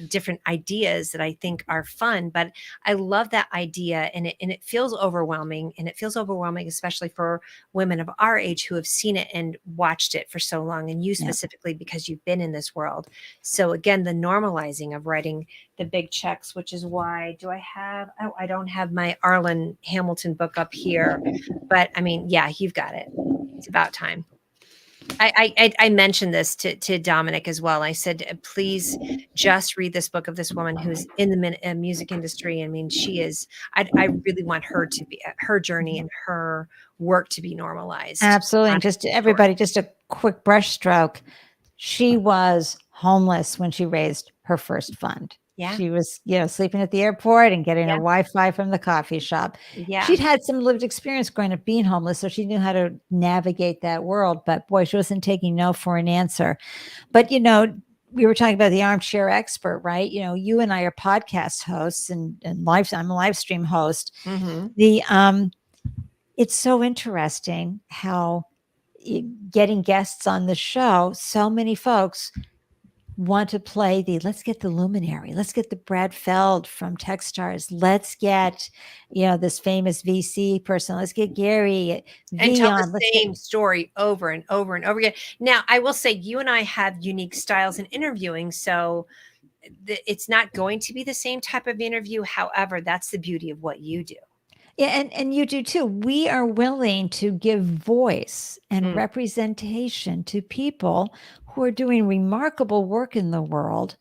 different ideas that I think are fun. But I love that idea, and it feels overwhelming, and it feels overwhelming, especially for women of our age who have seen it and watched it for so long, and you specifically because you've been in this world. So again, the normalizing of writing the big checks, which is why I don't have my Arlen Hamilton book up here, but I mean, yeah, you've got it. It's about time. I mentioned this to Dominic as well. I said, please just read this book of this woman who's in the music industry. I mean, she is, I really want her to be, her journey and her work to be normalized. Absolutely. And just everybody, just a quick brush stroke. She was homeless when she raised her first fund. Yeah. She was, sleeping at the airport and getting her Wi-Fi from the coffee shop. Yeah. She'd had some lived experience growing up being homeless, so she knew how to navigate that world. But boy, she wasn't taking no for an answer. But, we were talking about the armchair expert, right? You and I are podcast hosts and I'm a live stream host. Mm-hmm. It's so interesting how getting guests on the show, so many folks want to play let's get the luminary, let's get the Brad Feld from Techstars, let's get this famous VC person, let's get Gary and tell the same story over and over and over again. Now, I will say you and I have unique styles in interviewing, so it's not going to be the same type of interview. However, that's the beauty of what you do. Yeah, and you do too. We are willing to give voice and representation to people who are doing remarkable work in the world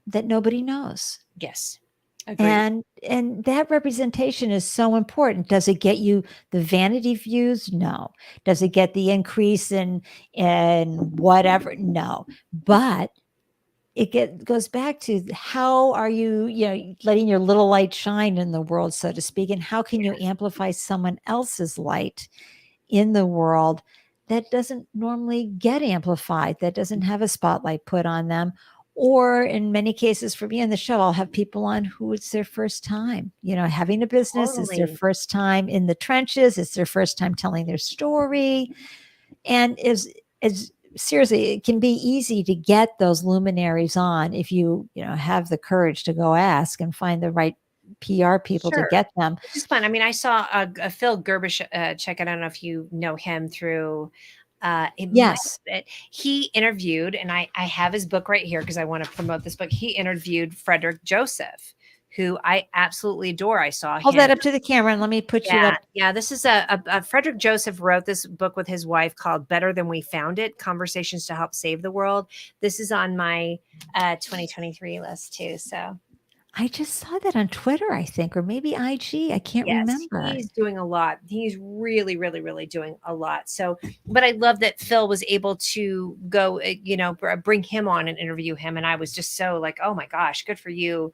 that nobody knows. Yes. Agreed. And that representation is so important. Does it get you the vanity views? No. Does it get the increase in whatever? No. But it goes back to how are you, letting your little light shine in the world, so to speak, and how can you amplify someone else's light in the world that doesn't normally get amplified, that doesn't have a spotlight put on them, Or in many cases for me on the show, I'll have people on who it's their first time, having a business. It's their Totally. first time in the trenches. It's their first time telling their story. And is seriously, it can be easy to get those luminaries on if you have the courage to go ask and find the right PR people to Sure. get them. Which is fun. I mean, I saw a Phil Gerbish check. I don't know if you know him through. Yes. He interviewed, and I have his book right here because I want to promote this book. He interviewed Frederick Joseph, who I absolutely adore. I saw Hold him. that up to the camera and let me put you up. Yeah. This is a Frederick Joseph wrote this book with his wife called Better Than We Found It: Conversations to Help Save the World. This is on my 2023 list too. So I just saw that on Twitter, I think, or maybe IG. I can't remember. He's doing a lot. He's really, really, really doing a lot. So, but I love that Phil was able to go, bring him on and interview him. And I was just so like, oh my gosh, good for you,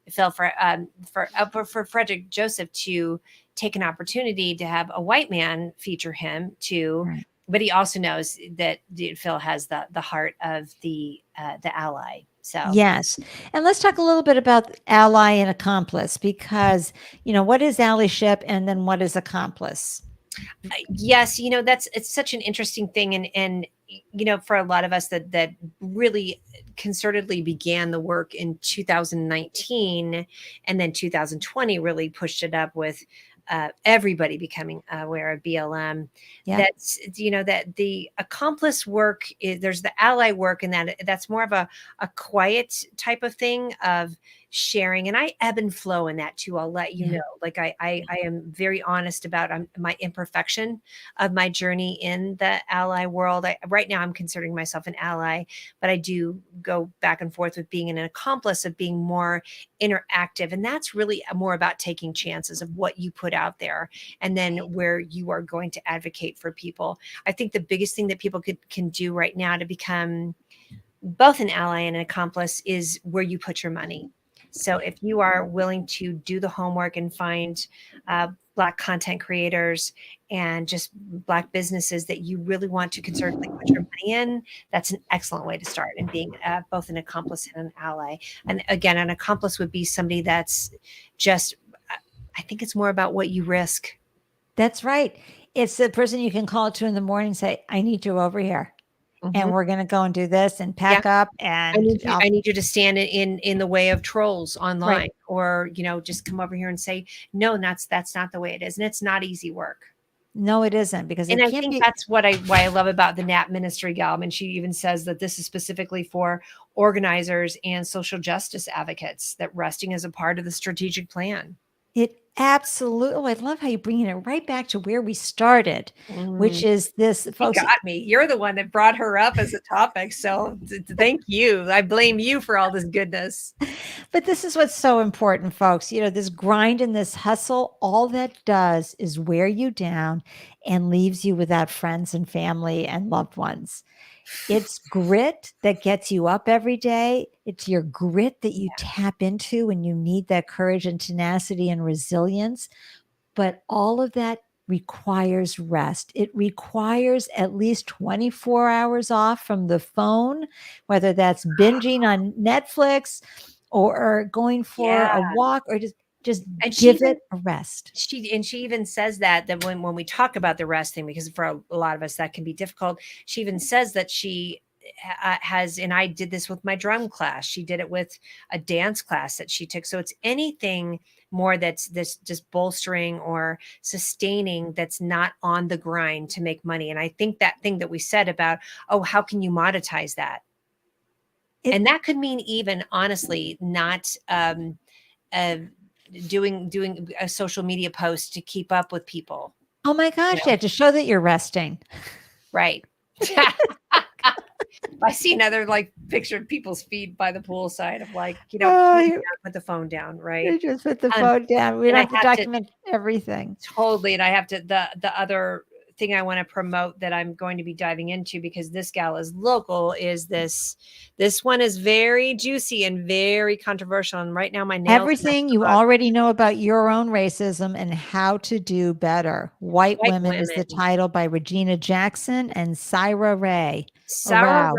Phil, for Frederick Joseph to take an opportunity to have a white man feature him too. Right. But he also knows that Phil has the heart of the ally. So yes. And let's talk a little bit about ally and accomplice, because, what is allyship and then what is accomplice? Yes, it's such an interesting thing. And for a lot of us that really concertedly began the work in 2019, and then 2020 really pushed it up with everybody becoming aware of BLM. Yeah. That's, that the accomplice work there's the ally work, and that's more of a quiet type of thing of sharing. And I ebb and flow in that too. I'll let you know, like I am very honest about my imperfection of my journey in the ally world. Right now I'm considering myself an ally, but I do go back and forth with being an accomplice, of being more interactive. And that's really more about taking chances of what you put out there, and then where you are going to advocate for people. I think the biggest thing that people can do right now to become both an ally and an accomplice is where you put your money. So if you are willing to do the homework and find Black content creators and just Black businesses that you really want to concertedly put your money in, that's an excellent way to start in being both an accomplice and an ally. And again, an accomplice would be somebody that's just, I think it's more about what you risk. That's right. It's the person you can call at 2 a.m. and say, I need you over here. And we're going to go and do this and pack up. And I need you to stand in the way of trolls online, or, just come over here and say, no, that's not the way it is. And it's not easy work. No, it isn't, because I think that's why I love about the Nat Ministry gal. And she even says that this is specifically for organizers and social justice advocates, that resting is a part of the strategic plan. It absolutely. Oh, I love how you're bringing it right back to where we started, which is this, folks. You got me. You're the one that brought her up as a topic. So thank you. I blame you for all this goodness. But this is what's so important, folks. This grind and this hustle, all that does is wear you down and leaves you without friends and family and loved ones. It's grit that gets you up every day. It's your grit that you tap into when you need that courage and tenacity and resilience. But all of that requires rest. It requires at least 24 hours off from the phone, whether that's binging on Netflix or going for a walk, or just give it a rest. She even says that when we talk about the rest thing, because for a lot of us that can be difficult, she even says that she has, and I did this with my drum class, she did it with a dance class that she took. So it's anything more that's this just bolstering or sustaining, that's not on the grind to make money. And I think that thing that we said about, oh, how can you monetize that? And that could mean even honestly not doing a social media post to keep up with people. Oh my gosh, yeah, to show that you're resting. Right. I see another picture of people's feet by the poolside of put the phone down, right? You just put the phone down. We don't have to document everything. Totally. And I have to, the other thing I want to promote that I'm going to be diving into, because this gal is local, is this one is very juicy and very controversial. And right now my nails. Everything you already know about your own racism and how to do better. White Women is the title, by Regina Jackson and Syra Ray. Sarah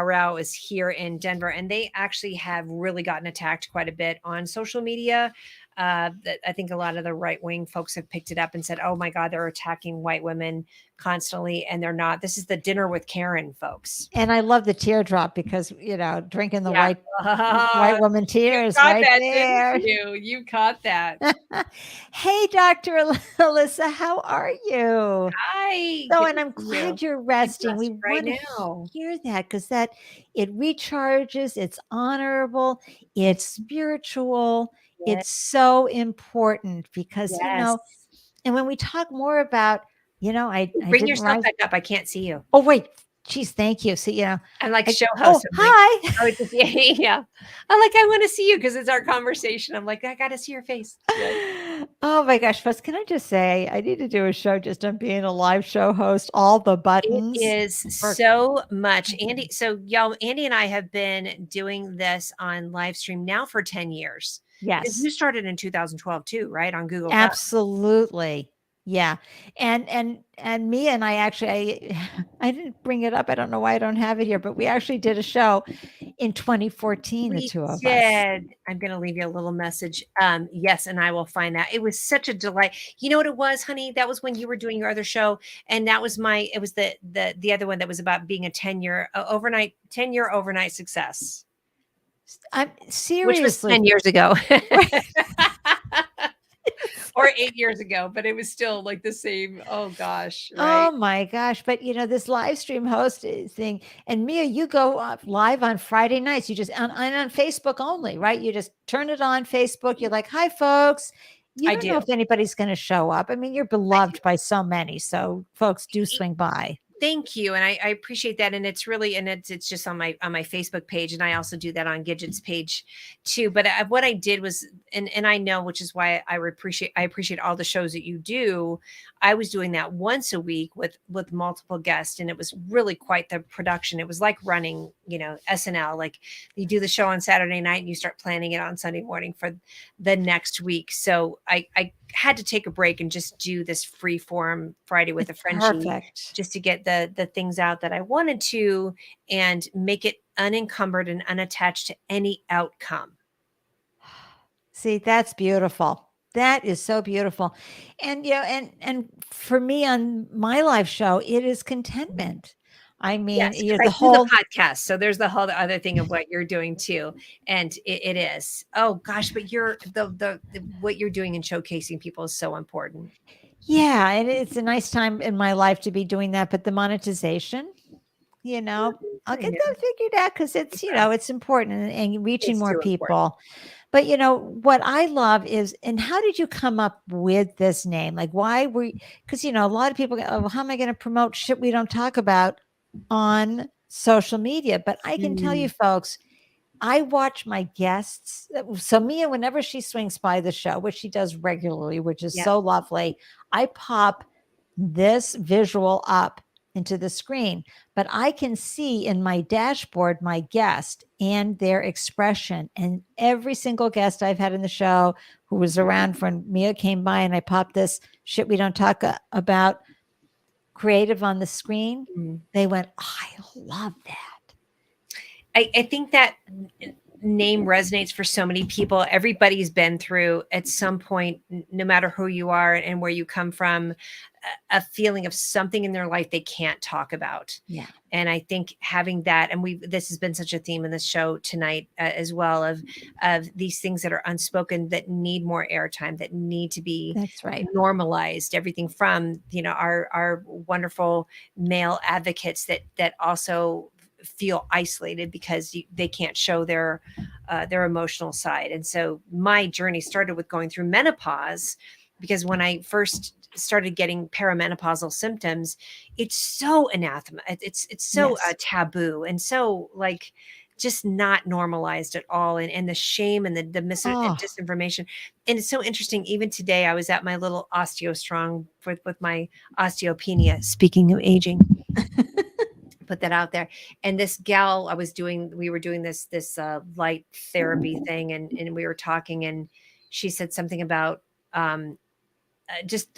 Rao is here in Denver, and they actually have really gotten attacked quite a bit on social media. That I think a lot of the right-wing folks have picked it up and said, oh my God, they're attacking white women constantly, and they're not. This is the Dinner with Karen folks. And I love the teardrop, because, drinking the white woman tears right there. You caught that. Hey, Dr. Alyssa, how are you? Hi. So, and I'm glad you're resting. We right want now. to hear that, because it recharges, it's honorable, it's spiritual. Yes. It's so important, because, and when we talk more about, I bring yourself back up. I can't see you. Oh, wait. Geez, thank you. See, I'm like show host. Hi. Yeah. I want to see you, because it's our conversation. I'm like, I got to see your face. Oh my gosh, Voss, can I just say, I need to do a show just on being a live show host, all the buttons. It is so much. Andy, so y'all, Andy and I have been doing this on live stream now for 10 years. Yes. You started in 2012 too, right? On Google. Absolutely. Yeah. And Mia and I actually, I didn't bring it up. I don't know why I don't have it here, but we actually did a show in 2014, the two of us. I'm going to leave you a little message. Yes. And I will find that. It was such a delight. You know what it was, honey? That was when you were doing your other show. And that was it was the other one that was about being a 10-year overnight success. I'm seriously. Which was 10 years ago. Or 8 years ago, but it was still like the same. Oh gosh. Right? Oh my gosh. But this live stream host thing, and Mia, you go live on Friday nights. You just on Facebook only, right? You just turn it on Facebook. You're like, hi folks. You don't know if anybody's going to show up. I mean, you're beloved by so many. So folks do swing by. Thank you. And I appreciate that. And it's really, and it's just on my Facebook page. And I also do that on Gidget's page too. But what I did was, and I know, which is why I appreciate all the shows that you do. I was doing that once a week with multiple guests, and it was really quite the production. It was like running, SNL, like you do the show on Saturday night and you start planning it on Sunday morning for the next week. So I had to take a break and just do this free form Friday with a Frenchie, just to get the things out that I wanted to, and make it unencumbered and unattached to any outcome. See, that's beautiful. That is so beautiful. And, and for me on my live show, it is contentment. I mean, the whole podcast. So there's the whole other thing of what you're doing too. And it is, oh gosh, but you're what you're doing and showcasing people is so important. Yeah. And it's a nice time in my life to be doing that. But the monetization, I'll get that figured out, because it's, it's important, and reaching more people. Important. But what I love is, and how did you come up with this name? Like, why were you, because a lot of people go, oh, well, how am I going to promote shit we don't talk about on social media? But I can tell you folks, I watch my guests. So Mia, whenever she swings by the show, which she does regularly, which is so lovely, I pop this visual up into the screen, but I can see in my dashboard my guest and their expression. And every single guest I've had in the show who was around when Mia came by, and I popped this shit we don't talk about creative on the screen, they went, oh, I love that. I think that name resonates for so many people. Everybody's been through at some point, no matter who you are and where you come from, a feeling of something in their life they can't talk about. Yeah. And I think having that, and this has been such a theme in the show tonight as well, of these things that are unspoken, that need more airtime, that need to be normalized. Everything from, our wonderful male advocates that also feel isolated because they can't show their emotional side. And so my journey started with going through menopause, because when I first started getting perimenopausal symptoms, it's so anathema. It's so taboo. And so like just not normalized at all. And the shame and the Oh, disinformation. And it's so interesting. Even today, I was at my little osteo strong with my osteopenia, speaking of aging, put that out there. And this gal we were doing this light therapy thing, and we were talking, and she said something about just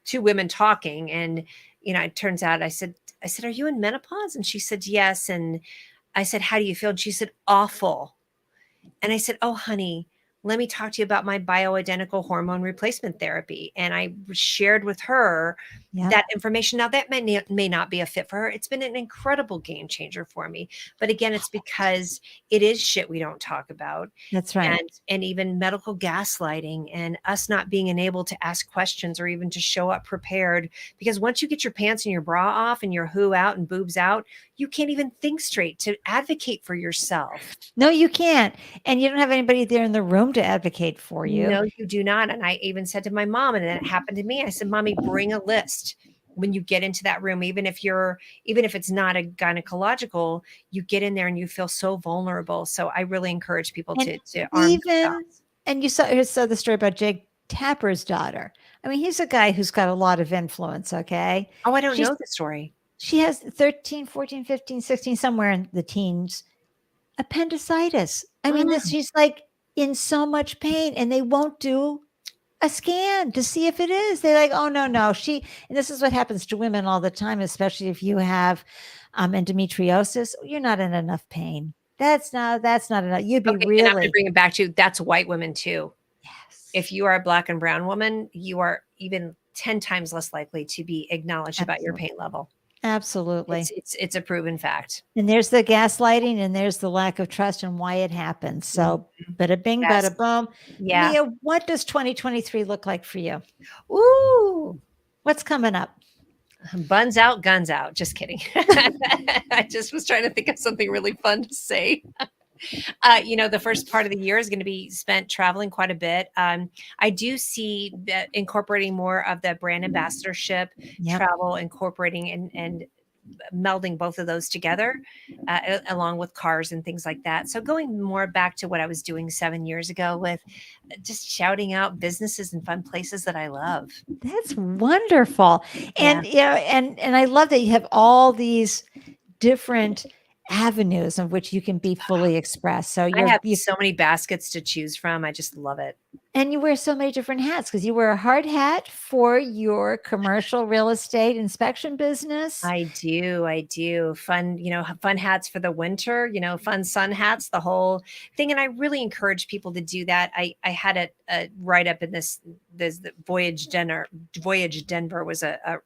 two women talking, and it turns out I said, "Are you in menopause?" And she said, "Yes." And I said, "How do you feel?" And she said, "Awful." And I said, "Oh, honey, let me talk to you about my bioidentical hormone replacement therapy." And I shared with her yeah, that information. Now, that may not be a fit for her. It's been an incredible game changer for me. But again, it's because it is shit we don't talk about. that's right. And even medical gaslighting, and us not being able to ask questions or even to show up prepared. Because once you get your pants and your bra off and your who out and boobs out, you can't even think straight to advocate for yourself. No, you can't. And you don't have anybody there in the room to advocate for you. No, you do not. And I even said to my mom, and then it happened to me, I said, "Mommy, bring a list when you get into that room, even if it's not a gynecological, you get in there and you feel so vulnerable." So I really encourage people And to arm themselves. and you saw the story about Jake Tapper's daughter. I mean, he's a guy who's got a lot of influence, okay? Oh, I don't She's know the story. She has 13, 14, 15, 16, somewhere in the teens, appendicitis. I mean, she's like in so much pain, and they won't do a scan to see if it is. They're like, "Oh, no, no." And this is what happens to women all the time, especially if you have endometriosis. You're not in enough pain. That's not enough. You'd be Okay, and I'm going to really, bring it back to that's white women too. yes, If you are a black and brown woman, you are even 10 times less likely to be acknowledged about your absolutely. pain level. Absolutely. It's a proven fact. And there's the gaslighting, and there's the lack of trust and why it happens. So, bada bing, Yes. bada boom. Yeah. Mia, what does 2023 look like for you? Ooh. What's coming up? Buns out, guns out. Just kidding. I just was trying to think of something really fun to say. The first part of the year is going to be spent traveling quite a bit. I do see that incorporating more of the brand ambassadorship, Yep. travel, incorporating and melding both of those together, along with cars and things like that. So going more back to what I was doing 7 years ago with just shouting out businesses and fun places that I love. That's wonderful. Yeah. And and I love that you have all these different avenues of which you can be fully expressed. So I have so many baskets to choose from. I just love it. and you wear so many different hats, because you wear a hard hat for your commercial real estate inspection business. I do. Fun, fun hats for the winter, fun sun hats, the whole thing. And I really encourage people to do that. I had a write up in this the Voyage Denver was a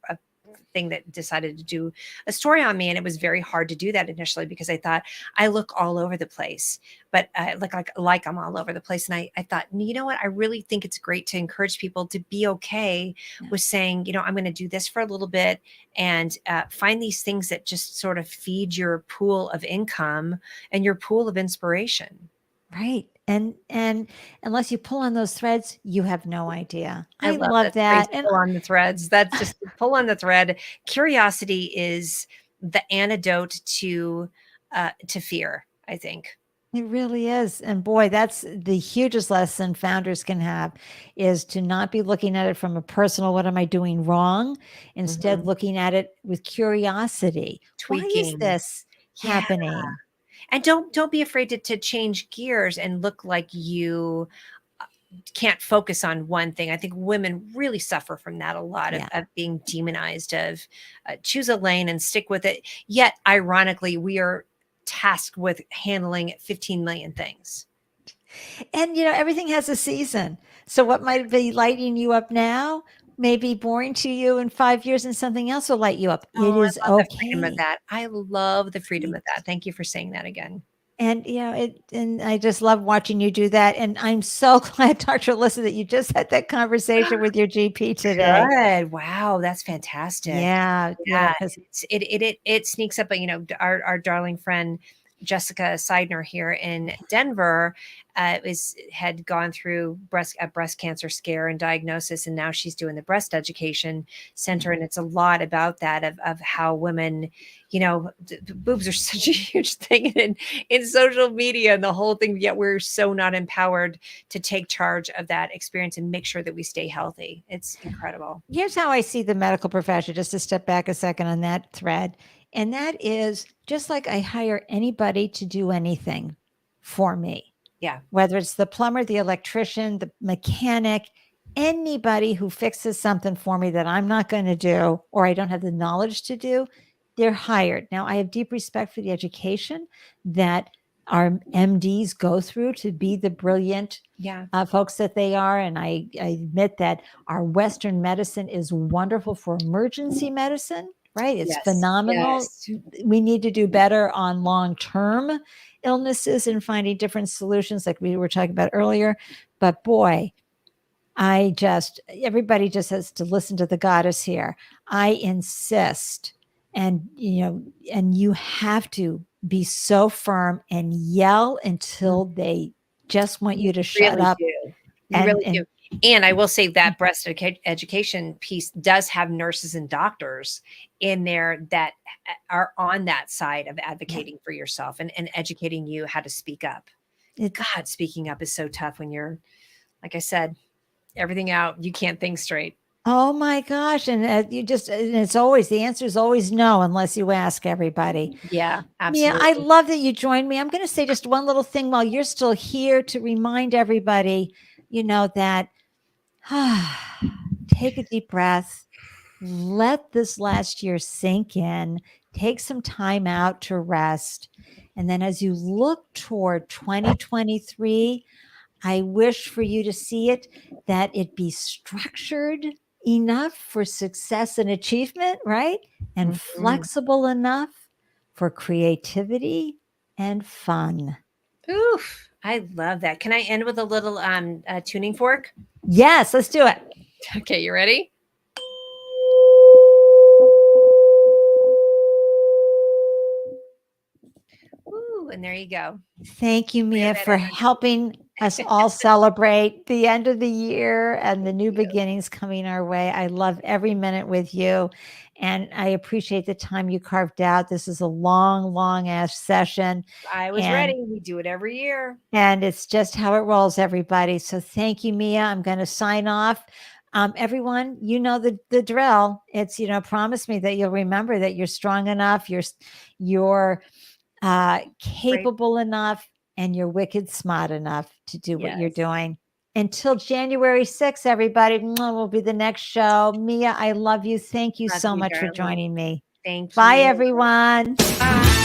thing that decided to do a story on me. And it was very hard to do that initially, because I thought I look all over the place, but I look like I'm all over the place. And I thought, you know what? I really think it's great to encourage people to be okay with saying, I'm going to do this for a little bit, and find these things that just sort of feed your pool of income and your pool of inspiration. Right. And unless you pull on those threads, you have no idea. I love love that. And pull on the threads. That's just pull on the thread. Curiosity is the antidote to fear, I think. It really is. And boy, that's the hugest lesson founders can have, is to not be looking at it from a personal, what am I doing wrong? Instead, looking at it with curiosity. Why is Tweaking. this happening? And don't be afraid to change gears and look like you can't focus on one thing. I think women really suffer from that a lot, of being demonized, of choose a lane and stick with it. Yet, ironically, we are tasked with handling 15 million things. And everything has a season. So what might be lighting you up now may be boring to you in 5 years, and something else will light you up. It is I love the freedom of okay. that. I love the freedom of that. Thank you for saying that again. And and I just love watching you do that. And I'm so glad, Dr. Alyssa, that you just had that conversation with your GP today. Good. Wow, that's fantastic. Yeah, Yeah, because it sneaks up. But our darling friend Jessica Seidner here in Denver had gone through a breast cancer scare and diagnosis, and now she's doing the breast education center, and it's a lot about that of how women, boobs are such a huge thing in social media and the whole thing, yet we're so not empowered to take charge of that experience and make sure that we stay healthy. It's incredible. Here's how I see the medical profession, just to step back a second on that thread. And that is just like I hire anybody to do anything for me. Yeah. Whether it's the plumber, the electrician, the mechanic, anybody who fixes something for me that I'm not going to do, or I don't have the knowledge to do, they're hired. Now, I have deep respect for the education that our MDs go through to be the brilliant folks that they are. And I admit that our Western medicine is wonderful for emergency medicine, right? It's phenomenal. Yes. We need to do better on long-term illnesses and finding different solutions like we were talking about earlier. But boy, everybody just has to listen to the goddess here. I insist. And you have to be so firm and yell until they just want you to shut up. You really do. And I will say that breast education piece does have nurses and doctors in there that are on that side of advocating for yourself and educating you how to speak up. God, speaking up is so tough when you're, like I said, everything out. You can't think straight. Oh my gosh. And it's always, the answer is always no, unless you ask everybody. Yeah, absolutely. Yeah, I love that you joined me. I'm going to say just one little thing while you're still here to remind everybody, that take a deep breath, let this last year sink in, take some time out to rest. And then as you look toward 2023, I wish for you to see it, that it be structured enough for success and achievement, right? And flexible enough for creativity and fun. Oof, I love that. Can I end with a little tuning fork? Yes, let's do it. Okay, you ready? Ooh, and there you go. Thank you, Mia, for helping us all celebrate the end of the year and the new beginnings coming our way. I love every minute with you, and I appreciate the time you carved out. This is a long, long ass session. I was ready. We do it every year. And it's just how it rolls, everybody. So thank you, Mia. I'm going to sign off. Everyone, the drill. It's, promise me that you'll remember that you're strong enough, you're capable enough, and you're wicked smart enough to do what you're doing. Until January 6th, everybody, will be the next show. Mia, I love you. Thank you so much for joining me. Thank you. Bye, everyone. Bye.